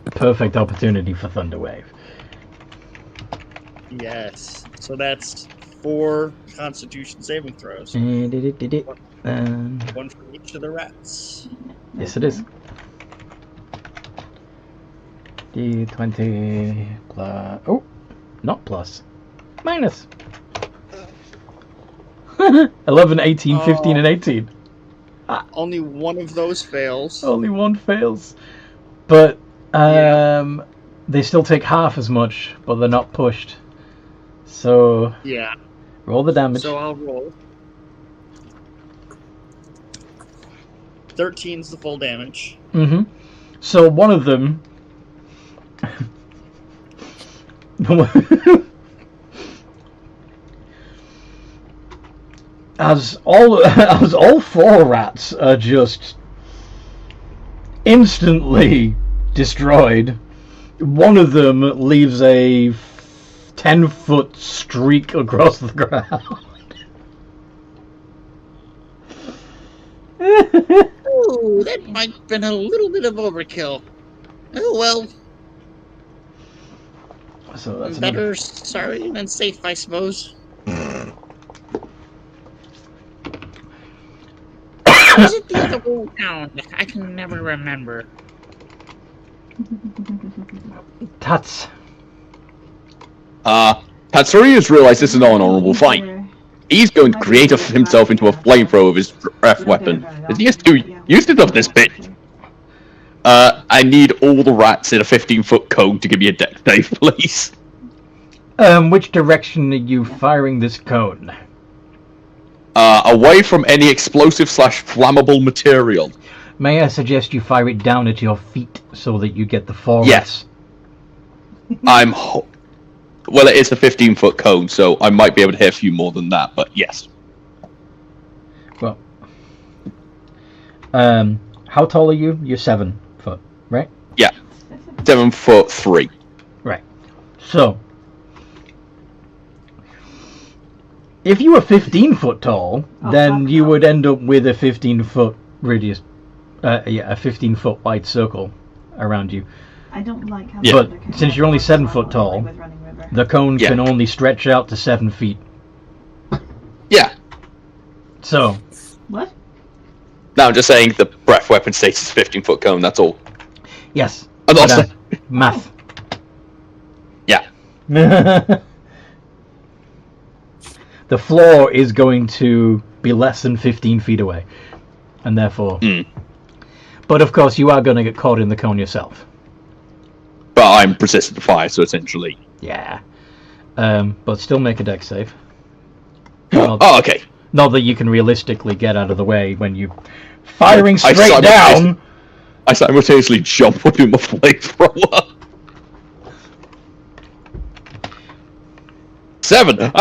Perfect opportunity for Thunder Wave. Yes. So that's 4 Constitution saving throws. One for each of the rats. Yes, it is. D20 plus... Oh, not plus. Minus. 11, 18, 15, and 18. Only one of those fails. Only one fails. But they still take half as much, but they're not pushed. So yeah. Roll the damage. So I'll roll. 13's the full damage. Mm-hmm. So one of them... as all 4 rats are just instantly destroyed, one of them leaves a 10-foot streak across the ground. Ooh, that might have been a little bit of overkill. Oh well. So that's better sorry than safe, I suppose. Is it the other way around? I can never remember. Tats. Tatsuri has realized this is not an honorable fight. He's going to create himself into a flamethrower with his breath weapon. He has to use it of this bit. I need all the rats in a 15-foot cone to give me a deck save, please. Which direction are you firing this cone? Away from any explosive/flammable material. May I suggest you fire it down at your feet so that you get the 4 Yes. Well, it is a 15-foot cone, so I might be able to hit a few more than that, but yes. Well, how tall are you? You're 7 foot, right? Yeah, 7'3". Right. So, if you were 15 foot tall, then you would end up with a 15-foot radius, a 15-foot wide circle around you. I don't like how. But since you're only 7 foot tall, the cone can only stretch out to 7 feet. Yeah. So. What? No, I'm just saying the breath weapon states is 15-foot cone. That's all. Yes. But, math. Yeah. The floor is going to be less than 15 feet away, and therefore. But of course, you are going to get caught in the cone yourself. But I'm persistent to fire, so essentially. Yeah. But still make a dex save. Oh, okay. Not that you can realistically get out of the way when you firing straight down. I simultaneously jump with him a flamethrower. 7.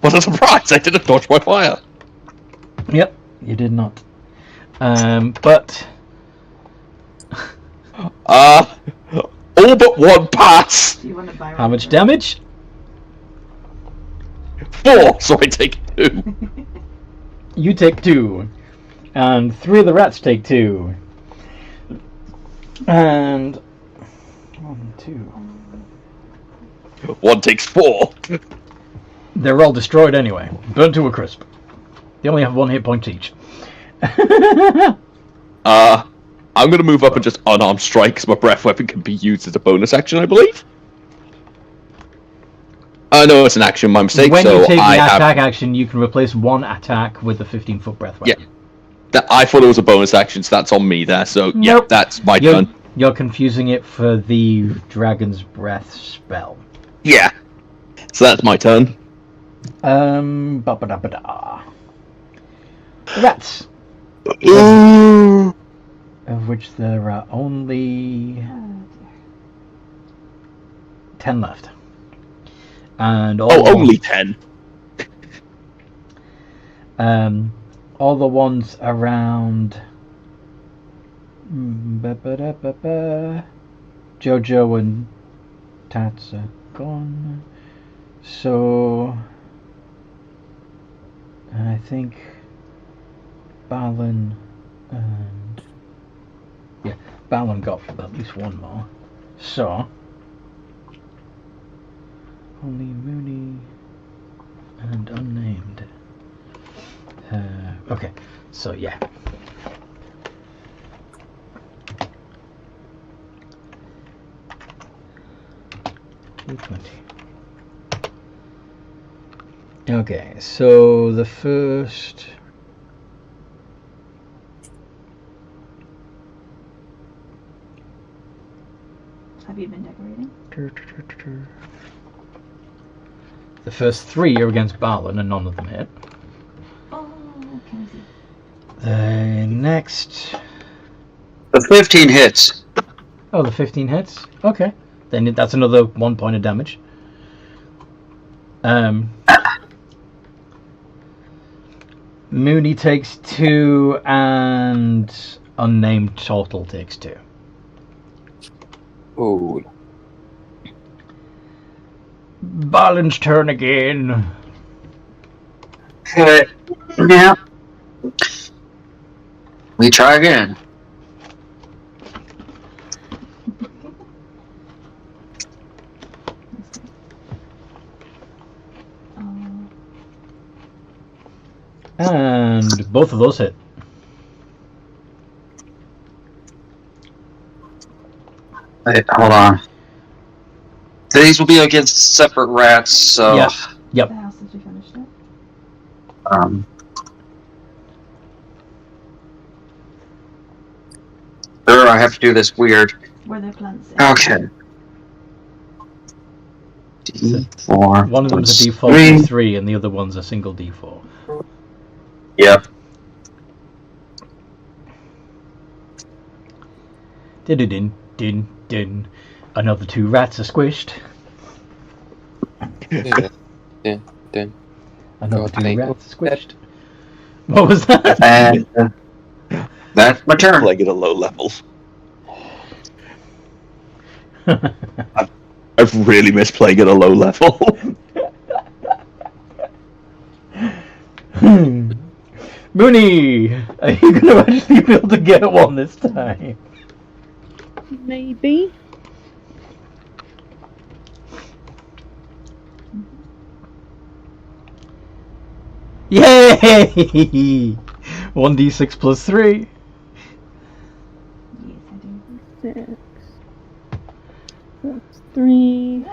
What a surprise! I didn't dodge my fire. Yep, you did not. But all but 1 pass. How much damage? 4, so I take 2. You take 2. And 3 of the rats take 2. And 1, 2. 1 takes 4. They're all destroyed anyway. Burnt to a crisp. They only have 1 hit point each. I'm gonna move up and just unarmed strike, because my breath weapon can be used as a bonus action, I believe. No, it's an action, my mistake. When so you take the I attack action, you can replace 1 attack with the 15-foot breath weapon. Yeah. I thought it was a bonus action, so that's on me there. So, yeah, Nope. that's my turn. You're confusing it for the Dragon's Breath spell. Yeah. So that's my turn. Ba-ba-da-ba-da. Rats. Of which there are only 10 left. And all only 10. All the ones around Jojo and Tats are gone. So I think Balin and Balin got at least 1 more. So only Mooney and unnamed. Okay, so yeah. D20. Okay, so the first. Have you been decorating? The first 3 are against Balin, and none of them hit. Oh, can I see? The next. The 15 hits. Oh, the 15 hits? Okay. Then that's another 1 point of damage. Mooney takes 2, and unnamed Turtle takes 2. Oh. Balin's turn again. Okay. Yeah. We try again. And both of those hit. Wait, hold on. These will be against separate rats, so... Yeah. Yep. The house that you finished it? I have to do this weird. Were there plants in? Okay. D4. One of them's a three. D4 3, and the other one's a single D4. Yep. Din din din. Another 2 rats are squished. Then. Another God, 2 rats are squished. What was that? And that's my turn. Playing at a low level. I've really missed playing at a low level. Mooney, are you going to actually be able to get 1 this time? Maybe. Yay! 1d6 plus 3. Yes, I do. 6. That's 3.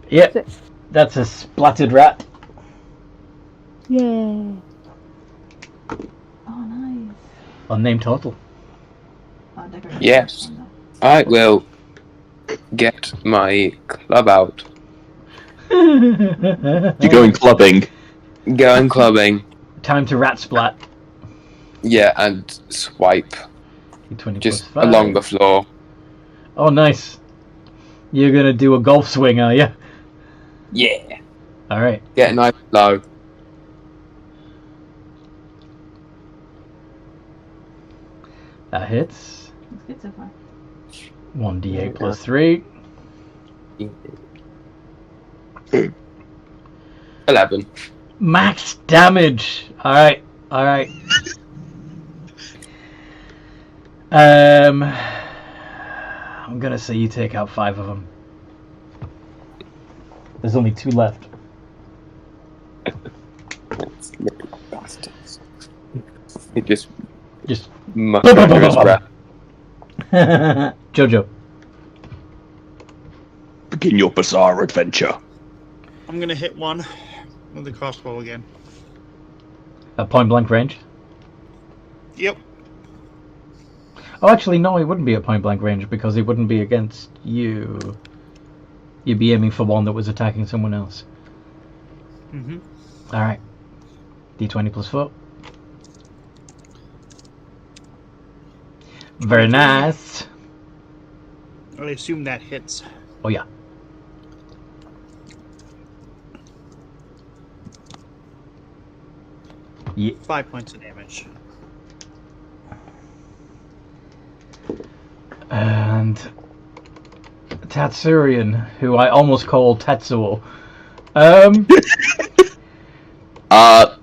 Yep, 6. that's a splattered rat. Yay. Oh, nice. Unnamed Turtle. Oh, decorating. Yes. I will get my club out. You're going clubbing. Going clubbing. Time to rat splat. Yeah, and swipe. 20 Just plus 5. along the floor. Oh, nice. You're gonna do a golf swing, are you? Yeah. Alright. Get nice low. That hits. It's good so far. 1d8 plus 3. 11. Max damage! Alright, alright. I'm gonna say you take out 5 of them. There's only 2 left. He just Boom, much boom, under boom, his boom, breath. Jojo. Begin your bizarre adventure. I'm gonna hit one with the crossbow again. At point blank range? Yep. Oh, actually, no, it wouldn't be at point blank range because it wouldn't be against you. You'd be aiming for one that was attacking someone else. Mm-hmm. Alright. D20 plus 4. Very nice. I assume that hits. Oh, yeah. Yeah. 5 points of damage. And Tatsurian, who I almost called Tetsuo. The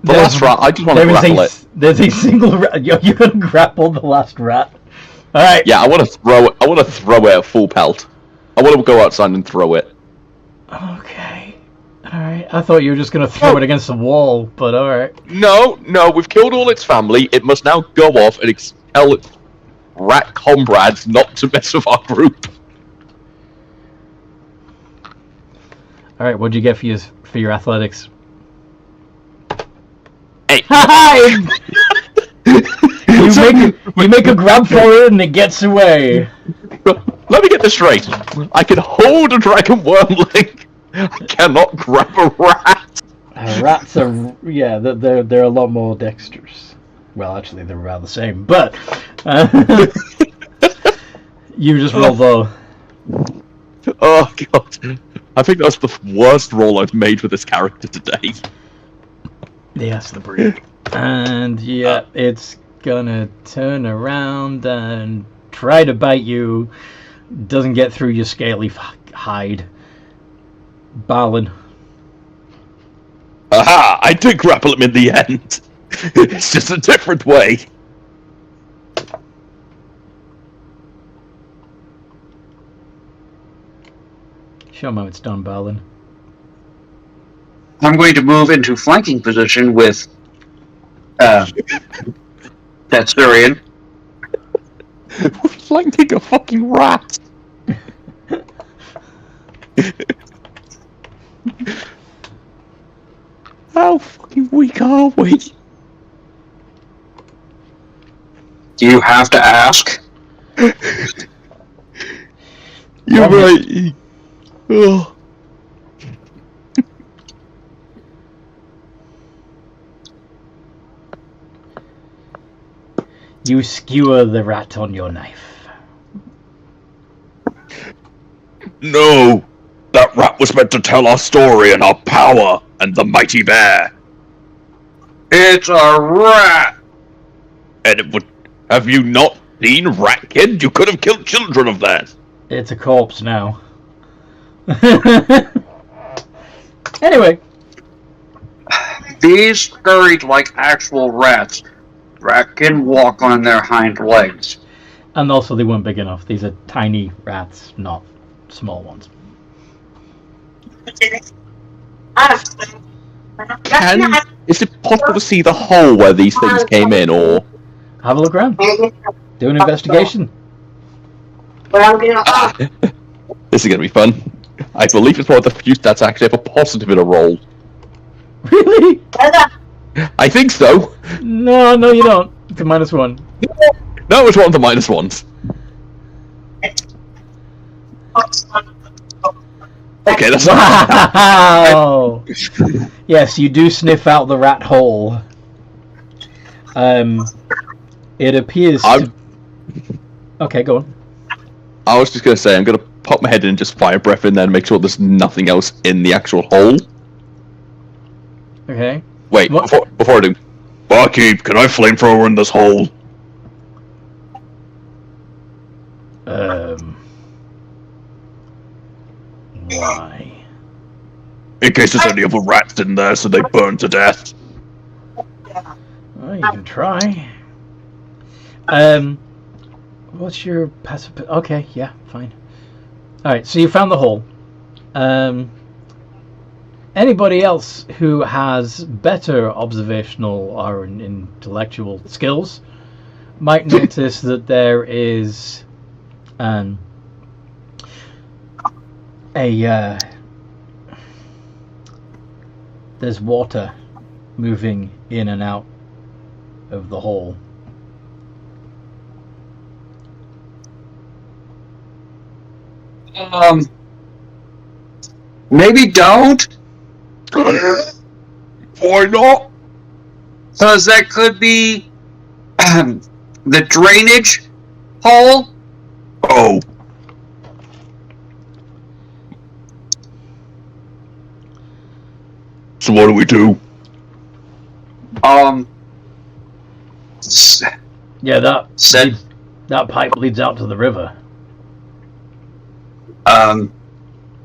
last rat, I just want to grapple it. There's a single rat. You're gonna grapple the last rat. Alright. Yeah, I want to throw it at full pelt. I want to go outside and throw it. Okay. Alright. I thought you were just gonna throw it against the wall, but alright. No, we've killed all its family. It must now go off and tell its rat comrades not to mess with our group. Alright, what'd you get for your athletics? Hey. You make a grab for it and it gets away. Let me get this straight. I can hold a dragon wormling. I cannot grab a rat. Rats are, yeah, they're a lot more dexterous. Well, actually, they're around the same, but you just roll though. Oh god, I think that's the worst roll I've made with this character today. Yes, the breed. And yeah, it's gonna turn around and try to bite you. Doesn't get through your scaly hide. Balin. Aha! I did grapple him in the end. It's just a different way. Show him how it's done, Balin. I'm going to move into flanking position with Tatsurian. Flanking a fucking rat. How fucking weak are we? Do you have to ask? You're right. Oh. You skewer the rat on your knife. No! That rat was meant to tell our story and our power and the mighty bear. It's a rat! And it would... Have you not seen Rat Kid? You could have killed children of that. It's a corpse now. Anyway. These scurried like actual rats. Rat can walk on their hind legs. And also they weren't big enough. These are tiny rats, not small ones. Is it possible to see the hole where these things came in, or... Have a look around. Do an investigation. This is going to be fun. I believe it's one of the few stats I actually have a positive in a roll. Really? I think so. No, you don't. It's a -1. No, it's one of the -1s. Okay, that's wow. Yes, you do sniff out the rat hole. It appears to... Okay, go on. I was just going to say, I'm going to pop my head in and just fire breath in there and make sure there's nothing else in the actual hole. Okay. Wait, before I do. Barkeep, can I flamethrower in this hole? Why? In case there's any other rats in there so they burn to death. Well, you can try. What's your passive? Okay, yeah, fine. All right, so you found the hole. Anybody else who has better observational or intellectual skills might notice that there is there's water moving in and out of the hole. Maybe don't. Why not? Because that could be the drainage hole. Oh. So what do we do? Yeah, that pipe leads out to the river.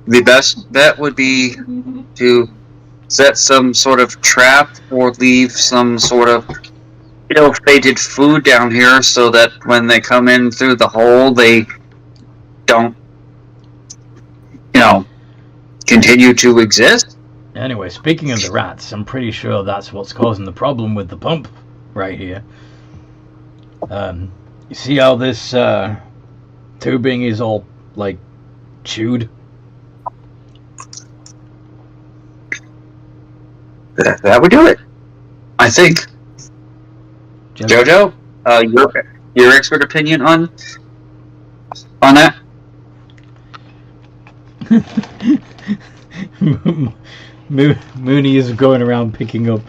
The best bet would be to set some sort of trap or leave some sort of ill-fated food down here so that when they come in through the hole, they don't, continue to exist. Anyway, speaking of the rats, I'm pretty sure that's what's causing the problem with the pump right here. You see how this tubing is all, chewed? That would do it, I think. Jojo, your expert opinion on that? Mooney is going around picking up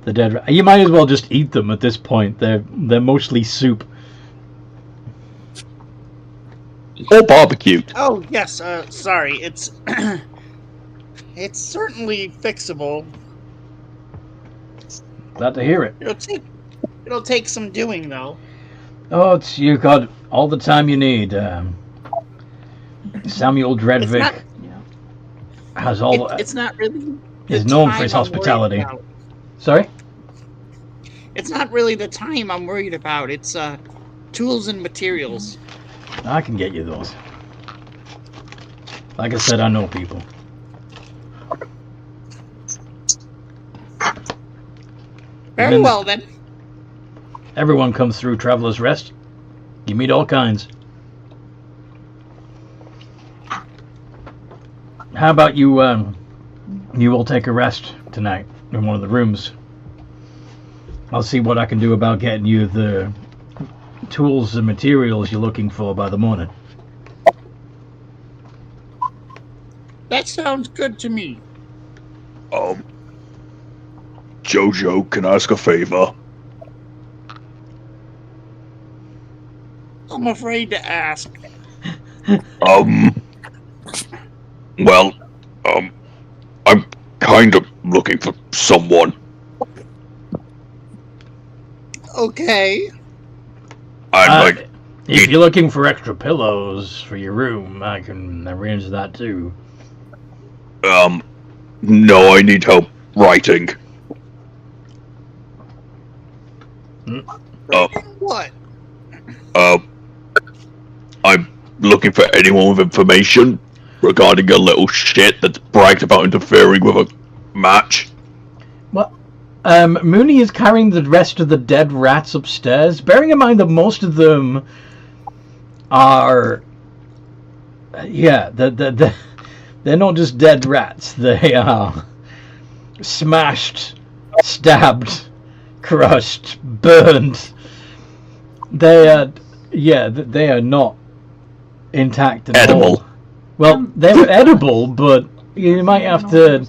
the dead rat. You might as well just eat them at this point. They're mostly soup. Or barbecued. Oh yes, sorry. It's it's certainly fixable. Glad to hear it. It'll take some doing though. Oh, you got all the time you need. Samuel Dredvik has all. It's not really. Is known for his hospitality. Sorry? It's not really the time I'm worried about. It's tools and materials. I can get you those. Like I said, I know people. Very well then. Everyone comes through Traveler's Rest. You meet all kinds. How about you all take a rest tonight in one of the rooms? I'll see what I can do about getting you the tools and materials you're looking for by the morning. That sounds good to me. Jojo, can I ask a favor? I'm afraid to ask. Well, I'm kind of looking for someone. Okay. If you're looking for extra pillows for your room, I can arrange that too. No, I need help writing. What? I'm looking for anyone with information regarding a little shit that's bragged about interfering with a match. Well, Mooney is carrying the rest of the dead rats upstairs, bearing in mind that most of them are... they're not just dead rats. They are smashed, stabbed, crushed, burned. They are not intact at all. Well, they were edible, but you might have to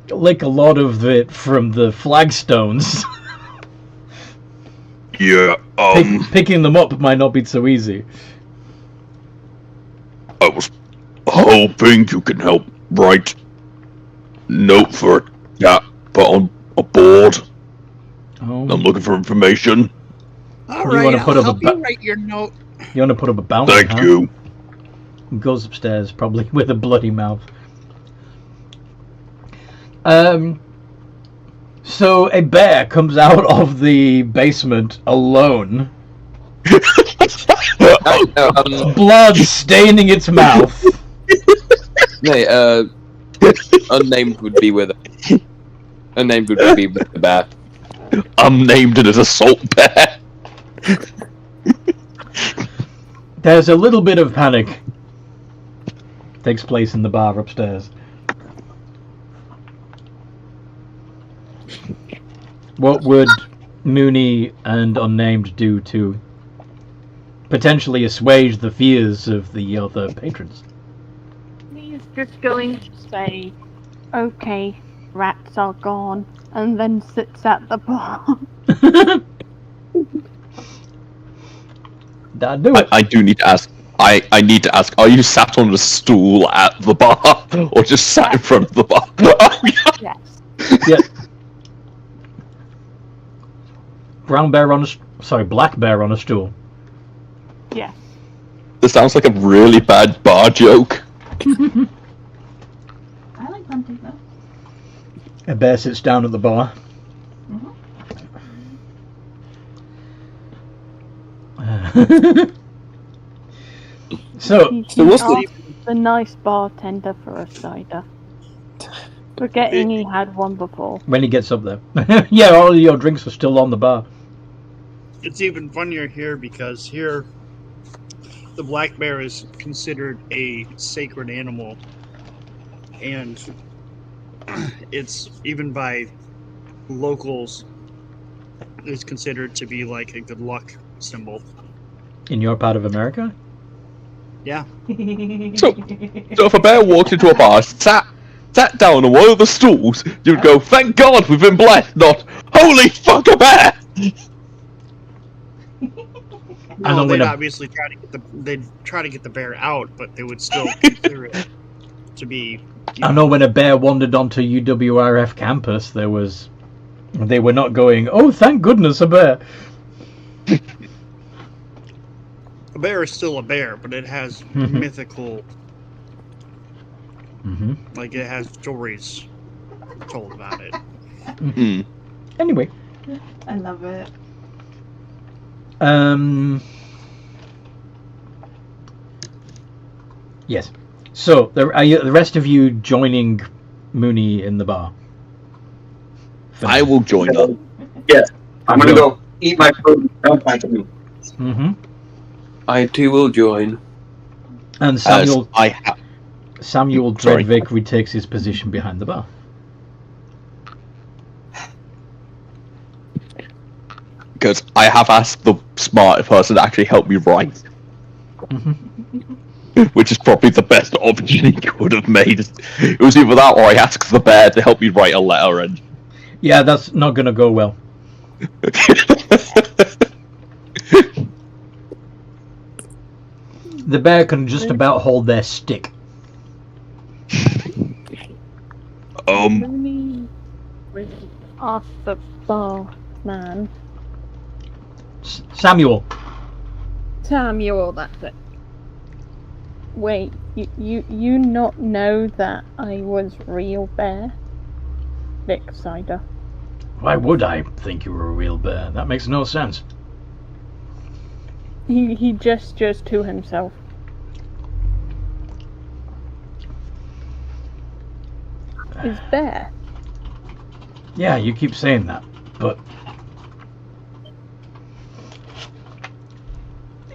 lick a lot of it from the flagstones. Yeah, Picking them up might not be so easy. I was hoping you can help write note for a cat put on a board. Oh. I'm looking for information. All right, I'll help you write your note. You want to put up a bounty? Thank you. He goes upstairs, probably with a bloody mouth. So a bear comes out of the basement alone. Blood staining its mouth. No, unnamed would be with it. Unnamed would be with the bear. Unnamed it as a salt bear. There's a little bit of panic. Takes place in the bar upstairs. What would Mooney and Unnamed do to potentially assuage the fears of the other patrons? He's just going to say, okay, rats are gone, and then sits at the bar. That'd do it. I do need to ask. I need to ask, are you sat on a stool at the bar, or just sat in front of the bar? Yes. Yeah. Black bear on a stool. Yes. This sounds like a really bad bar joke. I like Bunty though. A bear sits down at the bar. So what's the nice bartender for a cider? Forgetting he had one before. When he gets up there. Yeah, all your drinks are still on the bar. It's even funnier here because here the black bear is considered a sacred animal, and it's even by locals is considered to be like a good luck symbol. In your part of America? Yeah. So if a bear walked into a bar, sat down on one of the stools, you would go, "Thank God we've been blessed," not "Holy fuck, a bear!" No, they'd obviously try to get the bear out, but they would still consider it to be. I know when a bear wandered onto UWRF campus, they were not going, "Oh, thank goodness, a bear." A bear is still a bear, but it has mythical. Like it has stories told about it. Anyway. I love it. Yes. So, are the rest of you joining Mooney in the bar? I will join them. Yeah, I'm gonna go eat my food. I too will join. And Samuel Dredvik retakes his position behind the bar. Because I have asked the smart person to actually help me write. Which is probably the best option he could have made. It was either that or I asked the bear to help me write a letter, and... Yeah, that's not going to go well. The bear can just about hold their stick. Off the bar, man. Samuel, that's it. Wait, you not know that I was real bear? Vic Cider. why would I think you were a real bear? That makes no sense. He gestures to himself. Is bear? Yeah, you keep saying that, but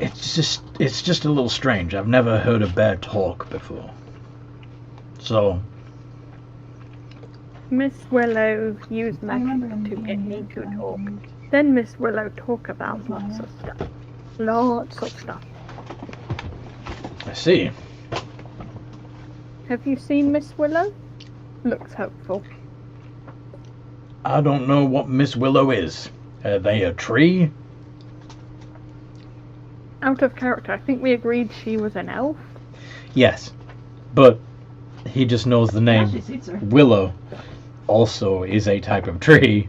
it's just a little strange. I've never heard a bear talk before. So Miss Willow used magic to get me to talk. Then Miss Willow talk about lots of stuff. Lots of stuff. I see. Have you seen Miss Willow? Looks hopeful. I don't know what Miss Willow is. Are they a tree? Out of character, I think we agreed she was an elf. Yes, but he just knows the name Willow also is a type of tree,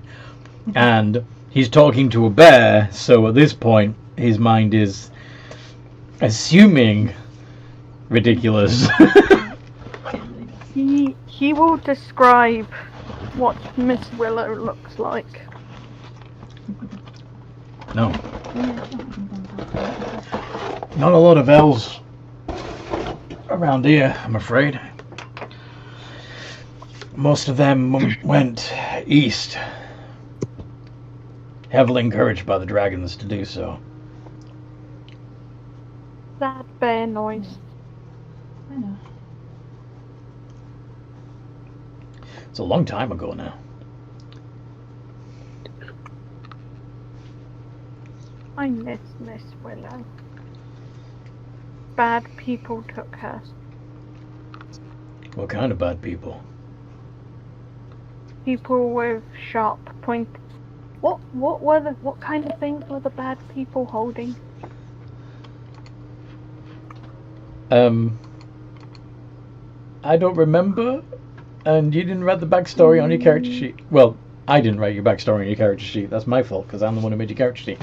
and he's talking to a bear, so at this point his mind is assuming ridiculous. He will describe what Miss Willow looks like. No. Not a lot of elves around here, I'm afraid. Most of them went east, heavily encouraged by the dragons to do so. Sad bear noise. I know. It's a long time ago now. I miss Miss Willow. Bad people took her. What kind of bad people? People with sharp point. What kind of things were the bad people holding? I don't remember, and you didn't write the backstory on your character sheet. Well, I didn't write your backstory on your character sheet. That's my fault, because I'm the one who made your character sheet.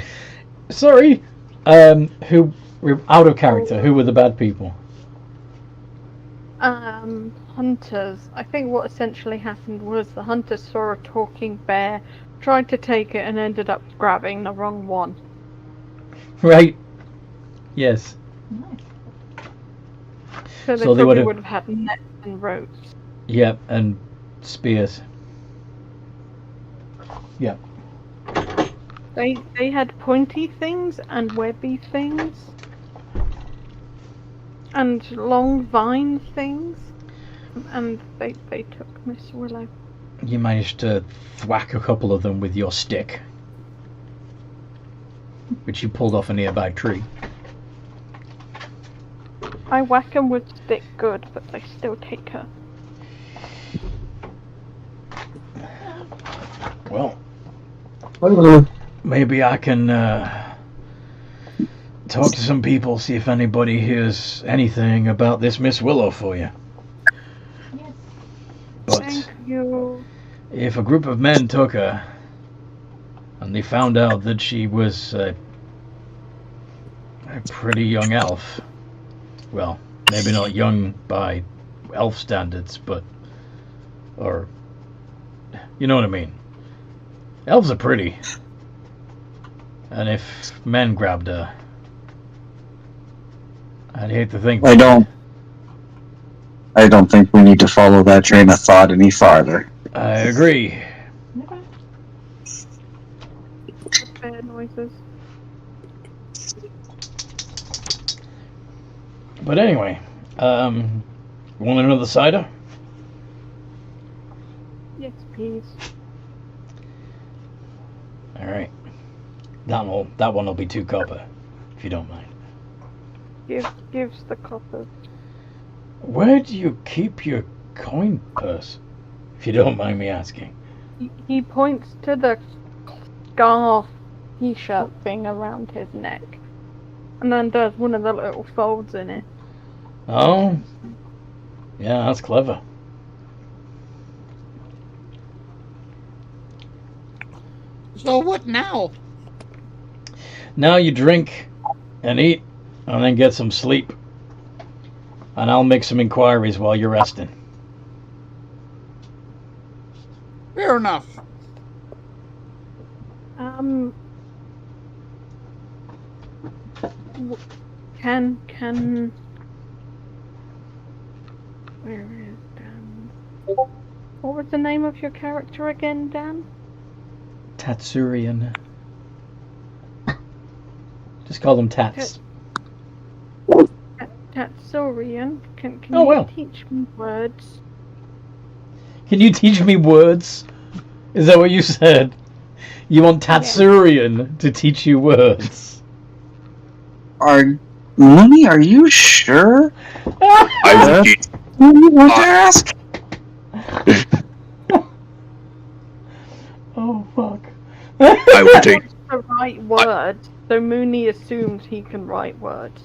Sorry. Who were out of character? Who were the bad people? Hunters. I think what essentially happened was the hunters saw a talking bear, tried to take it, and ended up grabbing the wrong one. Right. Yes. Nice. So they So they probably would've- would have had nets and ropes. Yep, and spears. Yep. They had pointy things and webby things. And long vine things. And they took Miss Willow. You managed to thwack a couple of them with your stick, which you pulled off a nearby tree. I whack 'em with stick good, but they still take her. Well, maybe I can talk to some people, see if anybody hears anything about this Miss Willow for you. Yes. But Thank you. if a group of men took her and they found out that she was a pretty young elf, well, maybe not young by elf standards, but, or, you know what I mean. Elves are pretty. And if men grabbed her, I'd hate to think. I don't think we need to follow that train of thought any farther. I agree. Okay. Bear noises. But anyway, want another cider? Yes, please. All right. That one will be 2 copper, if you don't mind. Gives the coppers. Where do you keep your coin purse, if you don't mind me asking? He points to the scarf t-shirt thing around his neck, and then does one of the little folds in it. Oh, yeah, that's clever. So what now? Now you drink and eat, and then get some sleep. And I'll make some inquiries while you're resting. Fair enough. Can where is Dan? What was the name of your character again, Dan? Tatsurian. Just call them Tats. Tatsurian. Can Oh, you well. teach me words? Can you teach me words? Is that what you said? You want Tatsurian to teach you words? Mooney, are you sure? I would teach. You want to ask? Oh, fuck. I would teach. The right word. So Mooney assumes he can write words.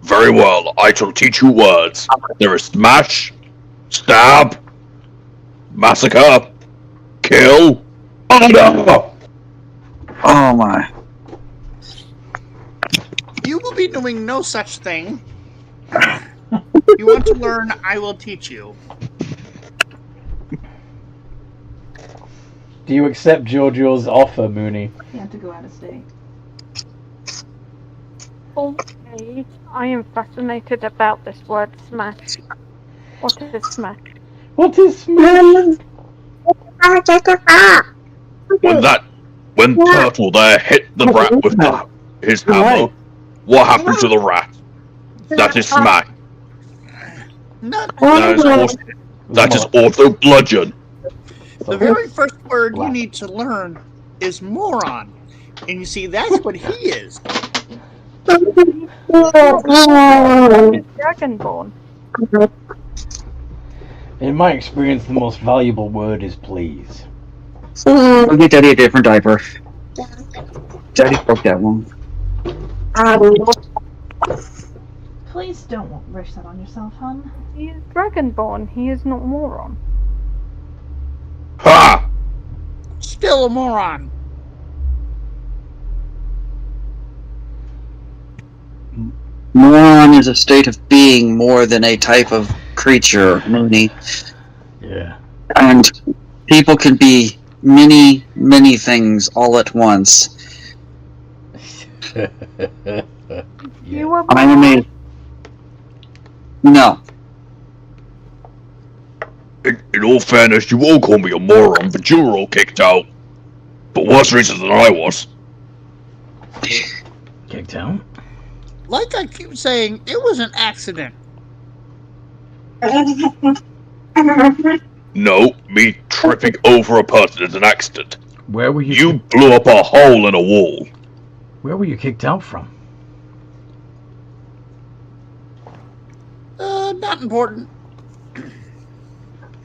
Very well. I shall teach you words. There is smash, stab, massacre, kill, honor. Oh my. You will be doing no such thing. You want to learn, I will teach you. Do you accept Giorgio's offer, Mooney? You have to go out of state. Okay. Okay, I am fascinated about this word smash. What is smash? What is smash? When Turtle there hit the rat with his hammer, what happened to the rat? That is smack. That is also bludgeon. The very first word you need to learn is moron. And you see, that's what he is. Dragonborn. In my experience, the most valuable word is please. I'll get Daddy a different diaper. Daddy broke that one. Please don't wish that on yourself, hon. He is Dragonborn. He is not moron. Ha! Still a moron. Moron is a state of being more than a type of creature, Mooney. Yeah. And people can be many, many things all at once. You were I'm No. In all fairness, you all call me a moron, but you were all kicked out. But worse reasons than I was. Kicked out? Like I keep saying, it was an accident. No, me tripping over a person is an accident. Where were you? You blew up a hole in a wall. Where were you kicked out from? Not important.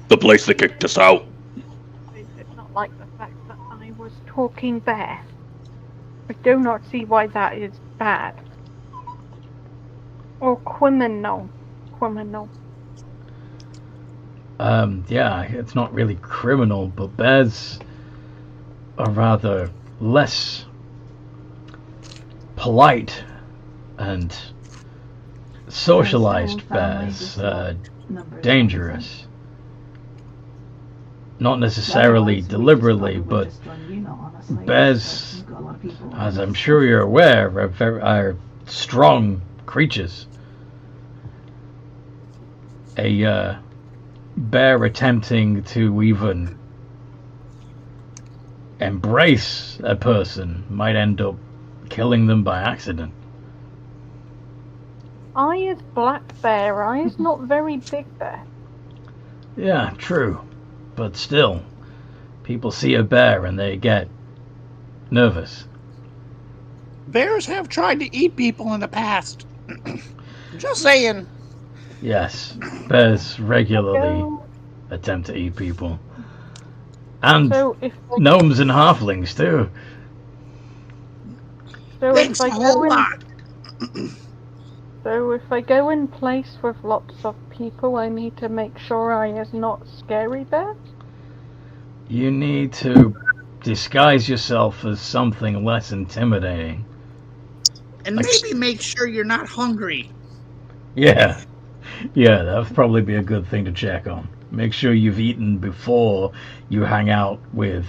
The place that kicked us out. I did not like the fact that I was talking bear. I do not see why that is bad. Or criminal. Criminal. Yeah, it's not really criminal, but bears are rather less polite and socialized bears, dangerous. Not necessarily deliberately, but bears, as I'm sure you're aware, are strong creatures. A bear attempting to even embrace a person might end up killing them by accident. I is black bear. I is not very big bear. Yeah, true. But still, people see a bear and they get nervous. Bears have tried to eat people in the past. Just saying. Yes, bears regularly attempt to eat people. And So if gnomes and halflings too. Thanks a whole lot. So if I go in place with lots of people, I need to make sure I is not scary bear. You need to disguise yourself as something less intimidating. And maybe make sure you're not hungry. Yeah. Yeah, that would probably be a good thing to check on. Make sure you've eaten before you hang out with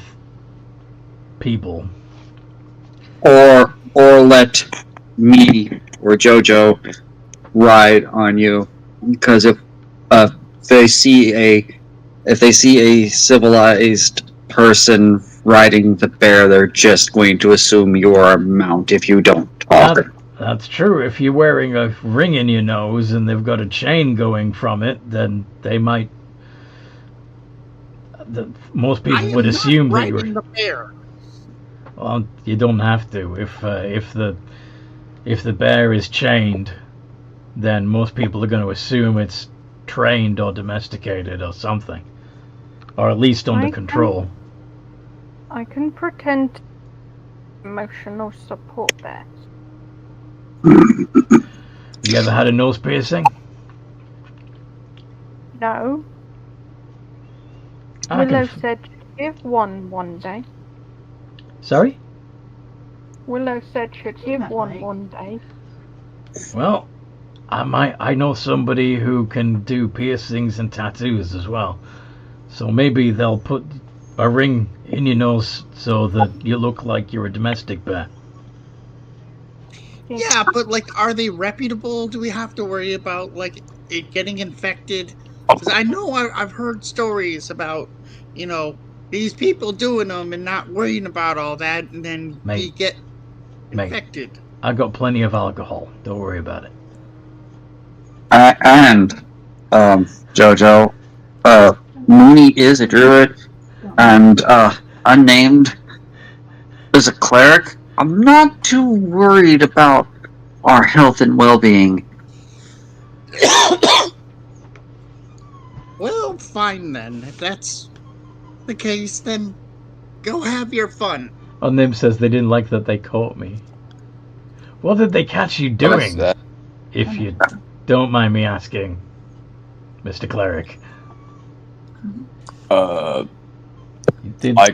people. Or let me or Jojo ride on you, because if they see a civilized person riding the bear, they're just going to assume you're a mount if you don't talk. That's true. If you're wearing a ring in your nose and they've got a chain going from it, then they might. Most people would assume that you're. The bear. Well, you don't have to. If the bear is chained, then most people are going to assume it's trained or domesticated or something, or at least under control. I can pretend emotional support there. You ever had a nose piercing? No. Willow said she'd give one day. Sorry? Willow said she'd give one day. Well, I know somebody who can do piercings and tattoos as well. So maybe they'll put a ring in your nose so that you look like you're a domestic bear. Yeah, but like, are they reputable? Do we have to worry about like it getting infected? Because I know I've heard stories about, these people doing them and not worrying about all that, and then you Mate. get Mate. infected. I got plenty of alcohol. Don't worry about it. And Jojo, Mooney is a druid, and unnamed is a cleric. I'm not too worried about our health and well-being. Well, fine then. If that's the case, then go have your fun. Unnamed says they didn't like that they caught me. What did they catch you doing? If you don't mind me asking, Mr. Cleric. I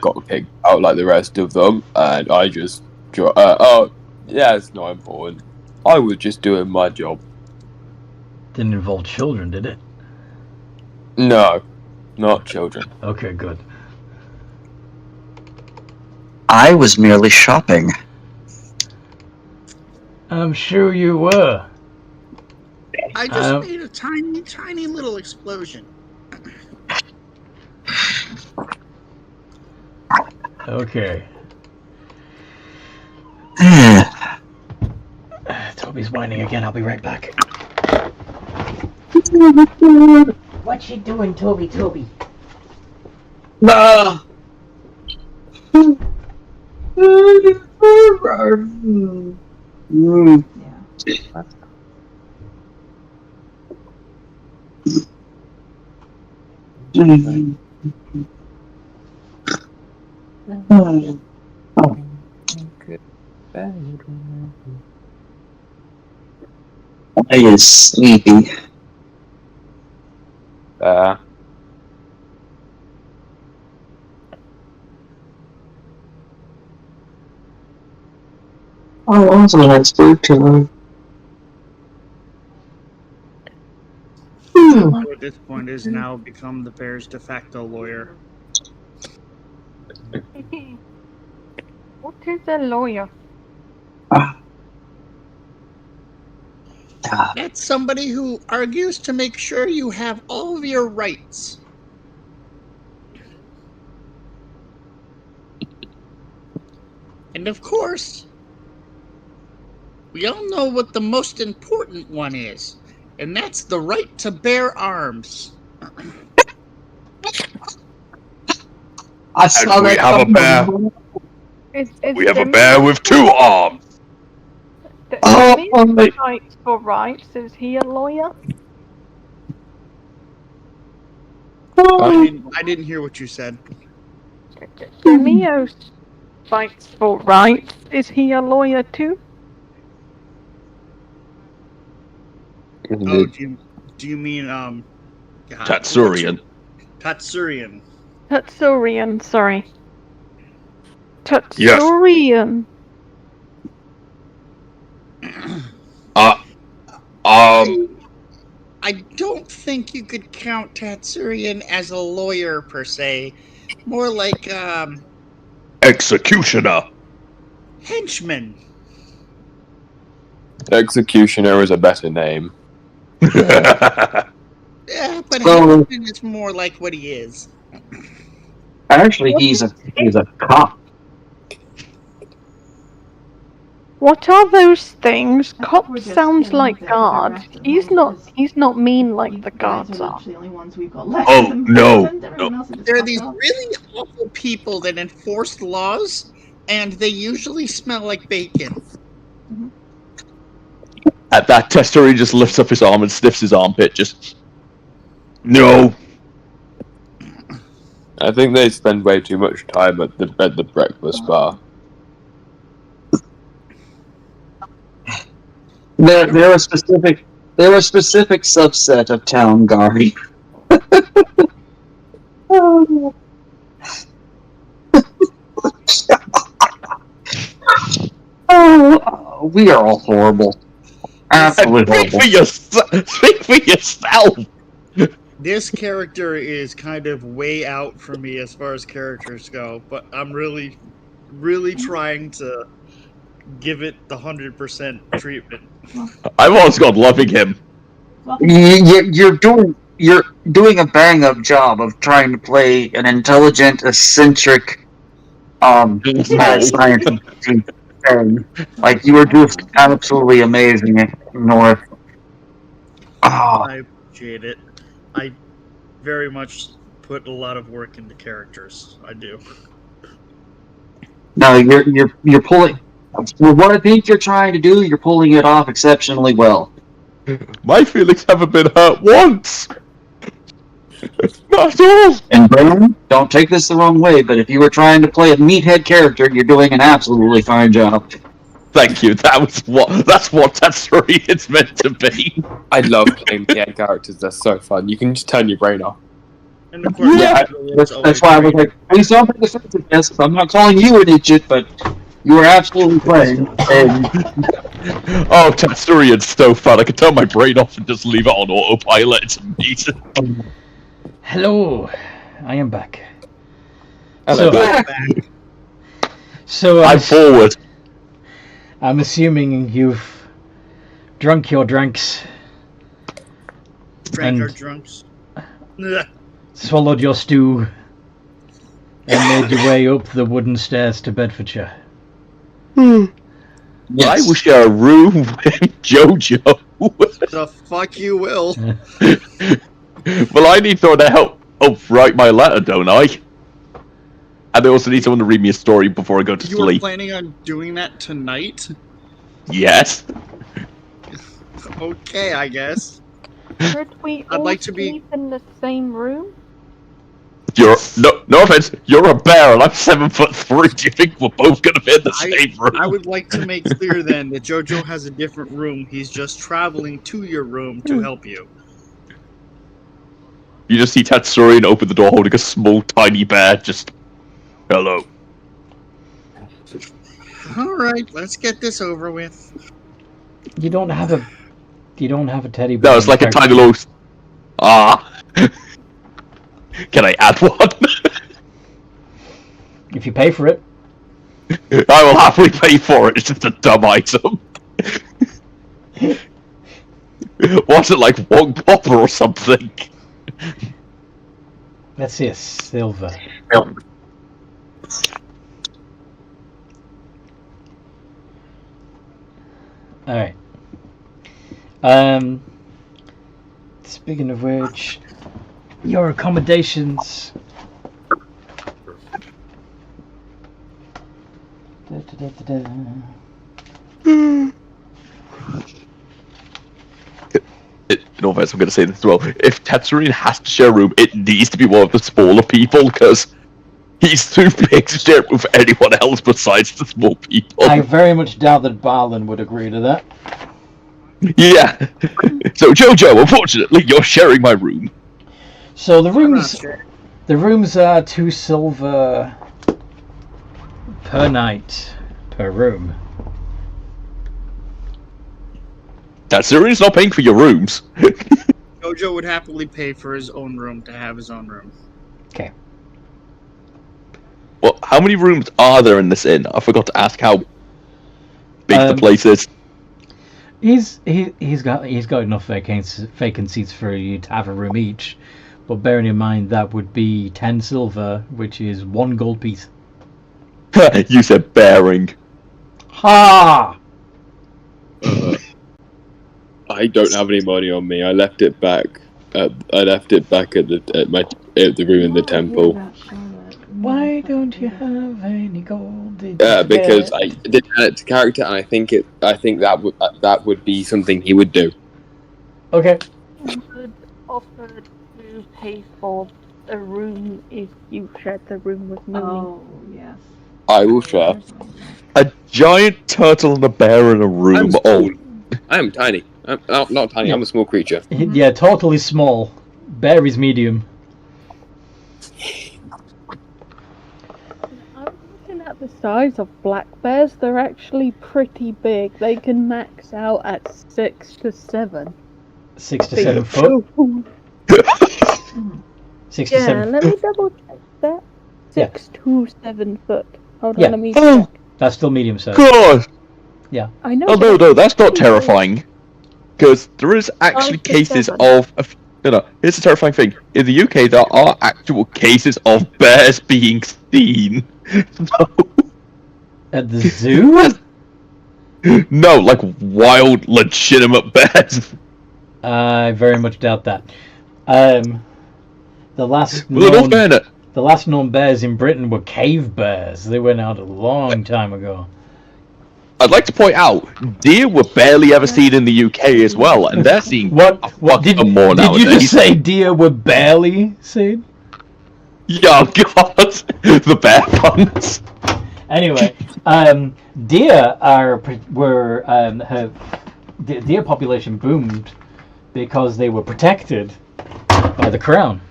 got kicked out like the rest of them, and I just... yeah, it's not important. I was just doing my job. Didn't involve children, did it? No, not children. Okay, good. I was merely shopping. I'm sure you were. I just made a tiny, tiny little explosion. Okay. Toby's whining again. I'll be right back. What you doing, Toby? I is sleepy. I also had spook killer. Who at this point has now become the Bears' de facto lawyer. What is a lawyer? That's somebody who argues to make sure you have all of your rights. And of course, we all know what the most important one is, and that's the right to bear arms. I saw And we that have a bear. We have a bear with 2 arms. Fights for rights. Is he a lawyer? I didn't hear what you said. Demio fights for rights. Is he a lawyer too? Oh, do you mean God, Tatsurian. Tatsurian. Tatsurian, sorry. Tatsurian. I don't think you could count Tatsurian as a lawyer per se. More like Executioner. henchman. Executioner is a better name. Yeah, but henchman is more like what he is. Actually, he's a cop. What are those things? Cop sounds like guard. He's not mean like the guards are. Oh, no. There are these really awful people that enforce laws, and they usually smell like bacon. At that, Testuri just lifts up his arm and sniffs his armpit, just... No. I think they spend way too much time at the breakfast bar. They're a specific subset of town guard. Oh, we are all horrible. Absolutely horrible. Speak for yourself. This character is kind of way out for me as far as characters go, but I'm really, really trying to give it the 100% treatment. I've always got loving him. You're doing a bang up job of trying to play an intelligent, eccentric, mad scientist thing. Like you were just absolutely amazing, North. Oh. I appreciate it. I very much put a lot of work into characters. I do. No, you're pulling. For what I think you're trying to do, you're pulling it off exceptionally well. My feelings haven't been hurt once. Not at all. And Brian, don't take this the wrong way, but if you were trying to play a meathead character, you're doing an absolutely fine job. Thank you. That's what Tatsuri is meant to be. I love playing meathead characters. They're so fun. You can just turn your brain off. And of course, Yeah, that's why I was like, please don't be defensive, yes, I'm not calling you an idiot, but you were absolutely playing. And Oh, Tatsuri is so fun. I can turn my brain off and just leave it on autopilot. It's amazing. Hello, I am back. Hello. So I'm forward. I'm assuming you've drunk your drinks. Drank our and drunks. swallowed your stew and made your way up the wooden stairs to Bedfordshire. I will share a room with Jojo. The fuck you will. Well, I need someone to help write my letter, don't I? And I also need someone to read me a story before I go to You were sleep. planning on doing that tonight? Yes. Okay, I guess. Could we I'd all like to be- sleep in the same room? You're no offense. You're a bear, and I'm 7'3". Do you think we're both gonna be in the same room? I would like to make clear then that Jojo has a different room. He's just traveling to your room to help you. You just see Tatsuri and open the door holding a small, tiny bear. Just hello. All right, let's get this over with. You don't have a teddy bear. No, it's like a tiny little. Can I add one? If you pay for it. I will happily pay for it. It's just a dumb item. Was it like one copper or something? Let's see, a silver. Alright. Speaking of which, your accommodations. In all fairness, I'm going to say this as well. If Tatsuri has to share a room, it needs to be one of the smaller people, because he's too big to share it with anyone else besides the small people. I very much doubt that Barlin would agree to that. Yeah. So, Jojo, unfortunately, you're sharing my room. So the rooms are 2 silver per night per room. Tatsuri's not paying for your rooms. Jojo would happily pay for his own room to have his own room. Okay. Well, how many rooms are there in this inn? I forgot to ask how big the place is. He's got enough vacancies for you to have a room each, but bearing in mind that would be 10 silver, which is 1 gold piece. You said bearing. Ha! I don't have any money on me. I left it back. I left it back at the room in the temple. Why don't you have any gold? Because I did add it to character, and I think that would be something he would do. Okay. I would offer to pay for a room if you shared the room with me. Oh, yes. I will share. A giant turtle and a bear in a room. I am tiny. I'm not tiny. I'm a small creature. Yeah, turtle is small. Bear is medium. I'm looking at the size of black bears. They're actually pretty big. They can max out at 6 to 7. 6 to 7 foot. 6 to 7. Let me double check that. 6 to 7 foot. Hold Yeah. on, let me check. That's still medium size. God, Yeah. I know. Oh no, that's not terrifying. Because there is actually 5 to cases 7. of here's the terrifying thing. In the UK, there are actual cases of bears being seen. At the zoo? No, like wild, legitimate bears. I very much doubt that. The last Well, the last known bears in Britain were cave bears. They went out a long time ago. I'd like to point out, deer were barely ever seen in the UK as well, and they're seen What did more nowadays. you just say? Deer were barely seen? Yeah, God, the bear puns. Anyway, deer the deer population boomed because they were protected by the crown.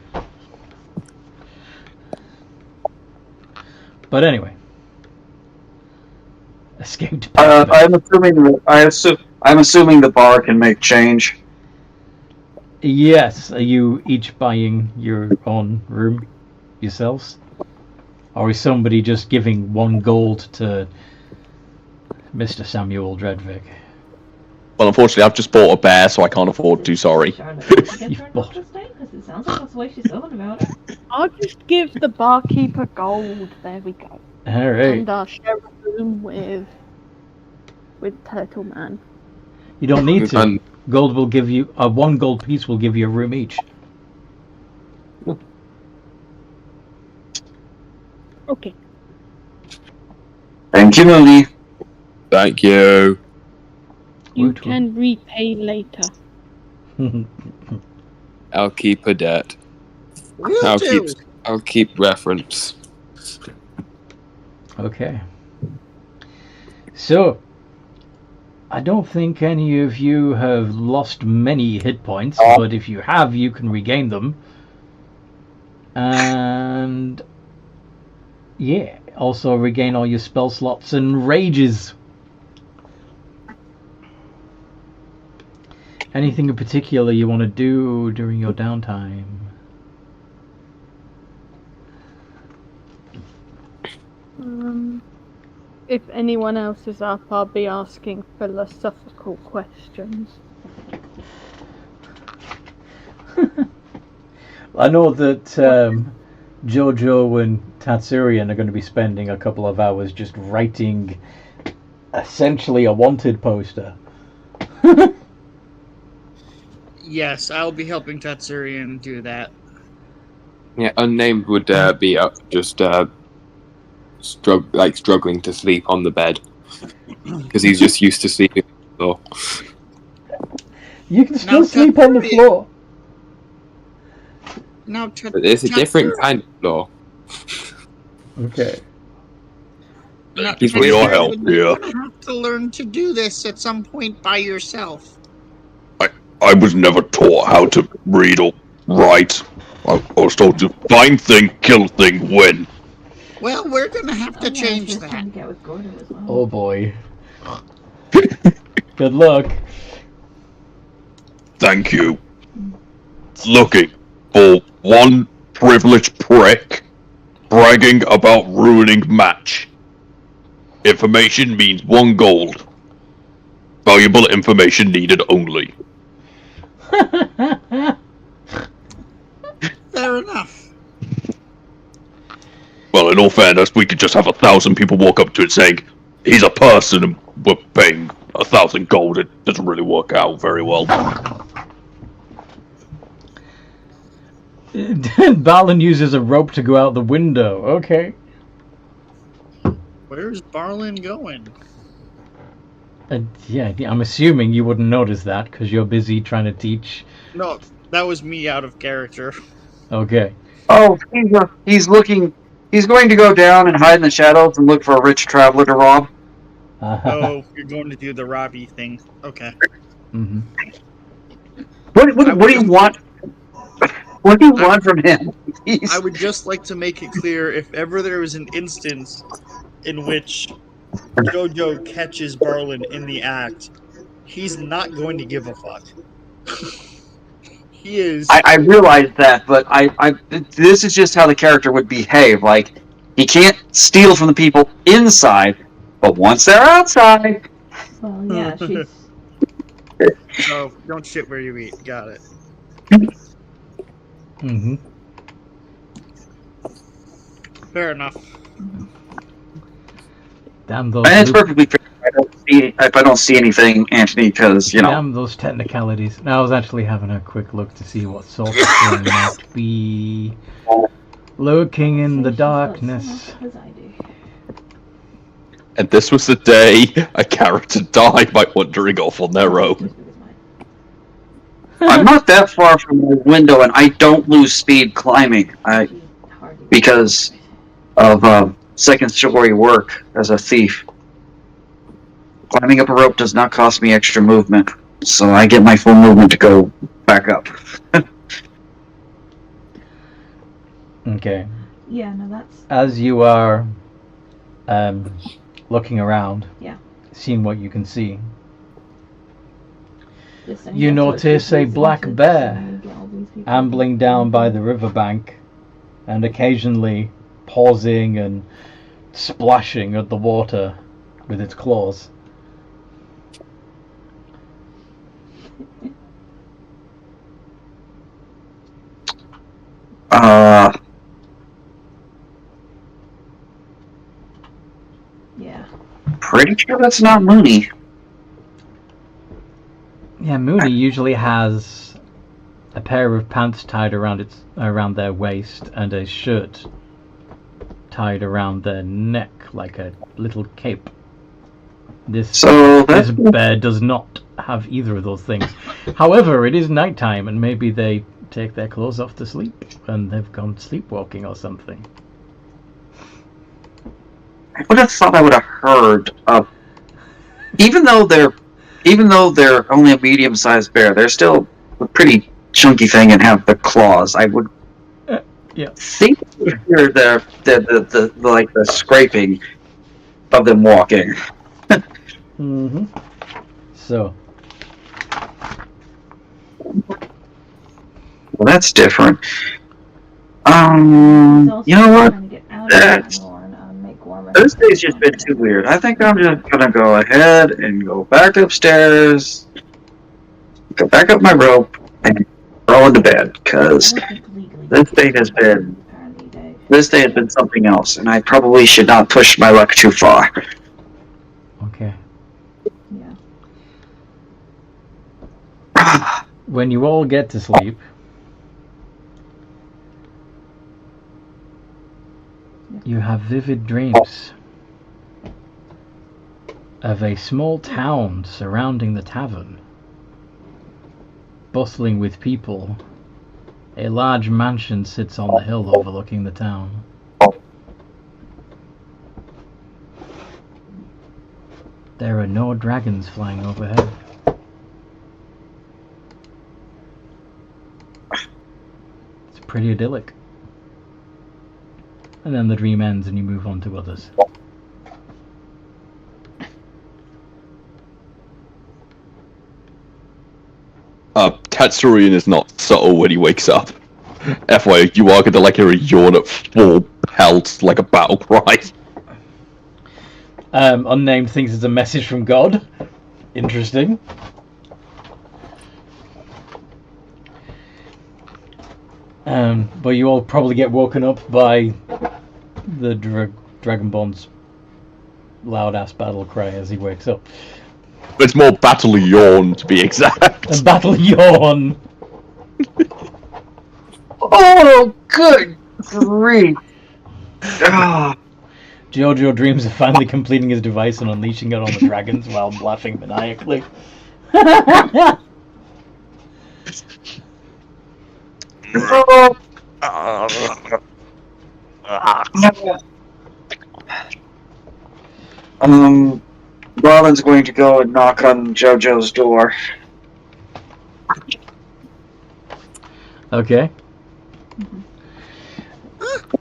But anyway, escaped. I'm assuming the bar can make change. Yes. Are you each buying your own room yourselves? Or is somebody just giving 1 gold to Mr. Samuel Dredvick? Well, unfortunately, I've just bought a bear, so I can't afford to, sorry. You've bought... It sounds like that's the way she's going about it. I'll just give the barkeeper gold. There we go. Alright. And share a room with Turtle Man. You don't need to. Gold will give you... 1 gold piece will give you a room each. Okay. Thank you, Mooney. Thank you. You can repay later. I'll keep a debt. I'll keep reference. Okay. So, I don't think any of you have lost many hit points, but if you have, you can regain them. And yeah, also regain all your spell slots and rages. Anything in particular you want to do during your downtime? If anyone else is up, I'll be asking philosophical questions. I know that Jojo and Tatsurian are going to be spending a couple of hours just writing essentially a wanted poster. Yes, I'll be helping Tatsurian do that. Yeah, unnamed would be just struggling to sleep on the bed because he's just used to sleeping on the floor. You can still sleep on the floor. Now, But it's a different kind of floor. Okay. He's with your help, You're gonna have to learn to do this at some point by yourself. I was never taught how to read or write. I was told to find thing, kill thing, win. Well, we're gonna have to change that. Oh boy. Good luck. Thank you. Looking for one privileged prick bragging about ruining match. Information means 1 gold. Valuable information needed only. Fair enough. Well, in all fairness, we could just have 1,000 people walk up to it saying, he's a person and we're paying 1,000 gold. It doesn't really work out very well. Balin uses a rope to go out the window. Okay. Where's Barlin going? Yeah, I'm assuming you wouldn't notice that because you're busy trying to teach. No, that was me out of character. Okay. Oh, he's looking. He's going to go down and hide in the shadows and look for a rich traveler to rob. Oh, you're going to do the Robbie thing. Okay. Mm-hmm. What do you want? What do you want from him? I would just like to make it clear, if ever there was an instance in which Jojo catches Barlin in the act, he's not going to give a fuck. He is. I realize that, but this is just how the character would behave. Like, he can't steal from the people inside, but once they're outside, Well, yeah, she's. So don't shit where you eat. Got it. Mm-hmm. Fair enough. Damn those. And it's perfectly fair if I don't see anything, Anthony, because, you know. Damn those technicalities. Now, I was actually having a quick look to see what sort of thing might be lurking in the darkness. And this was the day a character died by wandering off on their own. I'm not that far from my window, and I don't lose speed climbing. Because of second story work as a thief. Climbing up a rope does not cost me extra movement, so I get my full movement to go back up. Okay. Yeah, no, that's. As you are looking around, Yeah. seeing what you can see, Just you notice a black bear ambling down by the riverbank and occasionally pausing and splashing at the water with its claws. Yeah. Pretty sure that's not Mooney. Yeah, Mooney usually has a pair of pants tied around their waist and a shirt tied around their neck like a little cape. This bear does not have either of those things. However, it is nighttime and maybe they take their clothes off to sleep and they've gone sleepwalking or something. I would have thought I would have heard of. Even though they're only a medium-sized bear, they're still a pretty chunky thing and have the claws. I would think you hear the scraping of them walking. Mm-hmm. So. Well, that's different. You know what? This day's just been too weird. I think I'm just gonna go ahead and go back upstairs, go back up my rope, and roll into bed, because this day has been something else, and I probably should not push my luck too far. Okay. Yeah. When you all get to sleep, you have vivid dreams of a small town surrounding the tavern, bustling with people. A large mansion sits on the hill overlooking the town. There are no dragons flying overhead. It's pretty idyllic. And then the dream ends and you move on to others. Tatsurian is not subtle when he wakes up. FYI, you are going to hear a yawn at full pelt like a battle cry. Unnamed thinks it's a message from God. Interesting. But you all probably get woken up by the Dragonborn's loud-ass battle cry as he wakes up. It's more battle yawn, to be exact. A battle yawn! Oh, good grief! Giorgio dreams of finally completing his device and unleashing it on the dragons while laughing maniacally. Robin's going to go and knock on Jojo's door. Okay.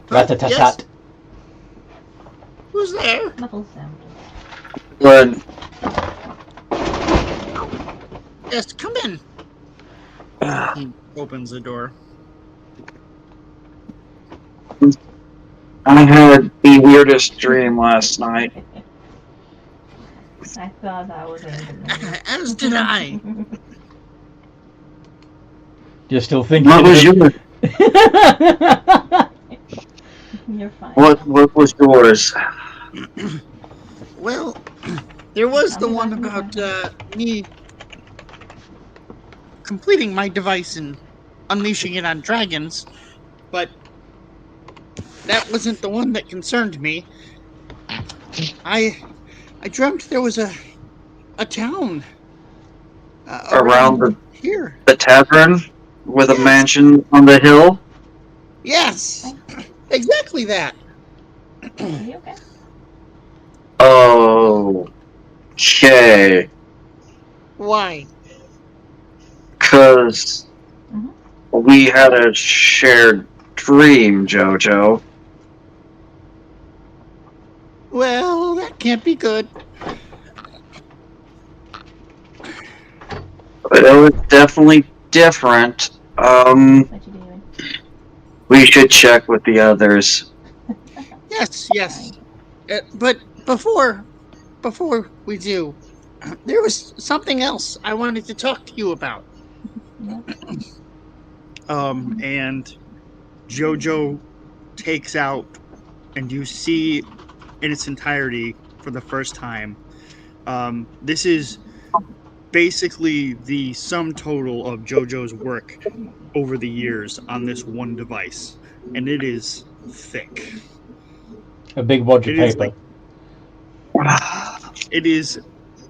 Rat-a-tat-tat. Yes. Who's there? Muffled sound. Good. Yes, come in. He opens the door. I had the weirdest dream last night. I thought that was aimed at me. As did I. You're still thinking. What was yours? You're fine. What was yours? Well, there was the one about me completing my device and unleashing it on dragons, but that wasn't the one that concerned me. I dreamt there was a town Around here. the tavern with a mansion on the hill? Yes, exactly that. Are you okay? Okay. Why? Because we had a shared dream, Jojo. Well, that can't be good. But it was definitely different. What you doing? We should check with the others. Yes. But before we do, there was something else I wanted to talk to you about. And Jojo takes out, and you see in its entirety for the first time. This is basically the sum total of Jojo's work over the years on this one device, and it is thick. A big wad of paper. It is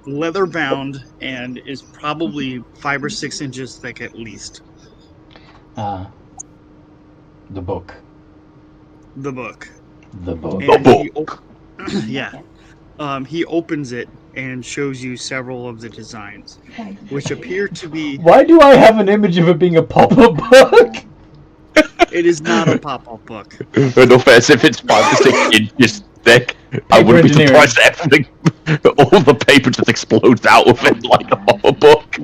leather bound and is probably 5 or 6 inches thick at least. The book. The book. The book. And yeah. He opens it and shows you several of the designs, which appear to be... Why do I have an image of it being a pop-up book? It is not a pop-up book. No offense, if it's 5 to 6 inches thick, I wouldn't be surprised if everything, all the paper just explodes out of it like a pop-up book.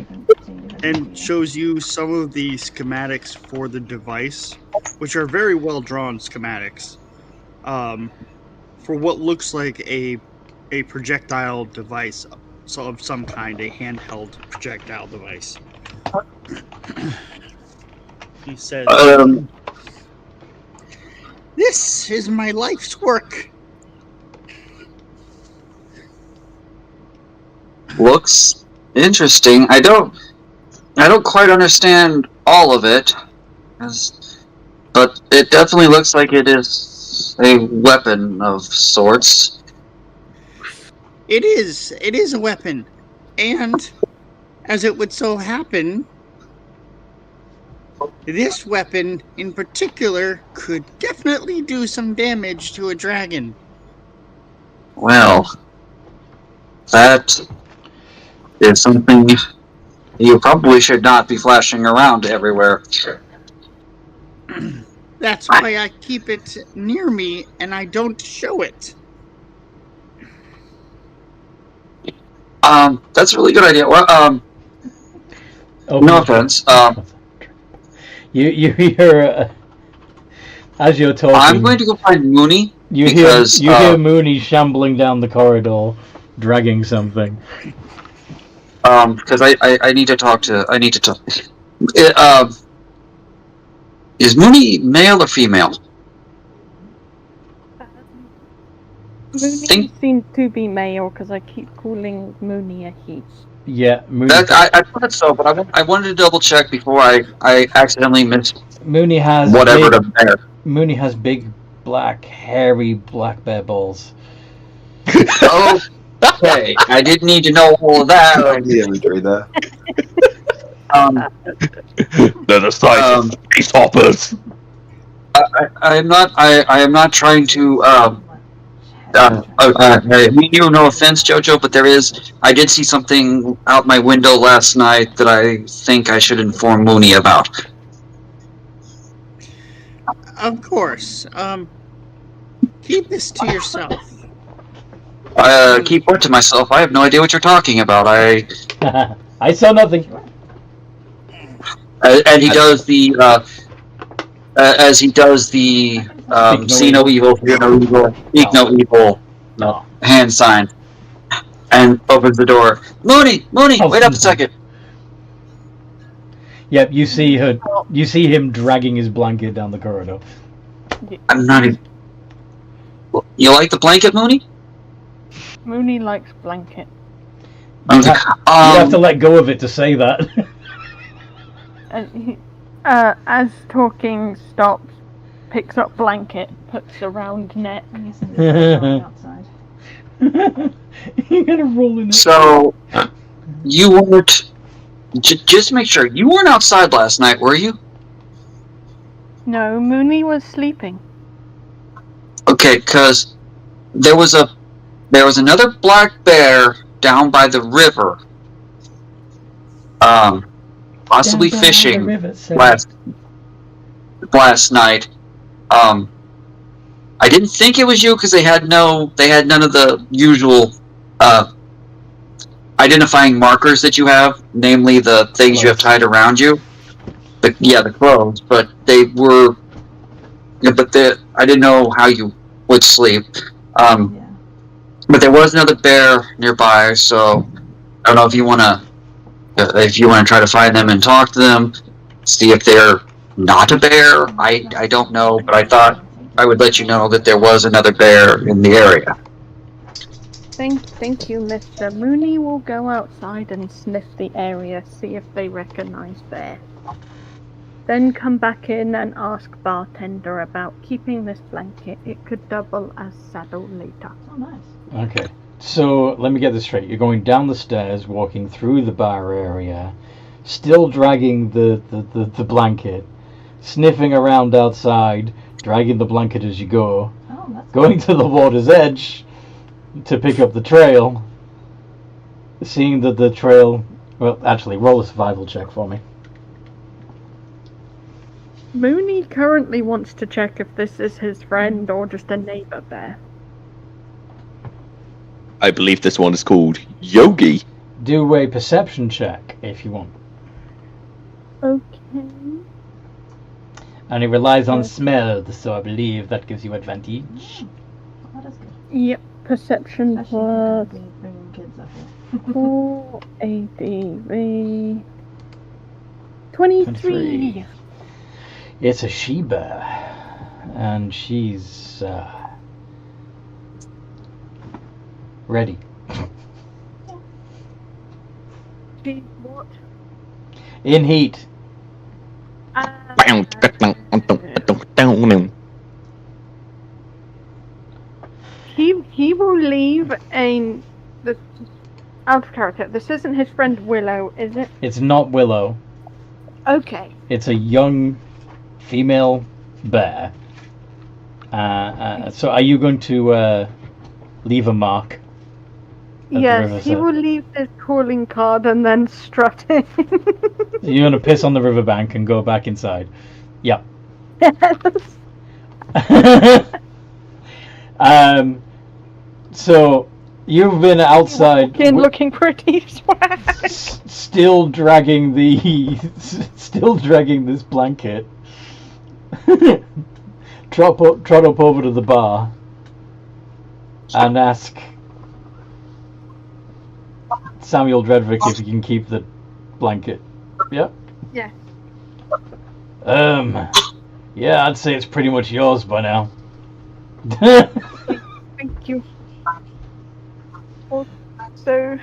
And shows you some of the schematics for the device, which are very well drawn schematics, for what looks like a projectile device of some kind, a handheld projectile device. He says, "This is my life's work." Looks interesting. I don't quite understand all of it, but it definitely looks like it is a weapon of sorts. It is a weapon, and as it would so happen, this weapon in particular could definitely do some damage to a dragon. Well, that is something you probably should not be flashing around everywhere. That's why I keep it near me and I don't show it. That's a really good idea. Well, no offense. You hear as you're talking. I'm going to go find Mooney. You hear Mooney shambling down the corridor, dragging something. Because I need to talk to. Is Mooney male or female? Mooney seems to be male because I keep calling Mooney a he. Yeah, Mooney. I thought so, but I wanted to double check before I accidentally missed. Mooney has whatever to bear. Mooney has big, black, hairy black bear balls. Okay, I didn't need to know all of that. I need imagery there. They're the size of space hoppers. I am not trying to. I mean you no offense, Jojo, but I did see something out my window last night that I think I should inform Mooney about. Of course. Keep this to yourself. Keep what to myself? I have no idea what you're talking about. I saw nothing. And he does the as he does the see no evil, fear no evil, speak no evil, hand sign. and opens the door. Mooney, wait up a second. Yep, you see her. You see him dragging his blanket down the corridor. I'm not even. You like the blanket, Mooney? Mooney likes blanket. You have to let go of it to say that. And he, as talking stops, picks up blanket, puts around neck. Outside. You're gonna roll in it. So, you weren't. Just to make sure, you weren't outside last night, were you? No, Mooney was sleeping. Okay, because there was another black bear down by the river, possibly Down by fishing the river, sir. last night. I didn't think it was you because they had none of the usual identifying markers that you have, namely the things you have tied around you. The clothes, but they were. Yeah, but I didn't know how you would sleep. But there was another bear nearby, so I don't know if you want to try to find them and talk to them, see if they're not a bear. I don't know, but I thought I would let you know that there was another bear in the area. Thank you, Mr. Mooney will go outside and sniff the area, see if they recognize bear. Then come back in and ask bartender about keeping this blanket. It could double as saddle later. Oh, nice. Okay, so let me get this straight. You're going down the stairs, walking through the bar area, still dragging the blanket, sniffing around outside, dragging the blanket as you go, going to the water's edge to pick up the trail, seeing that the trail... Well, actually, roll a survival check for me. Mooney currently wants to check if this is his friend or just a neighbor bear. I believe this one is called Yogi. Do a perception check if you want. Okay. And it relies on smell, so I believe that gives you advantage. Oh, that is good. Yep, perception plus Bringing kids up here. 4 ADV 23. It's a she-bear, and she's ready. She what? In heat. He will leave out of character. This isn't his friend Willow, is it? It's not Willow. Okay. It's a young female bear. So are you going to leave a mark? Yes, he will leave his calling card and then strut in. You're going to piss on the riverbank and go back inside. Yep. So you've been outside looking pretty swag. Still dragging this blanket. Trot up over to the bar and ask Samuel Dredrick if he can keep the blanket. Yep. Yeah. Yeah, I'd say it's pretty much yours by now. Thank you. Also,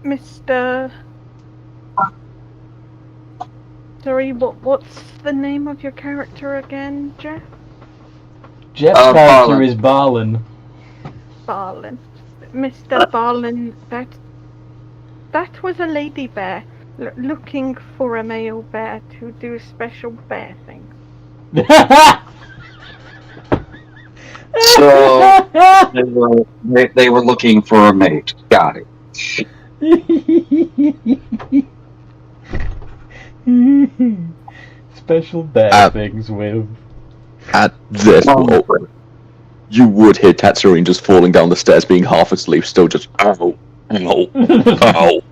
Mr. Sorry, what's the name of your character again, Jeff? Jeff's character is Barlin. Barlin. Mr. Barlin, that was a lady bear looking for a male bear to do special bear things. So they were looking for a mate. Got it. Special bear things with. At this moment, you would hear Tatsurine just falling down the stairs, being half asleep, still just ow. I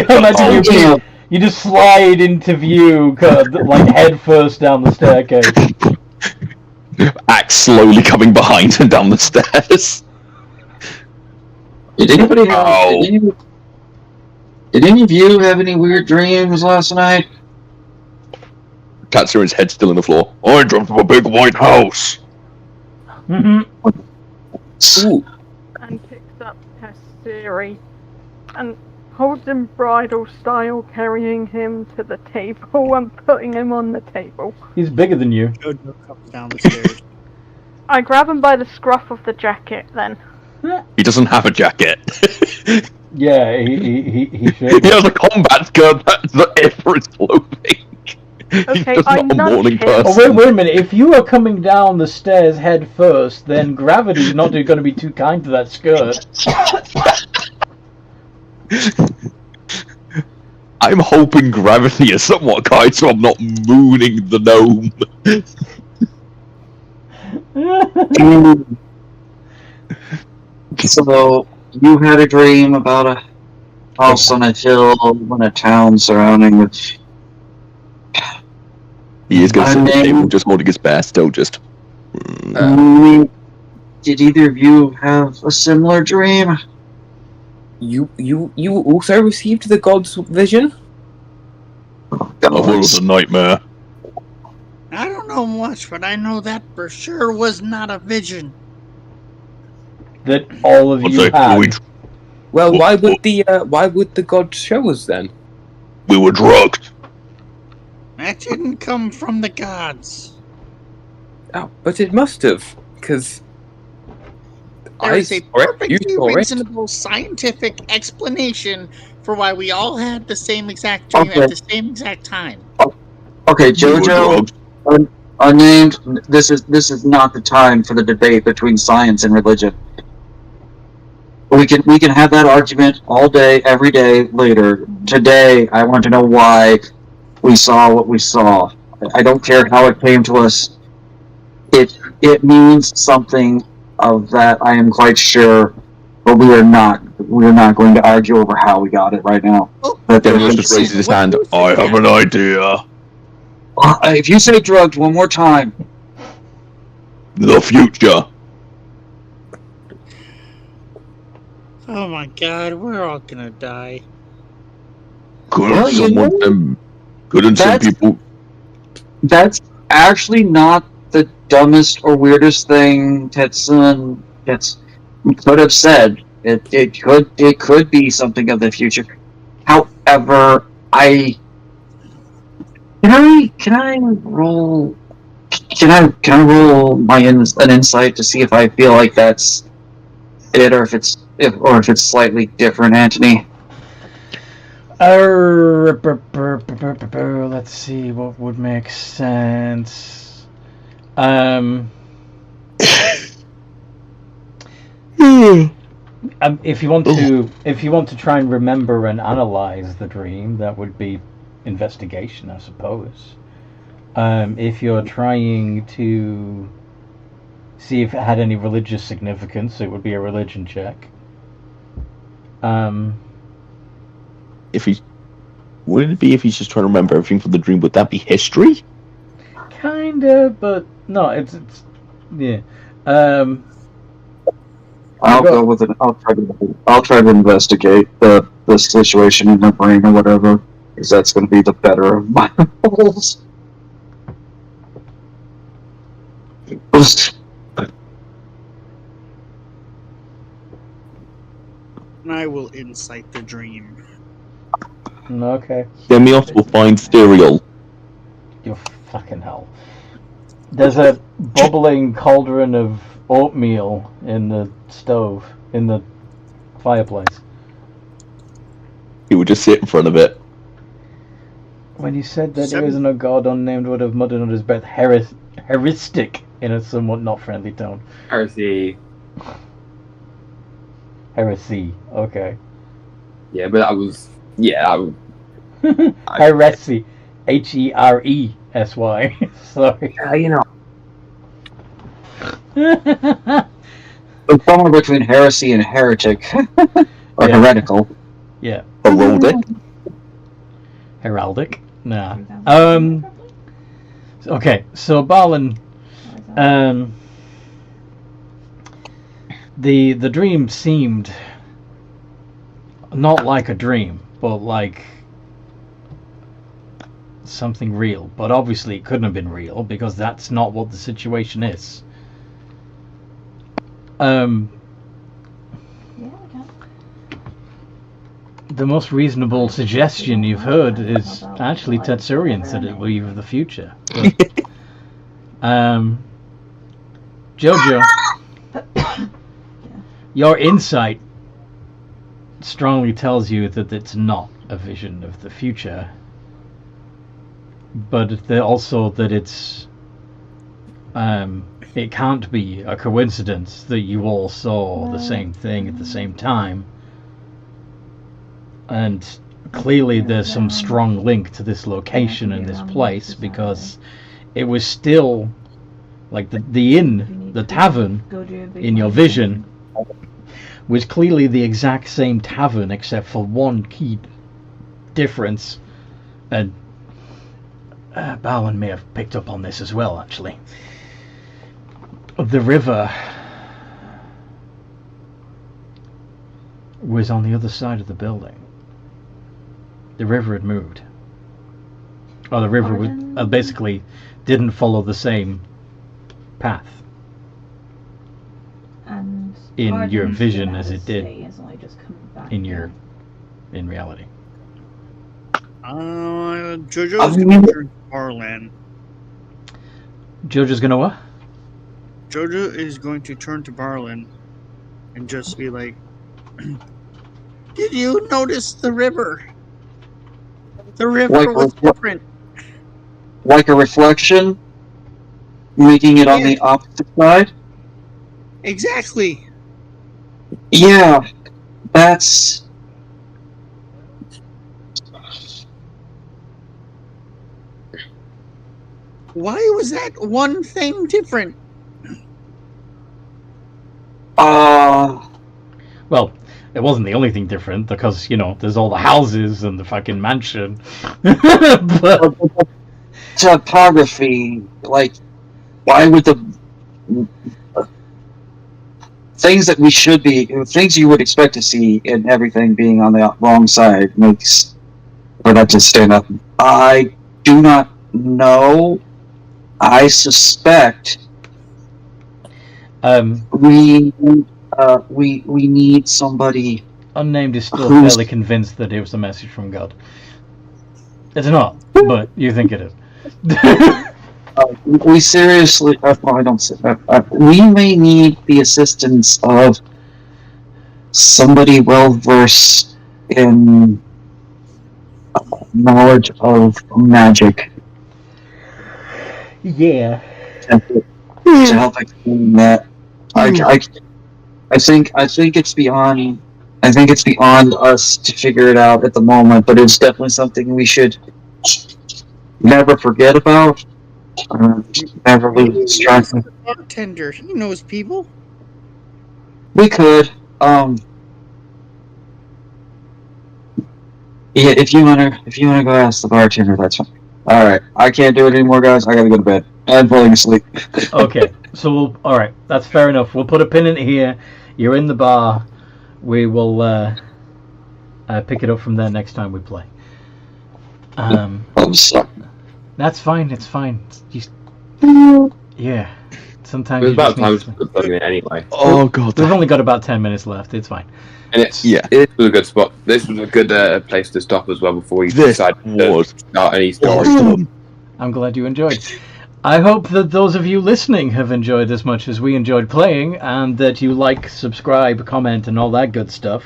imagine you just slide into view, like head first down the staircase. Axe slowly coming behind and down the stairs. Did anybody have? Did any of you have any weird dreams last night? Katsurin's head still on the floor. I dreamt of a big white house. And picks up Katsuri and holds him bridal style, carrying him to the table and putting him on the table. He's bigger than you. Jojo comes down the stairs. I grab him by the scruff of the jacket then. He doesn't have a jacket. Yeah, he should. He has a combat skirt that ever is clothing. Okay, He's just I not a nudge morning him. person. Oh, wait a minute. If you are coming down the stairs head first, then gravity is not going to be too kind to that skirt. I'm hoping gravity is somewhat kind, so I'm not mooning the gnome. So you had a dream about a house on a hill in a town surrounding which. He is going to sit at the table, just holding his bear still, just. Did either of you have a similar dream? You also received the god's vision? I thought it was a nightmare. I don't know much, but I know that for sure was not a vision. That all of you had. Well, why would the god show us then? We were drugged. That didn't come from the gods. Oh, but it must have, because There is a perfectly reasonable scientific explanation for why we all had the same exact dream at the same exact time. Okay, Jojo, unnamed. This is not the time for the debate between science and religion. We can have that argument all day, every day later. Today, I want to know why we saw what we saw. I don't care how it came to us. It means something of that. I am quite sure, but we are not going to argue over how we got it right now. Dennis just raises his hand. I have an idea. If you say drugs one more time, The future. Oh my god, we're all gonna die. Couldn't some people? That's actually not the dumbest or weirdest thing Tetsun could have said. It could be something of the future. However, can I roll an insight to see if I feel like that's it, or if it's slightly different, Anthony? Let's see what would make sense. If you want to try and remember and analyze the dream, that would be investigation, I suppose. If you're trying to see if it had any religious significance, it would be a religion check. Wouldn't it be if he's just trying to remember everything from the dream? Would that be history? Kinda, but no, it's yeah. I'll go with it. I'll try to investigate the situation in my brain or whatever, because that's going to be the better of my roles. I will insight the dream. Okay. Demios will find cereal. You fucking hell. There's a bubbling cauldron of oatmeal in the stove, in the fireplace. He would just sit in front of it. When you said that there isn't a god unnamed would have muttered under his breath, heuristic in a somewhat not friendly tone. Heresy. Heresy, okay. Yeah, but that was... Yeah, Heresy. Heresy. Sorry. you know. Somewhere between heresy and heretic. Or heretical. Yeah. Heraldic? Heraldic? Nah. Okay, so Balin, the dream seemed not like a dream, but like something real. But obviously it couldn't have been real because that's not what the situation is. Yeah, we can. The most reasonable suggestion you've heard is actually Tetsurian said it will be of the future. But, Jojo, your insight strongly tells you that it's not a vision of the future, but also that it's it can't be a coincidence that you all saw the same thing at the same time, and clearly there's some strong link to this location and this place, because it was still like the inn, the tavern in your vision was clearly the exact same tavern except for one key difference, and Bowen may have picked up on this as well, actually. The river was on the other side of the building. The river had moved. Or the river was, basically didn't follow the same path And in Arden's your vision been as out it of did state, it's only just come back in reality. Jojo's gonna turn to Barlan. Jojo's gonna what? Jojo is going to turn to Barlan and just be like, "Did you notice the river? The river was different." Like a reflection, making it on the opposite side? Exactly. Yeah, that's... Why was that one thing different? Well, it wasn't the only thing different, because, you know, there's all the houses and the fucking mansion. But topography, like, why would the things that we should be, things you would expect to see in everything being on the wrong side makes for that to stand up? I do not know. I suspect we need somebody. Unnamed is still fairly convinced that it was a message from God. It's not, but you think it is. We seriously, I don't say we may need the assistance of somebody well versed in knowledge of magic. Yeah. To help explain that. I think it's beyond. I think it's beyond us to figure it out at the moment, but it's definitely something we should never forget about. Never lose track of. Bartender, he knows people. We could. Yeah, if you wanna go ask the bartender, that's fine. All right, I can't do it anymore, guys. I gotta go to bed. I'm falling asleep. Okay, so all right, that's fair enough. We'll put a pin in it here. You're in the bar. We will pick it up from there next time we play. I'm sorry. That's fine. It's fine. Just, yeah. Sometimes It was you about just time need to plug in anyway. Oh god. We've only got about 10 minutes left. It's fine. And it was a good spot. This was a good place to stop as well before you decide to start any story. Awesome. I'm glad you enjoyed. I hope that those of you listening have enjoyed as much as we enjoyed playing, and that you like, subscribe, comment, and all that good stuff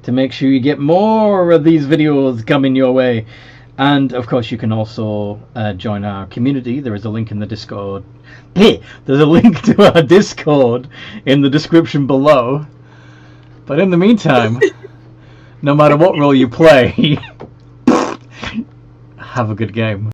to make sure you get more of these videos coming your way. And of course, you can also join our community. There is a link in the Discord. There's a link to our Discord in the description below. But in the meantime, no matter what role you play, have a good game.